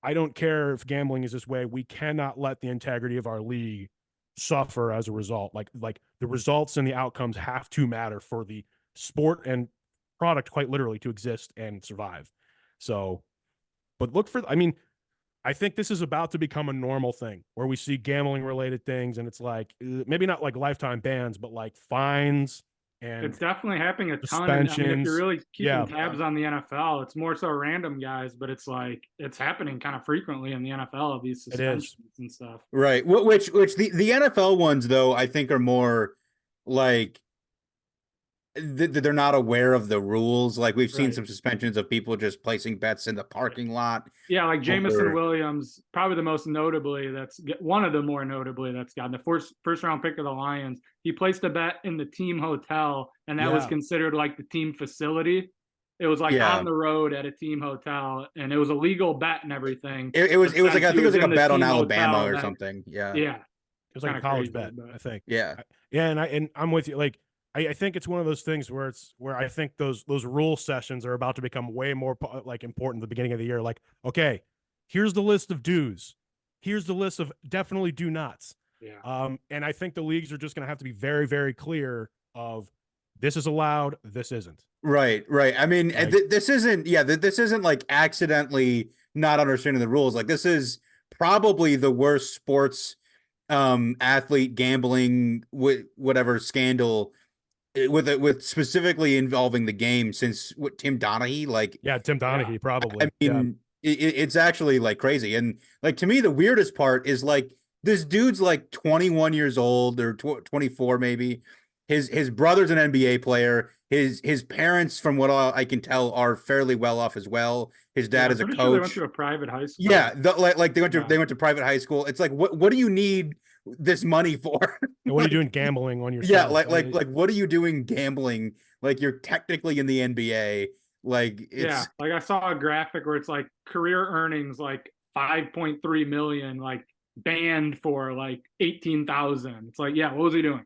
Speaker 1: I don't care if gambling is this way. We cannot let the integrity of our league suffer as a result. Like the results and the outcomes have to matter for the sport and product, quite literally, to exist and survive. So, but I think this is about to become a normal thing where we see gambling related things, and it's like, maybe not like lifetime bans, but like fines. And
Speaker 3: it's definitely happening a ton. And, if you're really keeping tabs on the NFL, it's more so random guys, but it's like it's happening kind of frequently in the NFL, of these suspensions and stuff.
Speaker 2: Right. Which the NFL ones, though, I think are more like they're not aware of the rules. Like, we've seen some suspensions of people just placing bets in the parking lot.
Speaker 3: Yeah, like Jameson Williams, probably the most notably, one of the more notably that's gotten the first round pick of the Lions. He placed a bet in the team hotel, and that was considered like the team facility. It was like on the road at a team hotel, and it was a legal bet and everything.
Speaker 2: It was like, I think it was like a bet on Alabama or something. Yeah.
Speaker 3: Yeah.
Speaker 1: It was like a college bet, I think.
Speaker 2: Yeah.
Speaker 1: Yeah, and I'm with you. Like, I think it's one of those things where I think those rule sessions are about to become way more like important at the beginning of the year. Like, okay, here's the list of do's. Here's the list of definitely do nots.
Speaker 3: Yeah.
Speaker 1: And I think the leagues are just going to have to be very, very clear of, this is allowed, this isn't.
Speaker 2: Right. I mean, this isn't like accidentally not understanding the rules. Like, this is probably the worst sports athlete gambling with whatever scandal with specifically involving the game since what Tim Donaghy, like
Speaker 1: Yeah, Tim
Speaker 3: Yeah.
Speaker 1: Donaghy,
Speaker 2: I
Speaker 1: probably.
Speaker 2: mean it's actually like crazy. And like to me the weirdest part is like this dude's like 21 years old or 24 maybe. His brother's an NBA player. His parents, from what I can tell, are fairly well off as well. His
Speaker 3: Yeah,
Speaker 2: dad
Speaker 3: I'm
Speaker 2: is a
Speaker 3: pretty sure they went
Speaker 2: coach.
Speaker 3: to a private high school.
Speaker 2: Yeah, like
Speaker 3: Yeah.
Speaker 2: they went to private high school. It's like what do you need this money for?
Speaker 1: And what are you
Speaker 2: Like,
Speaker 1: doing gambling on your
Speaker 2: yeah,
Speaker 1: son?
Speaker 2: like what are you doing gambling? Like you're technically in the NBA. Like
Speaker 3: Yeah,
Speaker 2: it's
Speaker 3: like I saw a graphic where it's like career earnings like 5.3 million, like banned for like 18,000. It's like, yeah, what was he doing?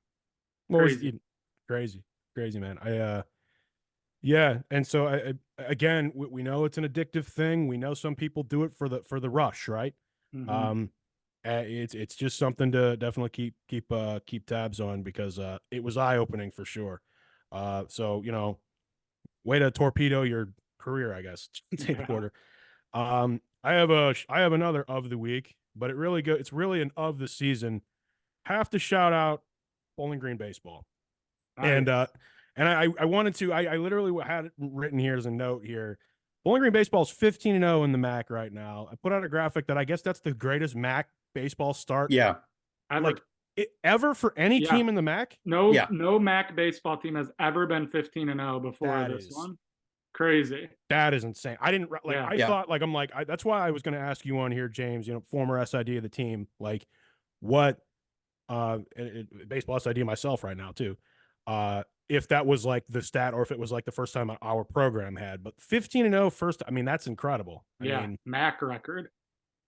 Speaker 1: what was
Speaker 3: Crazy.
Speaker 1: crazy, man. Yeah, and so again, we know it's an addictive thing. We know some people do it for the rush, right?
Speaker 3: Mhm.
Speaker 1: It's just something to definitely keep tabs on because it was eye opening for sure. So way to torpedo your career, I guess. Tape
Speaker 3: Yeah.
Speaker 1: quarter. I have another of the week, but it's really an of the season. Have to shout out Bowling Green baseball. And
Speaker 3: Nice.
Speaker 1: I wanted to I literally had it written here as a note here. Bowling Green baseball is 15-0 in the MAC right now. I put out a graphic that I guess that's the greatest MAC baseball start
Speaker 2: yeah.
Speaker 3: Ever.
Speaker 1: like ever for any
Speaker 3: Yeah.
Speaker 1: team in the MAC.
Speaker 3: No,
Speaker 2: Yeah.
Speaker 3: no MAC baseball team has ever been 15-0 before
Speaker 1: That
Speaker 3: this
Speaker 1: is-
Speaker 3: one. Crazy.
Speaker 1: That is insane. I didn't like.
Speaker 3: Yeah.
Speaker 1: I
Speaker 2: Yeah.
Speaker 1: thought like I'm like that's why I was going to ask you on here, James. Former SID of the team. Like, what? Baseball SID myself right now too. If that was like the stat, or if it was like the first time our program had, but 15-0 first. I mean, that's incredible. I
Speaker 3: Yeah,
Speaker 1: mean,
Speaker 3: MAC record.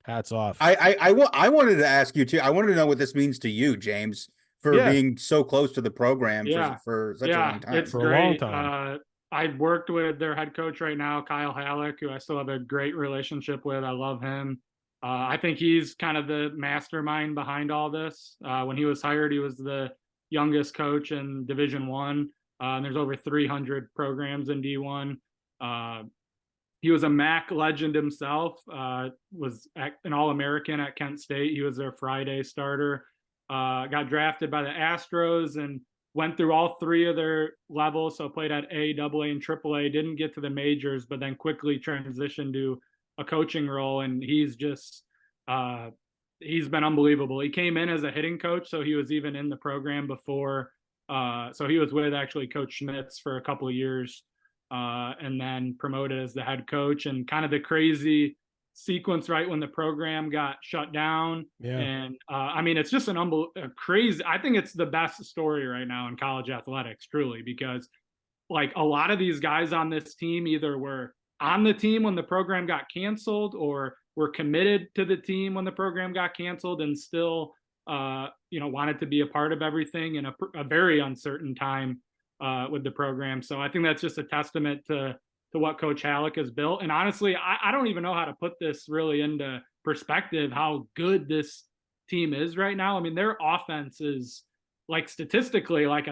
Speaker 1: hats off.
Speaker 2: I wanted to ask you too. I wanted to know what this means to you, James, for
Speaker 1: Yeah.
Speaker 2: being so close to the program
Speaker 3: Yeah.
Speaker 2: for such a long time.
Speaker 3: It's
Speaker 1: For a long
Speaker 3: great.
Speaker 1: time.
Speaker 3: I've worked with their head coach right now, Kyle Halleck, who I still have a great relationship with. I love him. I think he's kind of the mastermind behind all this. When he was hired, he was the youngest coach in Division I. And there's over 300 programs in D1. He was a MAC legend himself, was an All-American at Kent State. He was their Friday starter, got drafted by the Astros and went through all three of their levels. So played at A, AA, and AAA, didn't get to the majors, but then quickly transitioned to a coaching role. And he's just, he's been unbelievable. He came in as a hitting coach, so he was even in the program before. So he was with actually Coach Schmitz for a couple of years. And then promoted as the head coach, and kind of the crazy sequence right when the program got shut down.
Speaker 1: Yeah.
Speaker 3: And I mean, it's just crazy. I think it's the best story right now in college athletics, truly, because like a lot of these guys on this team either were on the team when the program got canceled or were committed to the team when the program got canceled and still wanted to be a part of everything in a very uncertain time with the program. So I think that's just a testament to what Coach Halleck has built. And honestly, I don't even know how to put this really into perspective, how good this team is right now. I mean, their offense is like statistically like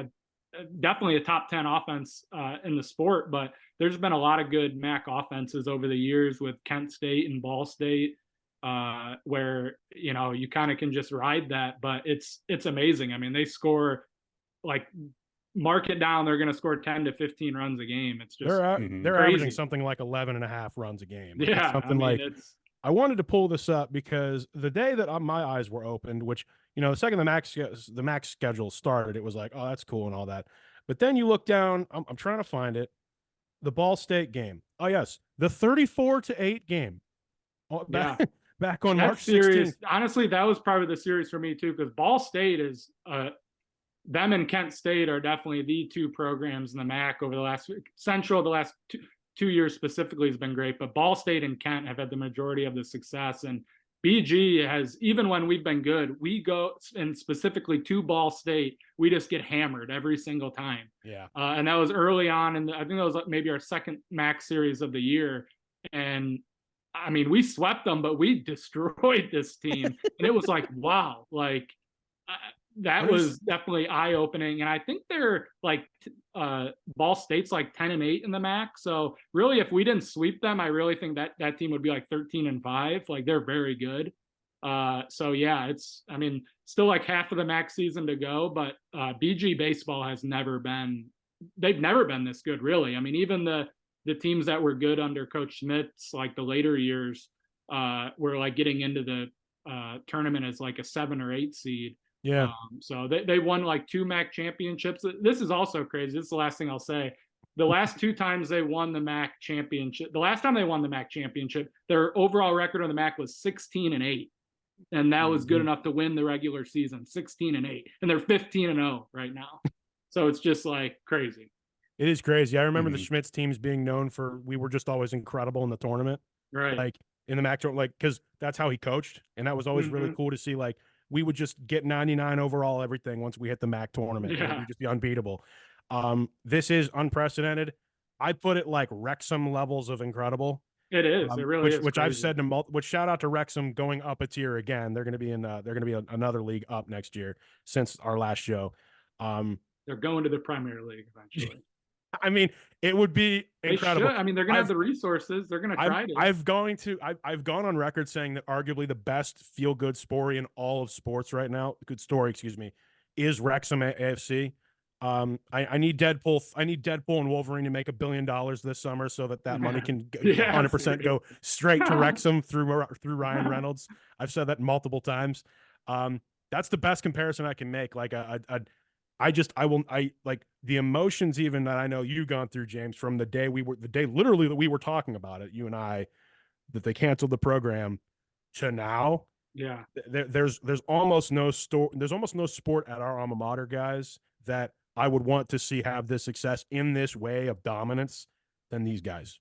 Speaker 3: definitely a top 10 offense in the sport, but there's been a lot of good MAC offenses over the years with Kent State and Ball State where, you kind of can just ride that, but it's amazing. I mean, they score like, mark it down, they're going to score 10 to 15 runs a game. It's just
Speaker 1: they're averaging something like 11.5 runs a game. Like,
Speaker 3: yeah,
Speaker 1: something I wanted to pull this up because the day that my eyes were opened, which the second the MAC schedule started, it was like, oh, that's cool and all that. But then you look down, I'm trying to find it, the Ball State game. Oh yes, the 34-8 game. Back on March 16th.
Speaker 3: Honestly, that was probably the series for me too, because Ball State is them and Kent State are definitely the two programs in the MAC over the last Central. The last two years specifically has been great, but Ball State and Kent have had the majority of the success. And BG has, even when we've been good, we go, and specifically to Ball State, we just get hammered every single time.
Speaker 1: Yeah.
Speaker 3: And that was early on, and I think that was maybe our second MAC series of the year. And I mean, we swept them, but we destroyed this team. And it was like, wow, like that was definitely eye-opening. And I think they're like Ball State's like 10-8 in the MAC. So really, if we didn't sweep them, I really think that team would be like 13-5. Like they're very good. So yeah, I mean, still like half of the MAC season to go, but BG baseball has never been, they've never been this good, really. I mean, even the teams that were good under Coach Smith's, like the later years, were like getting into the tournament as like a 7 or 8 seed.
Speaker 1: Yeah.
Speaker 3: So they won like 2 MAC championships. This is also crazy. This is the last thing I'll say. The last 2 times they won the MAC championship, the last time they won the MAC championship, their overall record on the MAC was 16-8. And that was good enough to win the regular season, 16-8. And they're 15-0 right now. So it's just like crazy.
Speaker 1: It is crazy. I remember the Schmitz teams being known for, we were just always incredible in the tournament.
Speaker 3: Right.
Speaker 1: Like in the MAC tournament, like, because that's how he coached. And that was always really cool to see. Like, we would just get 99 overall everything once we hit the MAC tournament.
Speaker 3: Yeah.
Speaker 1: We'd just be unbeatable. This is unprecedented. I put it like Wrexham levels of incredible.
Speaker 3: It is. It really is.
Speaker 1: Which I've
Speaker 3: crazy.
Speaker 1: said to which shout out to Wrexham going up a tier again. They're going to be in. They're going to be another league up next year since our last show.
Speaker 3: They're going to the Premier League eventually.
Speaker 1: I mean, it would be incredible.
Speaker 3: I mean, they're going to have the resources. They're going to try to.
Speaker 1: I've gone on record saying that arguably the best feel good story in all of sports right now. Good story, excuse me, is Wrexham AFC. I need Deadpool. I need Deadpool and Wolverine to make $1 billion this summer so that money can 100% go straight to Wrexham through Ryan Reynolds. I've said that multiple times. That's the best comparison I can make. Like I like the emotions even that I know you've gone through, James, from the day literally that we were talking about it, you and I, that they canceled the program to now.
Speaker 3: Yeah.
Speaker 1: There's almost no sport at our alma mater, guys, that I would want to see have this success in this way of dominance than these guys.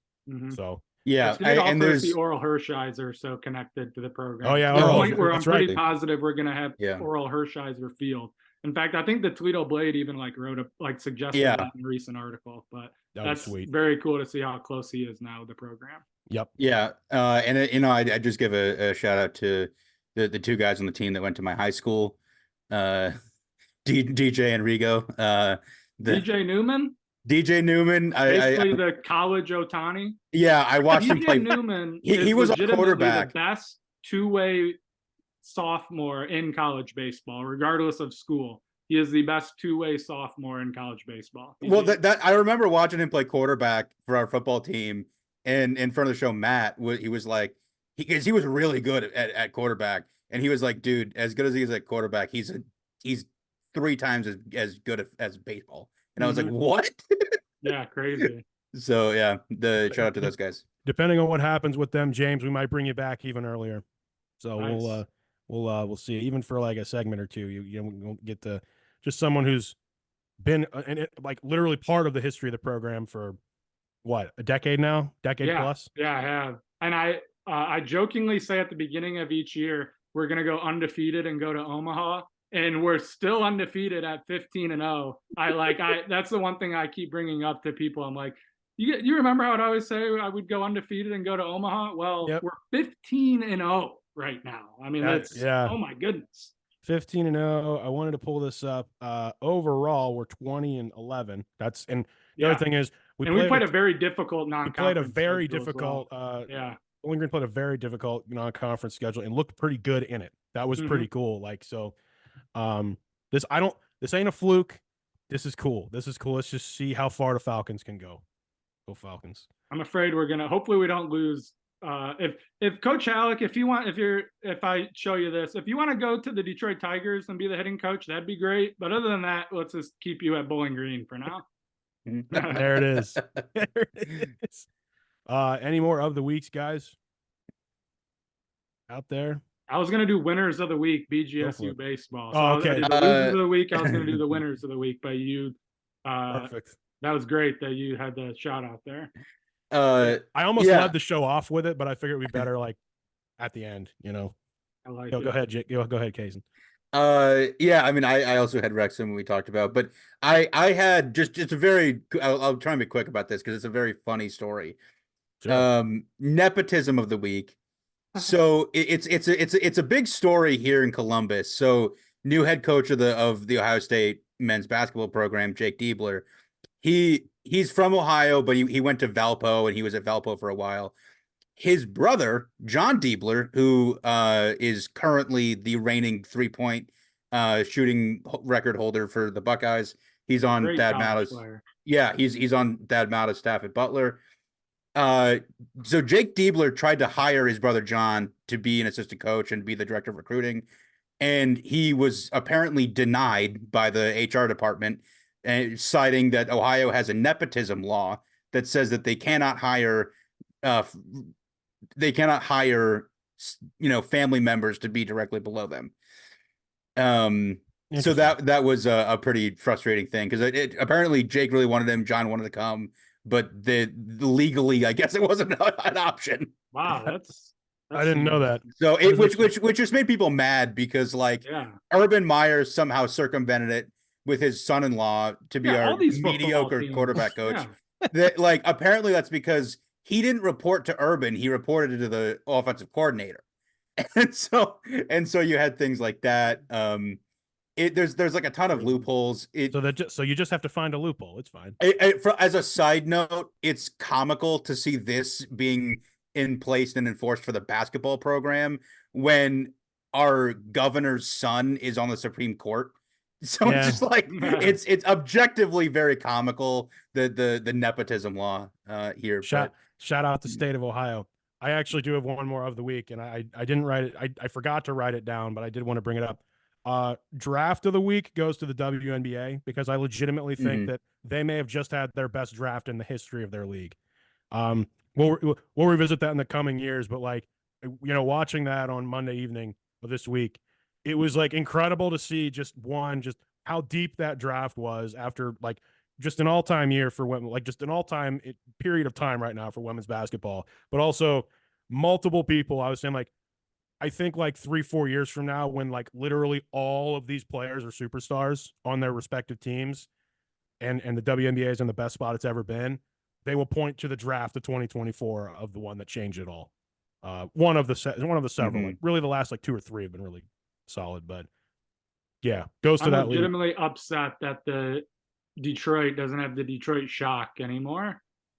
Speaker 1: So
Speaker 2: yeah,
Speaker 3: and there's the Oral Hershiser so connected to the program.
Speaker 1: Oh yeah,
Speaker 3: to the
Speaker 1: Oral,
Speaker 3: point where I'm pretty
Speaker 1: right.
Speaker 3: positive we're gonna have Oral Hershiser field. In fact, I think the Toledo Blade even like wrote suggested that in a recent article. But that's
Speaker 1: sweet.
Speaker 3: Very cool to see how close he is now with the program.
Speaker 1: Yep.
Speaker 2: Yeah, and I just give a shout out to the 2 guys on the team that went to my high school. DJ and Rigo.
Speaker 3: DJ Newman.
Speaker 2: Basically
Speaker 3: the college Otani.
Speaker 2: Yeah, I watched him play.
Speaker 3: Newman.
Speaker 2: He was a quarterback.
Speaker 3: The best 2-way sophomore in college baseball, regardless of school. He is the best 2-way sophomore in college baseball.
Speaker 2: Well, that I remember watching him play quarterback for our football team, and in front of the show, Matt, he was like, because he was really good at quarterback, and he was like, dude, as good as he is at quarterback, he's 3 times as good as baseball. And I was like, what?
Speaker 3: Yeah, crazy.
Speaker 2: So yeah, the shout out to those guys.
Speaker 1: Depending on what happens with them, James, we might bring you back even earlier. So
Speaker 3: nice.
Speaker 1: we'll see. Even for like a segment or two, we'll get to just someone who's been like literally part of the history of the program for what, a decade now, plus.
Speaker 3: Yeah, I have. And I jokingly say at the beginning of each year we're gonna go undefeated and go to Omaha. And we're still undefeated at 15-0. That's the one thing I keep bringing up to people. I'm like, you remember how I'd always say I would go undefeated and go to Omaha? Well, we're 15-0 right now. I mean, oh my goodness.
Speaker 1: 15-0. I wanted to pull this up. Overall, we're 20-11. The other thing is
Speaker 3: we played a very difficult non-conference.
Speaker 1: We played a very difficult. Bowling Green played a very difficult non-conference schedule and looked pretty good in it. That was pretty cool. Like so. This ain't a fluke. This is cool. Let's just see how far the Falcons can go. Go Falcons.
Speaker 3: I'm afraid hopefully we don't lose. If Coach Halleck, if I show you this, if you want to go to the Detroit Tigers and be the hitting coach, that'd be great. But other than that, let's just keep you at Bowling Green for now.
Speaker 1: There it is. There it is. Any more of the weeks, guys? Out there?
Speaker 3: I was gonna do winners of the week, BGSU baseball. So
Speaker 1: okay.
Speaker 3: The losers of the week. I was gonna do the winners of the week, but you,
Speaker 1: perfect.
Speaker 3: That was great that you had the shout out there.
Speaker 1: I almost led the show off with it, but I figured it'd be better like at the end.
Speaker 3: I like
Speaker 1: it. Go ahead, Jake. Go ahead, Casen.
Speaker 2: I mean, I also had Wrexham we talked about, but I had just a very. I'll try and be quick about this because it's a very funny story. Sure. Nepotism of the week. So it's a big story here in Columbus. So new head coach of the Ohio State men's basketball program, Jake Diebler. He's from Ohio, but he went to Valpo and he was at Valpo for a while. His brother, John Diebler, who is currently the reigning 3-point shooting record holder for the Buckeyes. He's on
Speaker 3: Great
Speaker 2: Dad
Speaker 3: college
Speaker 2: Matta's.
Speaker 3: player.
Speaker 2: Yeah, he's on Dad Matta's staff at Butler. So Jake Diebler tried to hire his brother John to be an assistant coach and be the director of recruiting, and he was apparently denied by the HR department, citing that Ohio has a nepotism law that says that they cannot hire, family members to be directly below them. So that was a pretty frustrating thing because it apparently Jake really wanted him, John wanted to come, but the legally, I guess it wasn't an option.
Speaker 3: Wow, that's
Speaker 1: I didn't know that.
Speaker 2: So which just made people mad because Urban Meyer somehow circumvented it with his son-in-law to be our mediocre quarterback coach. That apparently that's because he didn't report to Urban, he reported it to the offensive coordinator. And so you had things like that. There's like a ton of loopholes.
Speaker 1: So you just have to find a loophole. It's fine.
Speaker 2: As a side note, it's comical to see this being in place and enforced for the basketball program when our governor's son is on the Supreme Court. So it's just it's objectively very comical, the nepotism law here.
Speaker 1: Shout out the state of Ohio. I actually do have one more of the week, and I didn't write it. I forgot to write it down, but I did want to bring it up. Draft of the week goes to the WNBA because I legitimately think that they may have just had their best draft in the history of their league. We'll revisit that in the coming years, but watching that on Monday evening of this week, it was incredible to see just how deep that draft was after just an all-time year for women, just an all-time period of time right now for women's basketball, but also multiple people. I was saying I think 3-4 years from now, when literally all of these players are superstars on their respective teams, and the WNBA is in the best spot it's ever been, they will point to the draft of 2024 of the one that changed it all. One of the several. Really, the last 2 or 3 have been really solid, but yeah, goes to that.
Speaker 3: I'm legitimately upset that the Detroit doesn't have the Detroit Shock anime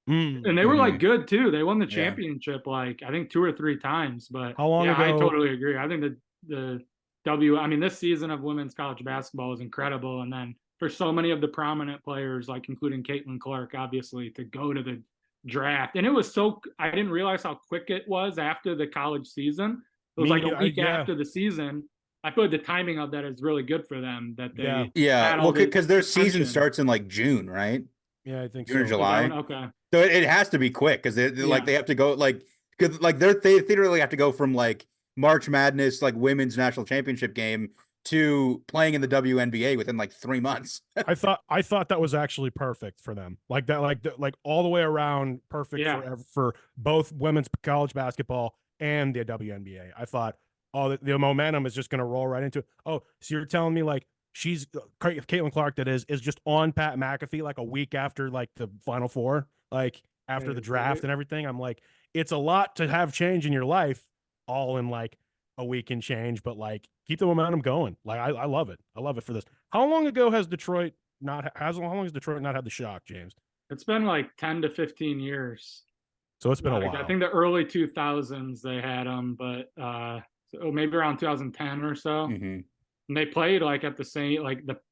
Speaker 3: and they were good too. They won the championship I think 2 or 3 times. But
Speaker 1: how long ago?
Speaker 3: I totally agree. I think the this season of women's college basketball is incredible. And then for so many of the prominent players, including Caitlin Clark, obviously, to go to the draft. And it was I didn't realize how quick it was after the college season. It was a week after the season. I feel the timing of that is really good for them. That they
Speaker 2: well, because their season starts in June, right?
Speaker 1: Yeah, I think
Speaker 2: June or July.
Speaker 3: Okay.
Speaker 2: So it has to be quick because they have to go because they literally have to go from March Madness women's national championship game to playing in the WNBA within 3 months.
Speaker 1: I thought that was actually perfect for them. All the way around perfect for both women's college basketball and the WNBA. I thought, the momentum is just going to roll right into it. Oh, so you're telling me she's Caitlin Clark that is just on Pat McAfee a week after the Final Four, after the draft and everything. I'm it's a lot to have change in your life all in a week and change, but keep the momentum going. I love it. I love it for this. How long ago has Detroit how long has Detroit not had the Shock, James?
Speaker 3: It's been 10 to 15 years.
Speaker 1: So it's been a while.
Speaker 3: I think the early 2000s they had them, but maybe around 2010 or so. And they played at the same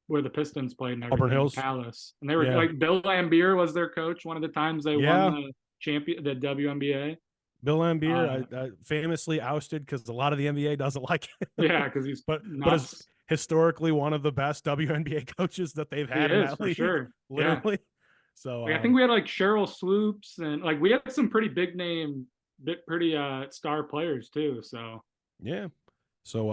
Speaker 3: where the Pistons played and
Speaker 1: Auburn Hills
Speaker 3: Palace, and they were Bill Lambier was their coach one of the times they won the WNBA.
Speaker 1: Bill Lambier famously ousted because a lot of the NBA doesn't like him.
Speaker 3: Yeah, because he's
Speaker 1: but is historically one of the best WNBA coaches that they've had in that league.
Speaker 3: Sure.
Speaker 1: Literally. So
Speaker 3: I think we had Cheryl Swoops and we had some pretty big name, pretty star players too. So
Speaker 1: yeah. So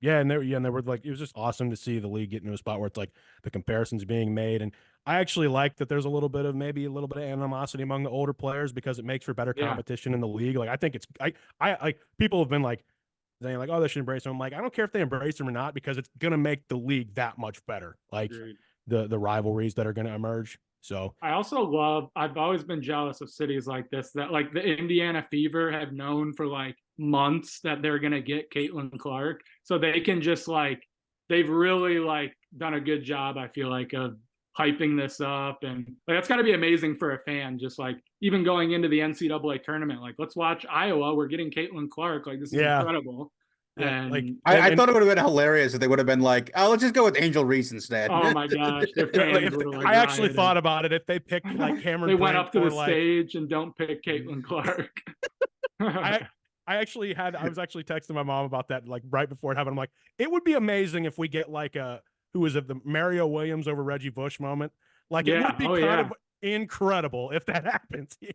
Speaker 1: and they were it was just awesome to see the league get into a spot where it's the comparisons being made. And I actually like that there's maybe a little bit of animosity among the older players because it makes for better competition in the league. I think it's I people have been saying oh, they should embrace them. I'm I don't care if they embrace them or not because it's gonna make the league that much better. The rivalries that are gonna emerge. So
Speaker 3: I also I've always been jealous of cities like this that the Indiana Fever have known for months that they're going to get Caitlin Clark. So they can just they've really done a good job, I feel of hyping this up. And that's got to be amazing for a fan. Just even going into the NCAA tournament, let's watch Iowa. We're getting Caitlin Clark. This is incredible.
Speaker 1: Yeah, like,
Speaker 3: And
Speaker 2: I thought it would have been hilarious if they would have been like, oh, let's just go with Angel Reese instead.
Speaker 3: oh my gosh, their
Speaker 1: yeah, like,
Speaker 3: fans would have like
Speaker 1: I actually
Speaker 3: rioted.
Speaker 1: thought about it if they picked like Cameron
Speaker 3: They went
Speaker 1: Brink
Speaker 3: up to
Speaker 1: or
Speaker 3: the
Speaker 1: like
Speaker 3: stage and don't pick Caitlin Clark.
Speaker 1: I was actually texting my mom about that like right before it happened. I'm like, it would be amazing if we get like who was it, the Mario Williams over Reggie Bush moment. Like it would be kind of incredible if that happens here.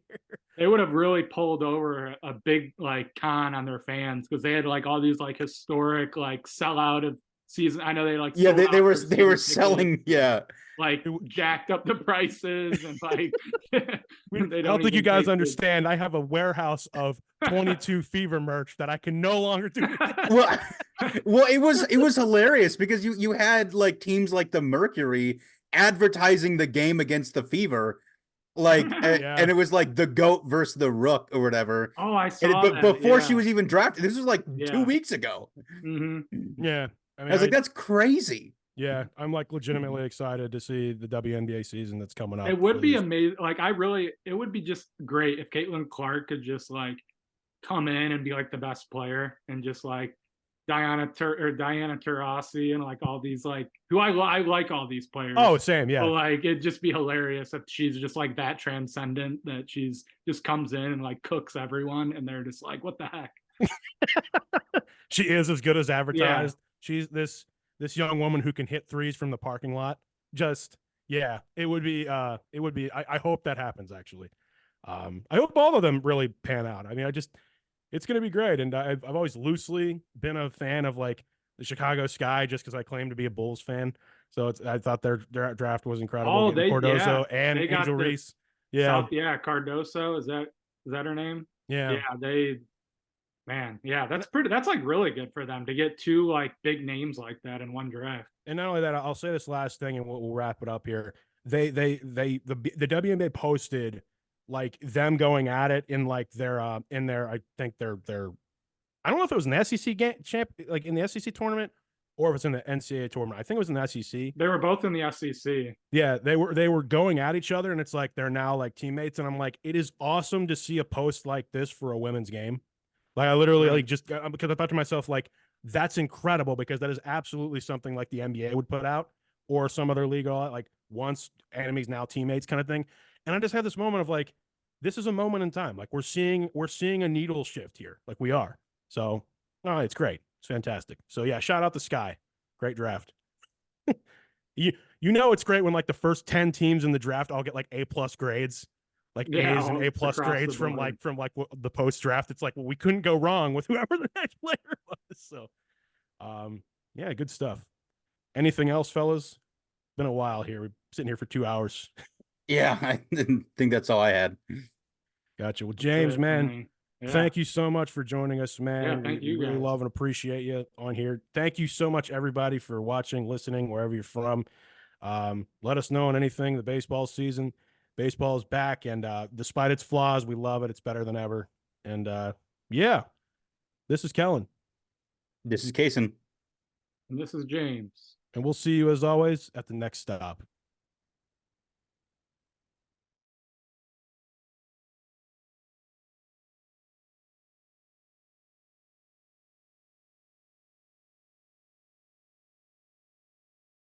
Speaker 3: They would have really pulled over a big like con on their fans because they had like all these like historic like sellout of season. I know they like
Speaker 2: Yeah,
Speaker 3: sold
Speaker 2: they
Speaker 3: out
Speaker 2: were
Speaker 3: for
Speaker 2: they were
Speaker 3: season
Speaker 2: selling,
Speaker 3: tickets,
Speaker 2: yeah.
Speaker 3: like jacked up the prices and like
Speaker 1: I don't think you guys understand. I have a warehouse of 22 Fever merch that I can no longer do.
Speaker 2: well, it was hilarious because you had like teams like the Mercury advertising the game against the Fever, like, and it was like the GOAT versus the Rook or whatever.
Speaker 3: Oh, I saw
Speaker 2: but
Speaker 3: that.
Speaker 2: before she was even drafted, this was like 2 weeks ago.
Speaker 1: Yeah,
Speaker 2: I was like, that's crazy.
Speaker 1: Yeah, I'm like legitimately excited to see the WNBA season that's coming up.
Speaker 3: It would be amazing. Like it would be just great if Caitlin Clark could just like come in and be like the best player and just like Diana Taurasi and like all these like who I like all these players.
Speaker 1: Oh, same, yeah.
Speaker 3: But like it'd just be hilarious if she's just like that transcendent that she's just comes in and like cooks everyone and they're just like, what the heck?
Speaker 1: She is as good as advertised.
Speaker 3: Yeah.
Speaker 1: She's this young woman who can hit threes from the parking lot. Just it would be I hope that happens actually. I hope all of them really pan out. I mean, it's going to be great. And I've always loosely been a fan of like the Chicago Sky just because I claim to be a Bulls fan. So I thought their draft was incredible.
Speaker 3: Oh,
Speaker 1: Cardoso and Angel Reese. Yeah.
Speaker 3: Cardoso. Is that her name?
Speaker 1: Yeah.
Speaker 3: Yeah, that's like really good for them to get two like big names like that in one draft.
Speaker 1: And not only that, I'll say this last thing and we'll wrap it up here. The WNBA posted like them going at it in like their I think their I don't know if it was an SEC like in the SEC tournament or if it's in the NCAA tournament. I think it was in the SEC.
Speaker 3: They were both in the SEC.
Speaker 1: Yeah, they were going at each other and it's like they're now like teammates and I'm like, it is awesome to see a post like this for a women's game. Like I literally like just because I thought to myself like that's incredible because that is absolutely something like the NBA would put out or some other league like once enemies now teammates kind of thing. And I just had this moment of like this is a moment in time. Like we're seeing a needle shift here. Like we are. So it's great. It's fantastic. So yeah, shout out the Sky. Great draft. you know it's great when like the first 10 teams in the draft all get like A+ grades. Like A's and A+ grades from the post draft. It's like, well, we couldn't go wrong with whoever the next player was. So, yeah, good stuff. Anything else, fellas? Been a while here. We're sitting here for 2 hours.
Speaker 2: Yeah, I think that's all I had.
Speaker 1: Gotcha. Well, James, man, thank you so much for joining us, man.
Speaker 3: Yeah, thank you.
Speaker 1: Really love and appreciate you on here. Thank you so much, everybody, for watching, listening, wherever you're from. Let us know on anything. The baseball season. Baseball is back, and despite its flaws, we love it. It's better than ever. And yeah, this is Kellan.
Speaker 2: This is Casen.
Speaker 3: And this is James.
Speaker 1: And we'll see you, as always, at the next stop.